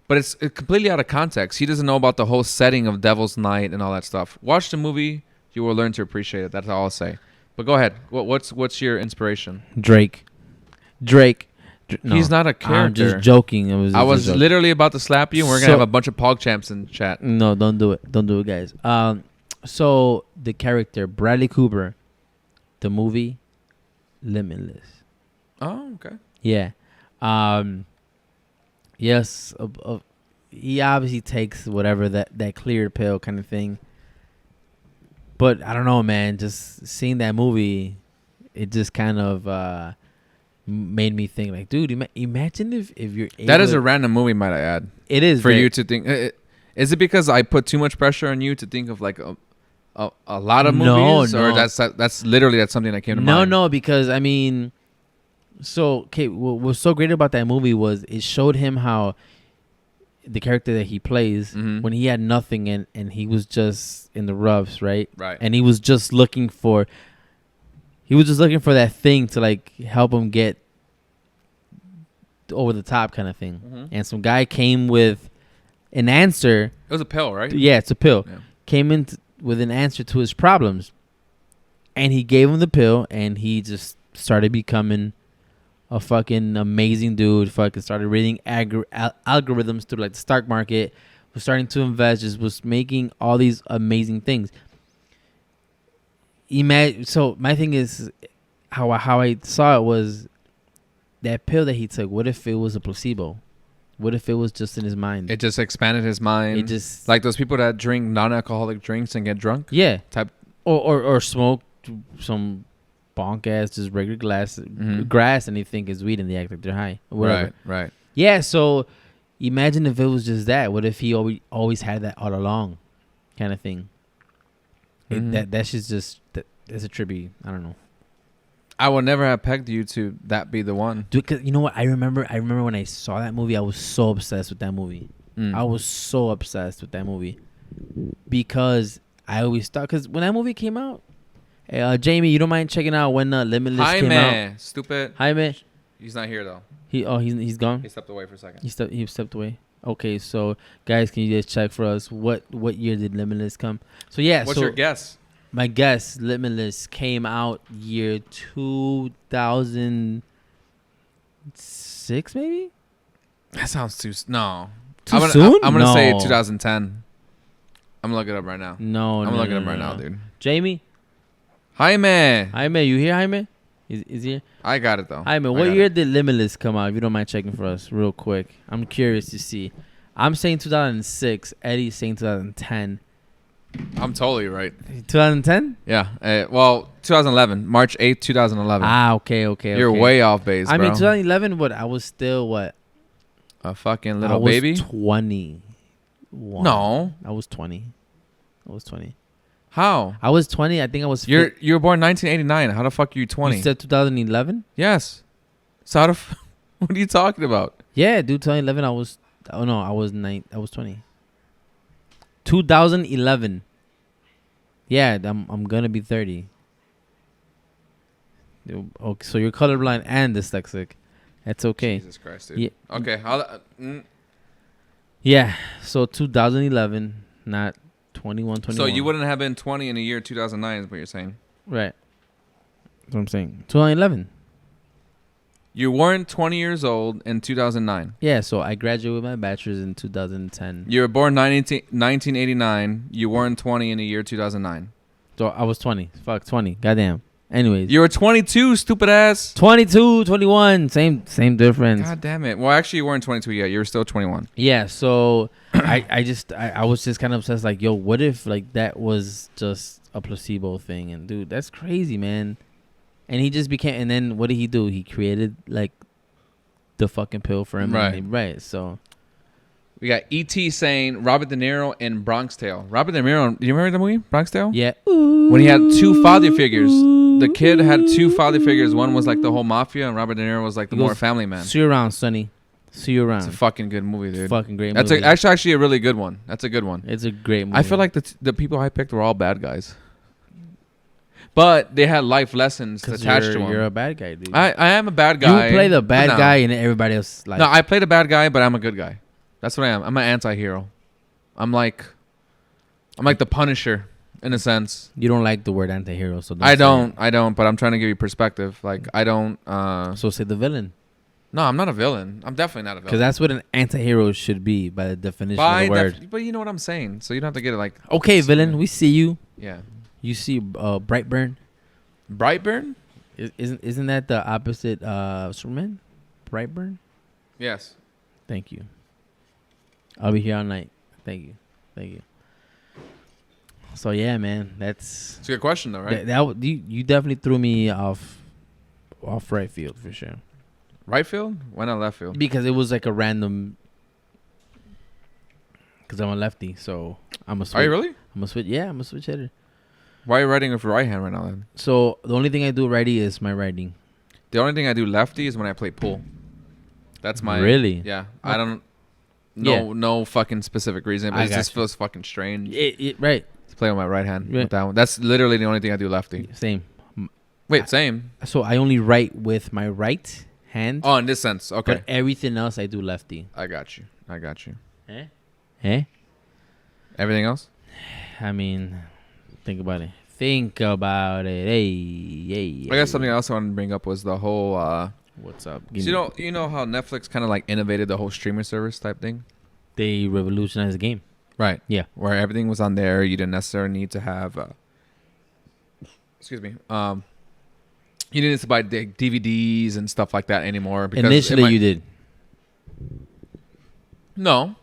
but it's completely out of context. He doesn't know about the whole setting of Devil's Night and all that stuff. Watch the movie, you will learn to appreciate it. That's all I'll say. But go ahead. What's your inspiration? Drake. No, he's not a character. I'm just joking. I was literally about to slap you, and we're gonna have a bunch of pog champs in chat. No, don't do it. Don't do it, guys. So the character Bradley Cooper, the movie Limitless. Oh, okay. Yeah. Yes. He obviously takes whatever that clear pill kind of thing. But I don't know, man. Just seeing that movie, it just kind of made me think, like, dude, imagine if you're able. That is a random movie, might I add. It is for you to think. Is it because I put too much pressure on you to think of like a lot of movies, or that's literally something that came to mind? No, because I mean, so okay, what was so great about that movie was it showed him how the character that he plays when he had nothing and he was just in the roughs, right? Right. And he was just looking for that thing to like help him get over the top kind of thing. And some guy came with an answer. It was a pill, right? Yeah, it's a pill. Yeah. Came in with an answer to his problems. And he gave him the pill and he just started becoming a fucking amazing dude. Fucking started reading algorithms through like the stock market. Was starting to invest. Just was making all these amazing things. So my thing is, how I saw it was that pill that he took. What if it was a placebo? What if it was just in his mind? It just expanded his mind. It just like those people that drink non-alcoholic drinks and get drunk. Yeah. Type or smoke some bonk ass just regular grass and they think it's weed and they act like they're high. Whatever. Right. Yeah. So imagine if it was just that. What if he always had that all along, kind of thing. That's a tribute. I don't know. I would never have pegged you to that be the one. Dude, 'cause you know what? I remember when I saw that movie, I was so obsessed with that movie. I was so obsessed with that movie because I always thought, because when that movie came out, Jamie, you don't mind checking out when Limitless came out? Stupid. Jaime. He's not here though. He's gone. He stepped away for a second. He stepped away. Okay, so guys, can you just check for us what year did Limitless come? So yeah. What's your guess? My guess, Limitless came out year 2006, maybe. That sounds too. No. Too soon? I'm gonna say 2010. I'm looking it up right now. No, I'm no, looking no, it up right no, now, no. dude. Jaime? Jaime, You here, Jaime? Is here? I got it though. Jaime, what year did Limitless come out? If you don't mind checking for us real quick. I'm curious to see. I'm saying 2006. Eddie's saying 2010. I'm totally right. 2010? Yeah. Well, 2011, March 8th, 2011. Okay. You're way off base, I bro. mean, 2011, but I was still what? A fucking little baby. 20. No. I was 20. How? I was 20. I think I was. You were born 1989. How the fuck are you 20? You said 2011? Yes. So how the what are you talking about? Yeah, dude. 2011. I was. Oh no, I was 9. I was 20. 2011. Yeah, I'm gonna be 30. Okay, so you're colorblind and dyslexic. That's okay. Jesus Christ, dude. Yeah. Okay. Yeah. So 2011, not 21. So you wouldn't have been 20 in the year 2009 is what you're saying. Right. That's what I'm saying. 2011. You weren't 20 years old in 2009. Yeah, so I graduated with my bachelor's in 2010. You were born 1989. You weren't 20 in the year 2009. So I was 20. Fuck, 20. Goddamn. Anyways. You were 22, stupid ass. 22, 21. Same difference. God damn it. Well, actually, you weren't 22 yet. You were still 21. Yeah, so I was just kind of obsessed. Like, yo, what if like that was just a placebo thing? And dude, that's crazy, man. And he just became. And then what did he do? He created like the fucking pill for him. Right. Right. So We got E.T. saying Robert De Niro in Bronx Tale. Robert De Niro, do you remember the movie Bronx Tale? yeah. When he had two father figures. The kid had two father figures. One was like the whole mafia, and Robert De Niro was like the more family man. See you around, Sonny. See you around. It's a fucking good movie, dude. Fucking great That's movie. actually a really good one. That's a good one. It's a great movie. I feel like the people I picked were all bad guys. But they had life lessons attached to them. You're a bad guy, dude. I am a bad guy. You play the bad but no. guy and everybody else like. No, I play the bad guy, but I'm a good guy. That's what I am. I'm an anti-hero. I'm like the Punisher in a sense. You don't like the word anti-hero, so I don't, but I'm trying to give you perspective. Like I don't so say the villain. No, I'm not a villain. I'm definitely not a villain. Because that's what an anti-hero should be by the definition of the word. But you know what I'm saying, so you don't have to get it like. Okay, villain, we see you. Yeah. You see Brightburn. Brightburn? Isn't that the opposite Superman? Brightburn? Yes. Thank you. I'll be here all night. Thank you. So yeah, man, It's a good question though, right? You definitely threw me off right field for sure. Right field? Why not left field? Because it was like a random. Because I'm a lefty, so I'm a switch. Are you really? I'm a switch. Yeah, I'm a switch hitter. Why are you writing with your right hand right now then? So the only thing I do righty is my writing. The only thing I do lefty is when I play pool. That's my really. Yeah, I don't. Yeah. No fucking specific reason, but I it just gotcha. feels fucking strange. Right. To play with my right hand Right. with that one. That's literally the only thing I do lefty. Same. Wait, same. So I only write with my right hand. Oh, in this sense, okay. But everything else I do lefty. I got you. Eh? Everything else? I mean, think about it. Hey. I guess something else I wanted to bring up was the whole. What's up? So you know how Netflix kind of like innovated the whole streamer service type thing? They revolutionized the game. Right. Yeah. Where everything was on there. You didn't necessarily need to have. Excuse me. You didn't need to buy DVDs and stuff like that anymore. Because Initially, you did. No.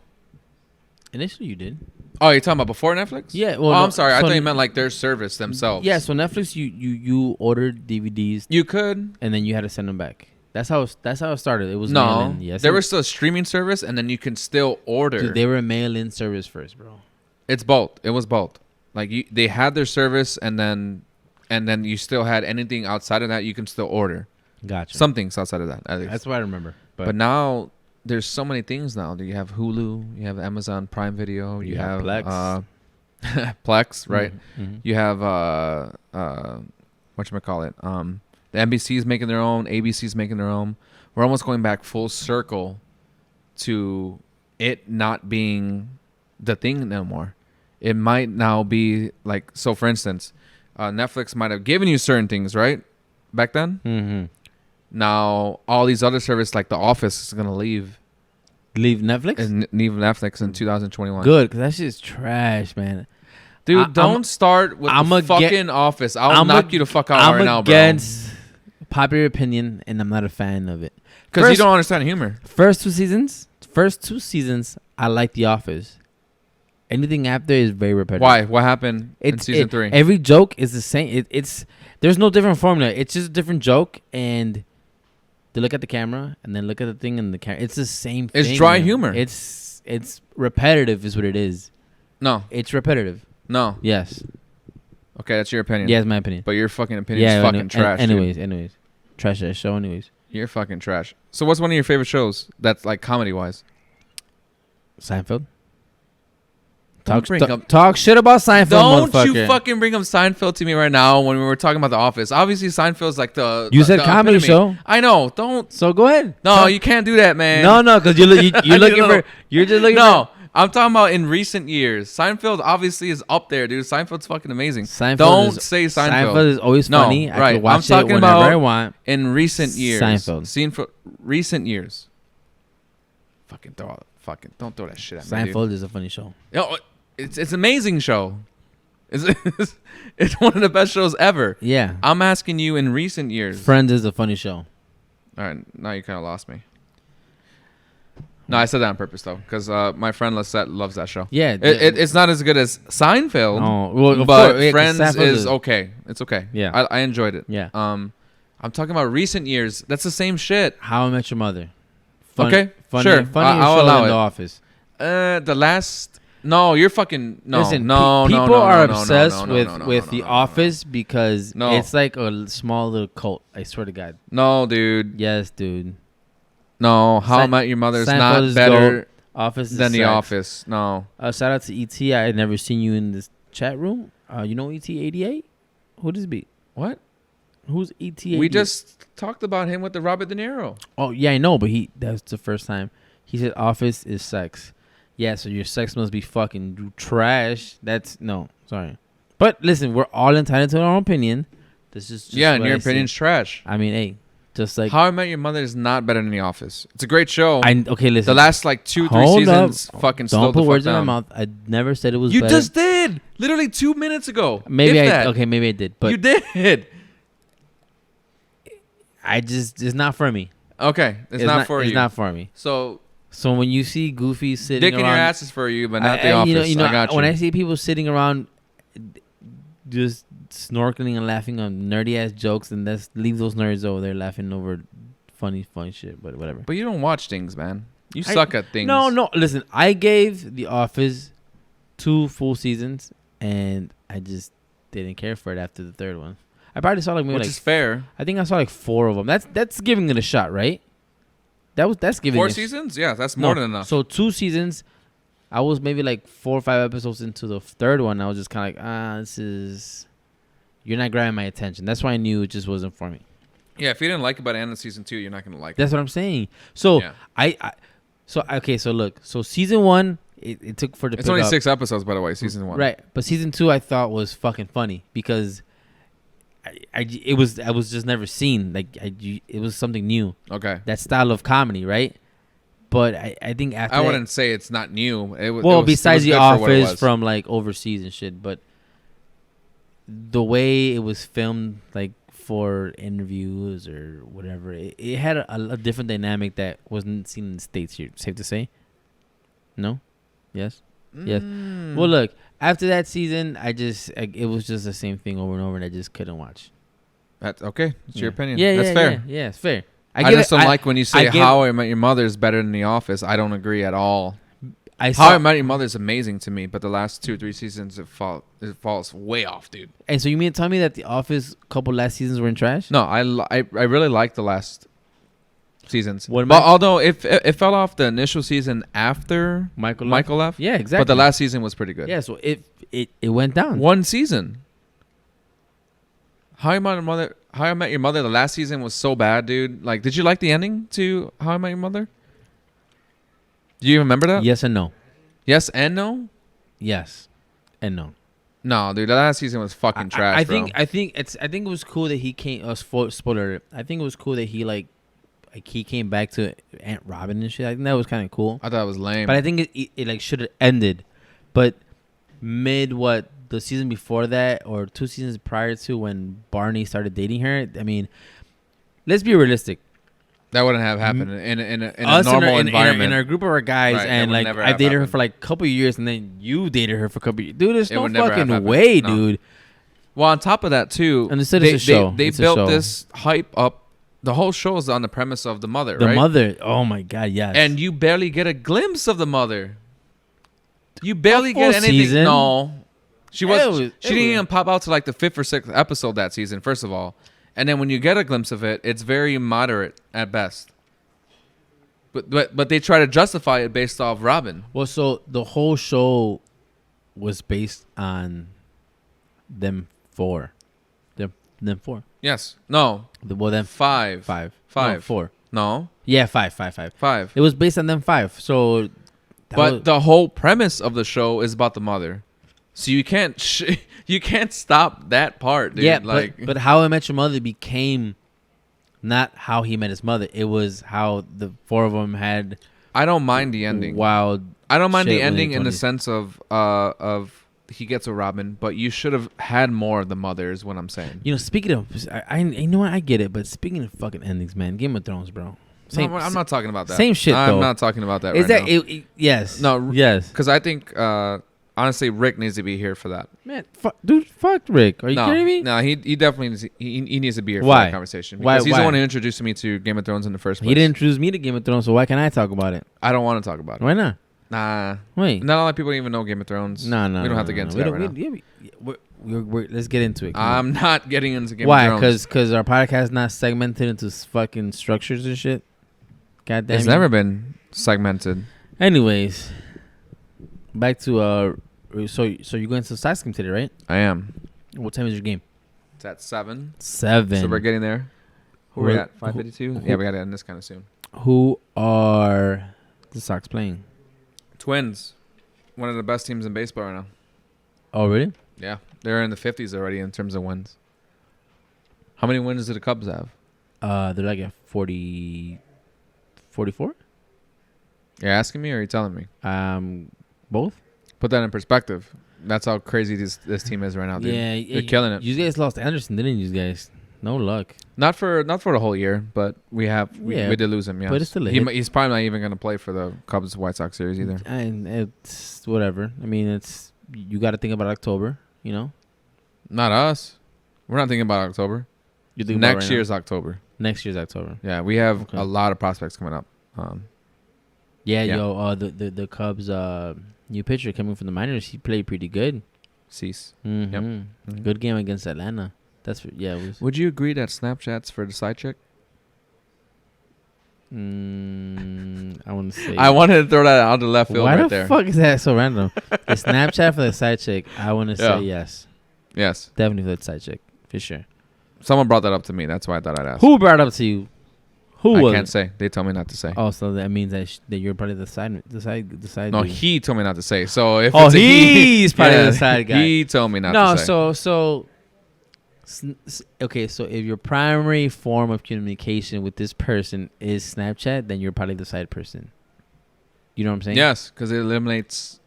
Initially, you did. Oh, you're talking about before Netflix? Yeah. Well, Oh, no, I'm sorry. I so thought you meant like their service themselves. Yeah. So Netflix, you ordered DVDs You could. and then you had to send them back. That's how it started. It was No. mail-in. Yes. There was still a streaming service, and then you can still order. Dude, they were mail-in service first, bro. It's both. It was both. Like they had their service, and then you still had anything outside of that. You can still order. Gotcha. Some things outside of that. At least. That's what I remember. But now there's so many things now. You have Hulu. You have Amazon Prime Video. You have Plex. Plex, right? Mm-hmm. You have whatchamacallit? The NBC's making their own. ABC's making their own. We're almost going back full circle to it not being the thing no more. It might now be like, so for instance, Netflix might have given you certain things, right? Back then? Mm-hmm. Now all these other services like The Office is going to leave. Leave Netflix. Leave Netflix in 2021. Good, because that shit's trash, man. Dude, don't start with the fucking Office. I'll knock you the fuck out right now, bro. I'm against popular opinion, and I'm not a fan of it. Because you don't understand humor. First two seasons, I like The Office. Anything after is very repetitive. Why? What happened in season 3? Every joke is the same. There's no different formula. It's just a different joke, and they look at the camera, and then look at the thing in the camera. It's the same thing. It's dry humor. It's repetitive is what it is. No. It's repetitive. No. Yes. Okay, that's your opinion. Yeah, it's my opinion. But your fucking opinion is fucking trash. Anyways. Trash that show anyways. You're fucking trash. So what's one of your favorite shows that's like comedy-wise? Seinfeld. Talk shit about Seinfeld, Don't you fucking bring up Seinfeld to me right now when we were talking about The Office. Obviously, Seinfeld's like the... You said comedy epitome. show. I know. Don't... So go ahead. No, you can't do that, man. No, because you're looking for... You're just looking No, I'm talking about in recent years. Seinfeld obviously is up there, dude. Seinfeld's fucking amazing. Seinfeld Seinfeld is always funny. I right. can watch I'm talking it whenever about I want. in recent years. Seinfeld. Recent years. Fucking don't throw that shit at me, Seinfeld dude. is a funny show. Yo, it's an amazing show. It's one of the best shows ever. Yeah. I'm asking you in recent years. Friends is a funny show. All right, now you kind of lost me. No, I said that on purpose though, because my friend Lisette loves that show. Yeah, it's not as good as Seinfeld. Oh, well, but Friends is okay. It's okay. Yeah, I enjoyed it. Yeah. I'm talking about recent years. That's the same shit. How I Met Your Mother. Okay, funny, sure. Funny I'll show allow in it. The Office. The last. No, you're fucking no. Listen, no, people are obsessed with The Office no. because it's like a small little cult. I swear to God. No, dude. Yes, dude. No, How I Met Your Mother is not better Office than The Office. No. Shout out to E.T. I had never seen you in this chat room. You know E.T. 88? Who does be? What? Who's E.T. 88? We just talked about him with the Robert De Niro. Oh, yeah, I know, but that's the first time. He said Office is sex. Yeah, so your sex must be fucking trash. No, sorry. But listen, we're all entitled to our own opinion. This is just and your opinion's trash. I mean, hey, just like How I Met Your Mother is not better than The Office. It's a great show. Okay, listen. The last like 2-3 seasons fucking Don't slowed the put fuck words down. in my mouth. I never said it was You better. just did. Literally 2 minutes ago. Maybe Maybe I did. But you did. it's not for me. Okay, it's not for you. It's not for me. So when you see Goofy sitting Dick around, in your ass is for you, but not The Office. I got you. When I see people sitting around just snorkeling and laughing on nerdy ass jokes, and leave those nerds over there laughing over funny shit, but whatever. But you don't watch things, man. You suck at things. No. Listen, I gave The Office 2 full seasons, and I just didn't care for it after the third one. I probably saw which is fair. I think I saw like 4 of them. That's giving it a shot, right? That's giving 4 seasons? Yeah, that's more than enough. So 2 seasons. I was maybe like 4 or 5 episodes into the third one. I was just kind of like, you're not grabbing my attention. That's why I knew it just wasn't for me. Yeah, if you didn't like it by the end of season 2, you're not gonna like it. That's what I'm saying. So yeah. So look. So season 1, it took for the. It's only 6 episodes, by the way. Season 1. Right, but season 2 I thought was fucking funny because I was just never seen. Like it was something new. Okay. That style of comedy, right? But I think after I wouldn't say it's not new. Besides The Office from like overseas and shit, but the way it was filmed, like for interviews or whatever, it had a different dynamic that wasn't seen in the States here. Safe to say? No? Yes? Yes. Well, look, after that season, it was just the same thing over and over, and I just couldn't watch. That's okay. It's your opinion. Yeah, that's fair. Yeah, it's fair. I just don't like when you say How I Met Your Mother is better than The Office. I don't agree at all. How I Met Your Mother is amazing to me, but the last 2-3 seasons it falls way off, dude. And so you mean to tell me that The Office couple last seasons were in trash? No, I really like the last seasons. Although it fell off the initial season after Michael left. Yeah, exactly. But the last season was pretty good. Yeah, so it went down. One season. How I Met Your Mother, the last season was so bad, dude. Like, did you like the ending to How I Met Your Mother? Do you remember that? Yes and no. Yes and no? Yes and no. No, dude, the last season was fucking trash. I think it was cool that he came. Spoiler alert. I think it was cool that he like he came back to Aunt Robin and shit. I think that was kind of cool. I thought it was lame. But I think it like should have ended. But the season before that or 2 seasons prior to when Barney started dating her, I mean, let's be realistic. That wouldn't have happened in a Us normal environment. in our group of our guys, Right, and like I dated her for like a couple of years, and then you dated her for a couple of years. Dude, there's no fucking way, dude. Well, on top of that too, Understood, it's a show. They built this hype up. The whole show is on the premise of the mother, right? The mother. Oh my god, yes. And you barely get a glimpse of the mother. You barely full get anything. season. No, she didn't was- even pop out to like the 5th or 6th episode that season. First of all, and then when you get a glimpse of it, it's very moderate at best. But they try to justify it based off Robin. Well, so the whole show was based on them four. Them four. Yes. No. Well, then Five. No, 4. No. Yeah, five. 5. It was based on them 5. So, But the whole premise of the show is about the mother, so you can't you can't stop that part, dude. yeah, like, but How I Met Your Mother became not how he met his mother. It was how the 4 of them had. I don't mind the ending. Wild. I don't mind the shit when ending they in the 20s. sense of he gets a Robin, but you should have had more of the mother. Is what I'm saying. You know, speaking of, I you know what, I get it, but speaking of fucking endings, man, Game of Thrones, bro. No, I'm not talking about that. Same shit, I'm though. not talking about that. Is right that now. yes? No, yes, because I think honestly, Rick needs to be here for that. man. Fuck Rick. Are you kidding me? No, he definitely needs, he needs to be here for Why? that conversation. Why- Because he's why? the one who introduced me to Game of Thrones in the first place. He didn't introduce me to Game of Thrones, so why can't I talk about it? I don't want to talk about it. Why not? Nah. Wait, Not a lot of people even know Game of Thrones. no. We don't have to get into that right now. Let's get into it. Come on. I'm not getting into Game Why? of Thrones. Because our podcast is not segmented into fucking structures and shit. God damn. It's never been segmented. Anyways, back to So you're going to the Sox game today, right? I am. What time is your game? It's at 7. 7. So we're getting there. Who are Who- we at? 5:52? Yeah, we got to end this kind of soon. Who are the Sox playing? Twins. One of the best teams in baseball right now. Oh, really? Yeah. They're in the 50s already in terms of wins. How many wins do the Cubs have? They're like at 40, 44? You're asking me or are you telling me? Both? Put that in perspective. That's how crazy this team is right now, dude. Yeah, They're killing it. You guys lost Anderson, didn't you guys? No luck. Not for the whole year, but we did lose him. Yeah, but it's still a he, hit. he's probably not even going to play for the Cubs White Sox series either. And it's whatever. I mean, you got to think about October, you know? Not us. We're not thinking about October. You think Next year's October. Next year's October. Yeah, we have Okay. a lot of prospects coming up. Yeah, Yeah. yo, the Cubs new pitcher coming from the minors, he played pretty good. Cease. Mm-hmm. Yep. Mhm. Good game against Atlanta. That's it was. Would you agree that Snapchat's for the side chick? I want to say. I wanted to throw that out the left field Why right the there. fuck is that so random? The Snapchat for the side chick. I want to Yeah. say yes, Yes. definitely for the side chick for sure. Someone brought that up to me. That's why I thought I'd ask. Who brought it up to you? Who I was can't it? say. They told me not to say. Oh, so that means that you're probably the side. No, dude. he told me not to say. So if Oh, it's a he's probably the side guy. He told me not No, to say. okay. So if your primary form of communication with this person is Snapchat, then you're probably the side person. You know what I'm saying? Yes, because it eliminates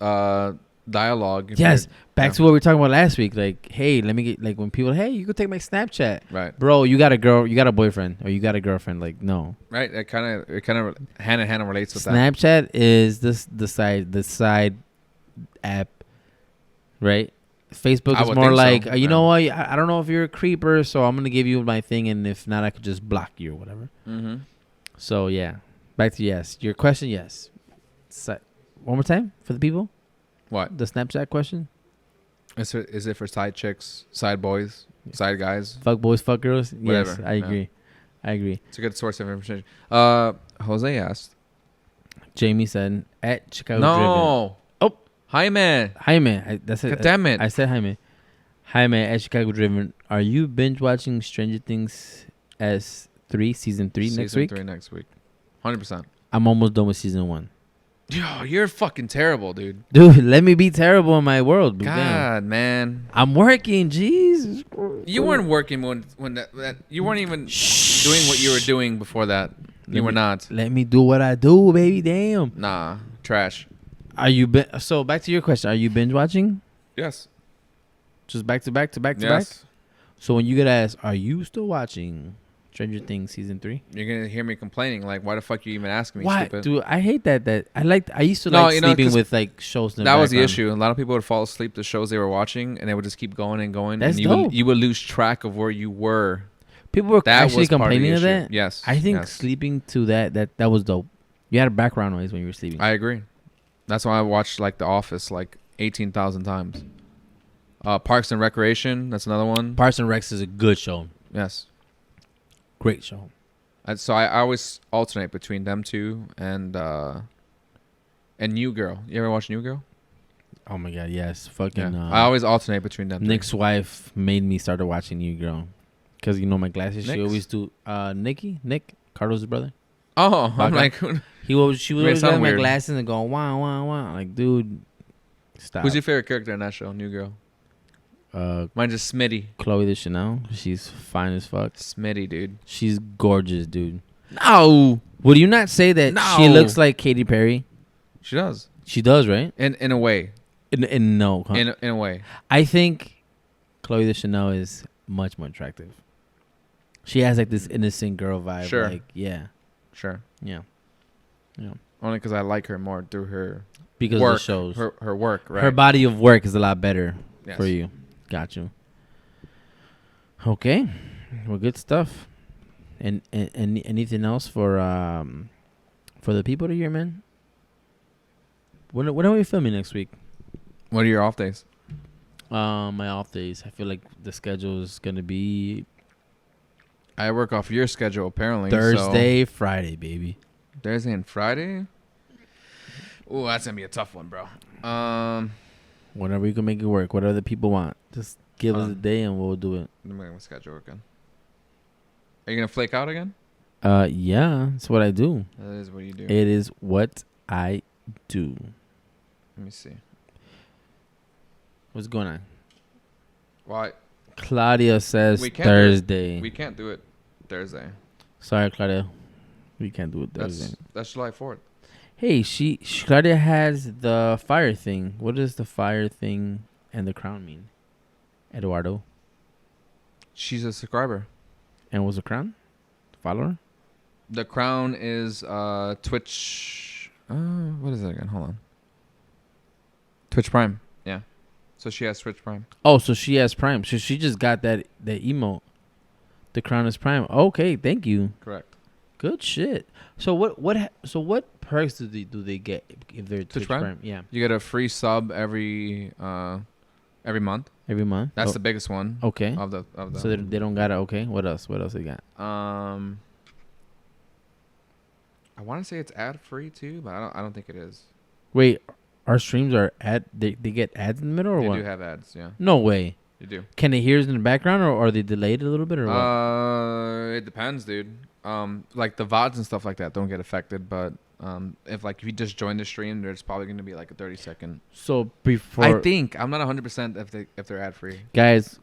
dialogue. if Yes. you're- Back yeah. to what we were talking about last week. Like, hey, let me get when people, hey, you could take my Snapchat, Right. bro. You got a girl, you got a boyfriend, or you got a girlfriend. Like, no. Right. It kind of hand in hand relates with that. Snapchat is the side app, right? Facebook I is would more think so, like, you know yeah. what? I don't know if you're a creeper, so I'm gonna give you my thing, and if not, I could just block you or whatever. Mm-hmm. So yeah, back to yes. Your question, yes. One more time for the people. What? The Snapchat question. Is it for side chicks, side boys, side guys? Fuck boys, fuck girls. Whatever, Yes, I yeah. agree. I agree. It's a good source of information. Jose asked. Jamie said at ChicagoDriven. No. Oh. Jaime. Jaime, that's it. God damn it. I said Jaime. Jaime at ChicagoDriven. Are you binge watching Stranger Things as season 3 next Season week? 3 next week. 100%. I'm almost done with season 1. Yo, you're fucking terrible, dude. Dude, let me be terrible in my world. But damn. God, man. I'm working. Jesus. You weren't working when that you weren't even doing what you were doing before that. You were not. Let me do what I do, baby. Damn. Nah, trash. Are you so back to your question? Are you binge watching? Yes. Just back to back to back to back. Yes. So when you get asked, are you still watching Stranger Things season 3? You're gonna hear me complaining. Like, why the fuck you even asking me? Why, Stupid? dude? I hate that. I used to No, like you know, sleeping 'cause with like shows. In the That was the background. issue. A lot of people would fall asleep to shows they were watching, and they would just keep going and going. That's and dope. you would lose track of where you were. People were That actually was part of the complaining of issue. that. Yes. I think yes. sleeping to that was dope. You had a background noise when you were sleeping. I agree. That's why I watched like The Office like 18,000 times. Parks and Recreation. That's another one. Parks and Recs is a good show. Yes. Great show. So I always alternate between them two and New Girl. You ever watch New Girl? Oh my god, yes. Fucking. Yeah. I always alternate between them. Nick's wife made me start watching New Girl, because you know my glasses. She Nick's? always do. Nick, Carlos' brother. Oh, I'm Baca. like, She would May always sound wear my weird. glasses and go wow wow wow. Like, dude, stop. who's your favorite character in that show, New Girl? Mine's just Smitty. Chloe the Chanel. She's fine as fuck. Smitty, dude. She's gorgeous, dude. No, Would you not say that she No. looks like Katy Perry? she does. She does, right? In a way. No, huh? In a way. I think Chloe the Chanel is much more attractive. She has like this innocent girl vibe. Sure. Like, yeah, Sure. yeah. Only because I like her more through her Because work. of the shows. Her work, right? Her body of work is a lot better Yes. for you. Got you. Okay. Well, good stuff. And anything else for the people to hear, man? When are we filming next week? What are your off days? My off days. I feel like the schedule is gonna be I work off your schedule apparently. Thursday, Friday, baby. So Thursday and Friday. Oh, that's gonna be a tough one, bro. Whenever you can make it work, whatever the people want, just give us a day and we'll do it. Let me get my schedule again. Are you gonna flake out again? Yeah, that's what I do. That is what you do. It is what I do. Let me see. What's going on? Why? Claudia says We can't do it. Thursday. We can't do it Thursday. Sorry, Claudia. We can't do it Thursday. That's July 4th. Hey, Claudia has the fire thing. What does the fire thing and the crown mean? Eduardo. She's a subscriber. And what's the crown? Follower? The crown is Twitch. What is it again? Hold on. Twitch Prime. Yeah. So she has Twitch Prime. Oh, so she has Prime. So she just got that emote. The crown is Prime. Okay, thank you. Correct. Good shit. So what perks do they get if they're Twitch Prime? Yeah, You get a free sub every month. every month. That's Oh, the biggest one. okay. Of the. So they don't got it. Okay, what else? What else they got? I want to say it's ad free too, but I don't think it is. Wait, our streams are they get ads in the middle or They what? do have ads, yeah. No way. You do. Can they hear us in the background or are they delayed a little bit or what? It depends, dude. Like the VODs and stuff like that don't get affected, but if you just join the stream, there's probably going to be like a 30-second. So before I think I'm not 100% if they're ad free. guys,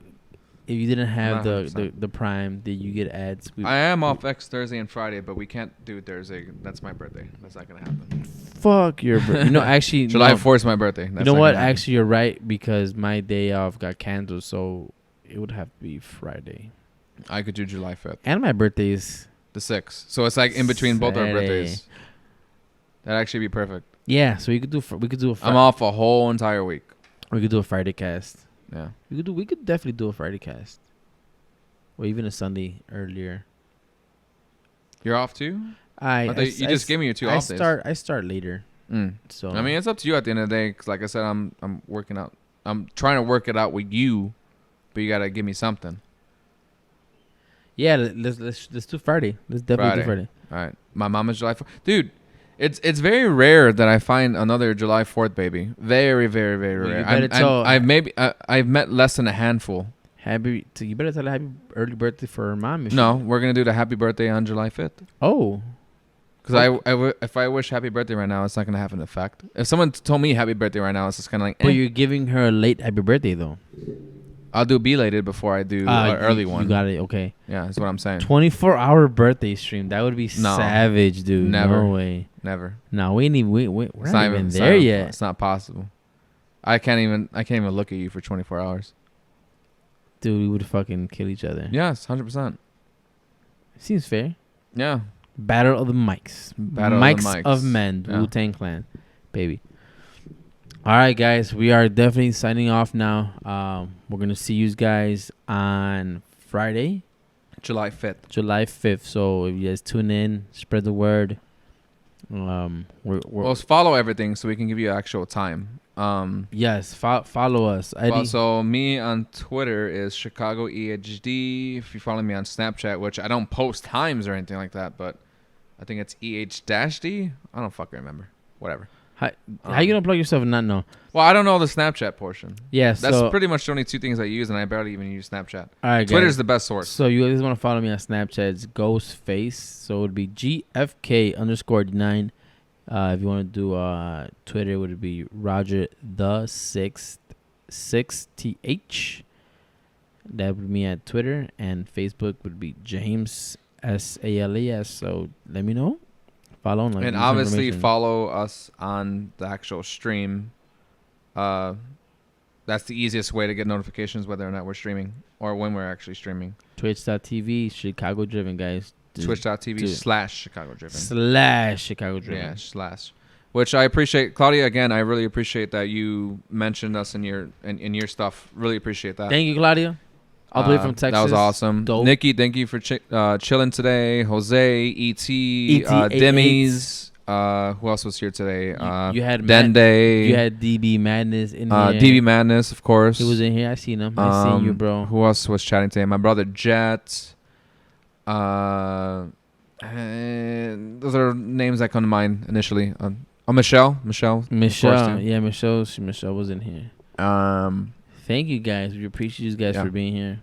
if you didn't have Not the Prime, did you get ads? I am off X Thursday and Friday, but we can't do Thursday. That's my birthday. That's not gonna happen. Fuck your actually July no. 4th is my birthday. That's You know not what? gonna happen. Actually, you're right because my day off got canceled, so it would have to be Friday. I could do July 5th, And my birthday is the 6th. So it's like in between both our Saturday. birthdays. That'd actually be perfect. yeah. So we could do I'm off a whole entire week. We could do a Friday cast. Yeah. We could definitely do a Friday cast, or even a Sunday earlier. You're off too? I You just gave me your 2 off days. I start later. So I mean, it's up to you at the end of the day. Cause like I said, I'm working out. I'm trying to work it out with you, but you gotta give me something. yeah, let's do Friday. Let's definitely do Friday. All right. My mama's July 4th. Dude, it's very rare that I find another July 4th baby. Very, very, very Well, you rare. better tell- I've met less than a handful. You better tell her happy early birthday for her mom. No, we're gonna do the happy birthday on July 5th. Oh. Because if I wish happy birthday right now, it's not gonna have an effect. If someone told me happy birthday right now, it's just kind of like. But you're giving her a late happy birthday though. I'll do belated before I do an early one. You got it. Okay. Yeah, that's what I'm saying. 24-hour birthday stream. That would be No. savage, dude. Never. No way. Never. No, we're It's not even there yet. It's not possible. I can't even look at you for 24 hours. Dude, we would fucking kill each other. Yes, 100%. Seems fair. Yeah. Battle of the mics. Battle of the mics. of men. Yeah. Wu-Tang Clan. Baby. All right, guys. We are definitely signing off now. We're going to see you guys on Friday, July 5th. July 5th. So if you guys tune in, spread the word. Well, follow everything so we can give you actual time. Yes, follow us. Eddie. So me on Twitter is Chicago EHD. If you follow me on Snapchat, which I don't post times or anything like that, but I think it's EH-D. I don't fucking remember. Whatever. How you gonna plug yourself and not know? Well, I don't know the Snapchat portion. Yes, That's pretty much the only two things I use, and I barely even use Snapchat. All right, Twitter's guys. the best source. So you guys want to follow me on Snapchat? It's Ghostface. So it would be GFK_9. If you want to do Twitter, it would be Roger the 6th. That would be me at Twitter, and Facebook would be James SALES. So let me know. Follow and obviously follow us on the actual stream. That's the easiest way to get notifications whether or not we're streaming or when we're actually streaming. Twitch.tv ChicagoDriven, guys. Twitch.tv/ChicagoDriven. /ChicagoDriven. Yeah, / Which I appreciate, Claudia. Again, I really appreciate that you mentioned us in your stuff. Really appreciate that. Thank you, Claudia. All the way from Texas. That was awesome. Dope. Nikki, thank you for chilling today. Jose, E.T., Demis. Who else was here today? You had Dende. You had DB Madness in here. DB Madness, of course. He was in here. I seen him. I seen you, bro. Who else was chatting today? My brother Jet. And those are names that come to mind initially. Michelle. Michelle. Yeah, Michelle was in here. Thank you guys. We appreciate you guys for being here.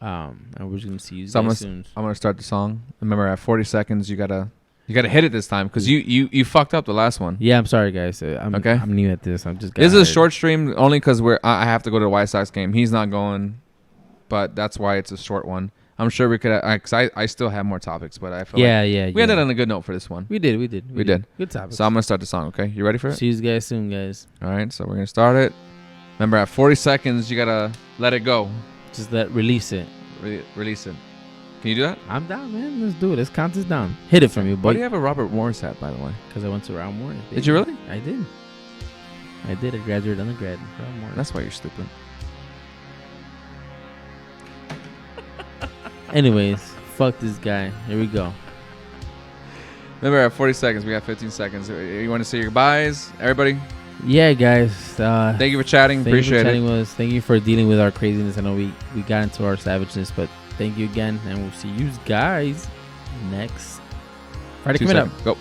And we're just gonna see you guys soon. I'm gonna start the song. Remember, at 40 seconds, you gotta hit it this time because you fucked up the last one. Yeah, I'm sorry, guys. Okay. I'm new at this. This is a short stream only because I have to go to the White Sox game. He's not going, but that's why it's a short one. I'm sure we could. Cause I still have more topics, but I feel like we ended on a good note for this one. We did. Good topic. So I'm gonna start the song. Okay, you ready for it? See you guys soon, guys. All right, so we're gonna start it. Remember, at 40 seconds, you gotta let it go. Just release it. Release it. Can you do that? I'm down, man. Let's do it. Let's count this down. Hit it from you, boy. Why do you have a Robert Morris hat, by the way? Because I went to Round Morris. Did you really? I did. I graduated undergrad. Round Morris. That's why you're stupid. Anyways, fuck this guy. Here we go. Remember, at 40 seconds, we got 15 seconds. You want to say your goodbyes, everybody? Yeah, guys. Thank you for chatting. Appreciate it. Thank you for dealing with our craziness. I know we got into our savageness, but thank you again, and we'll see you guys next Friday. Coming up. Go.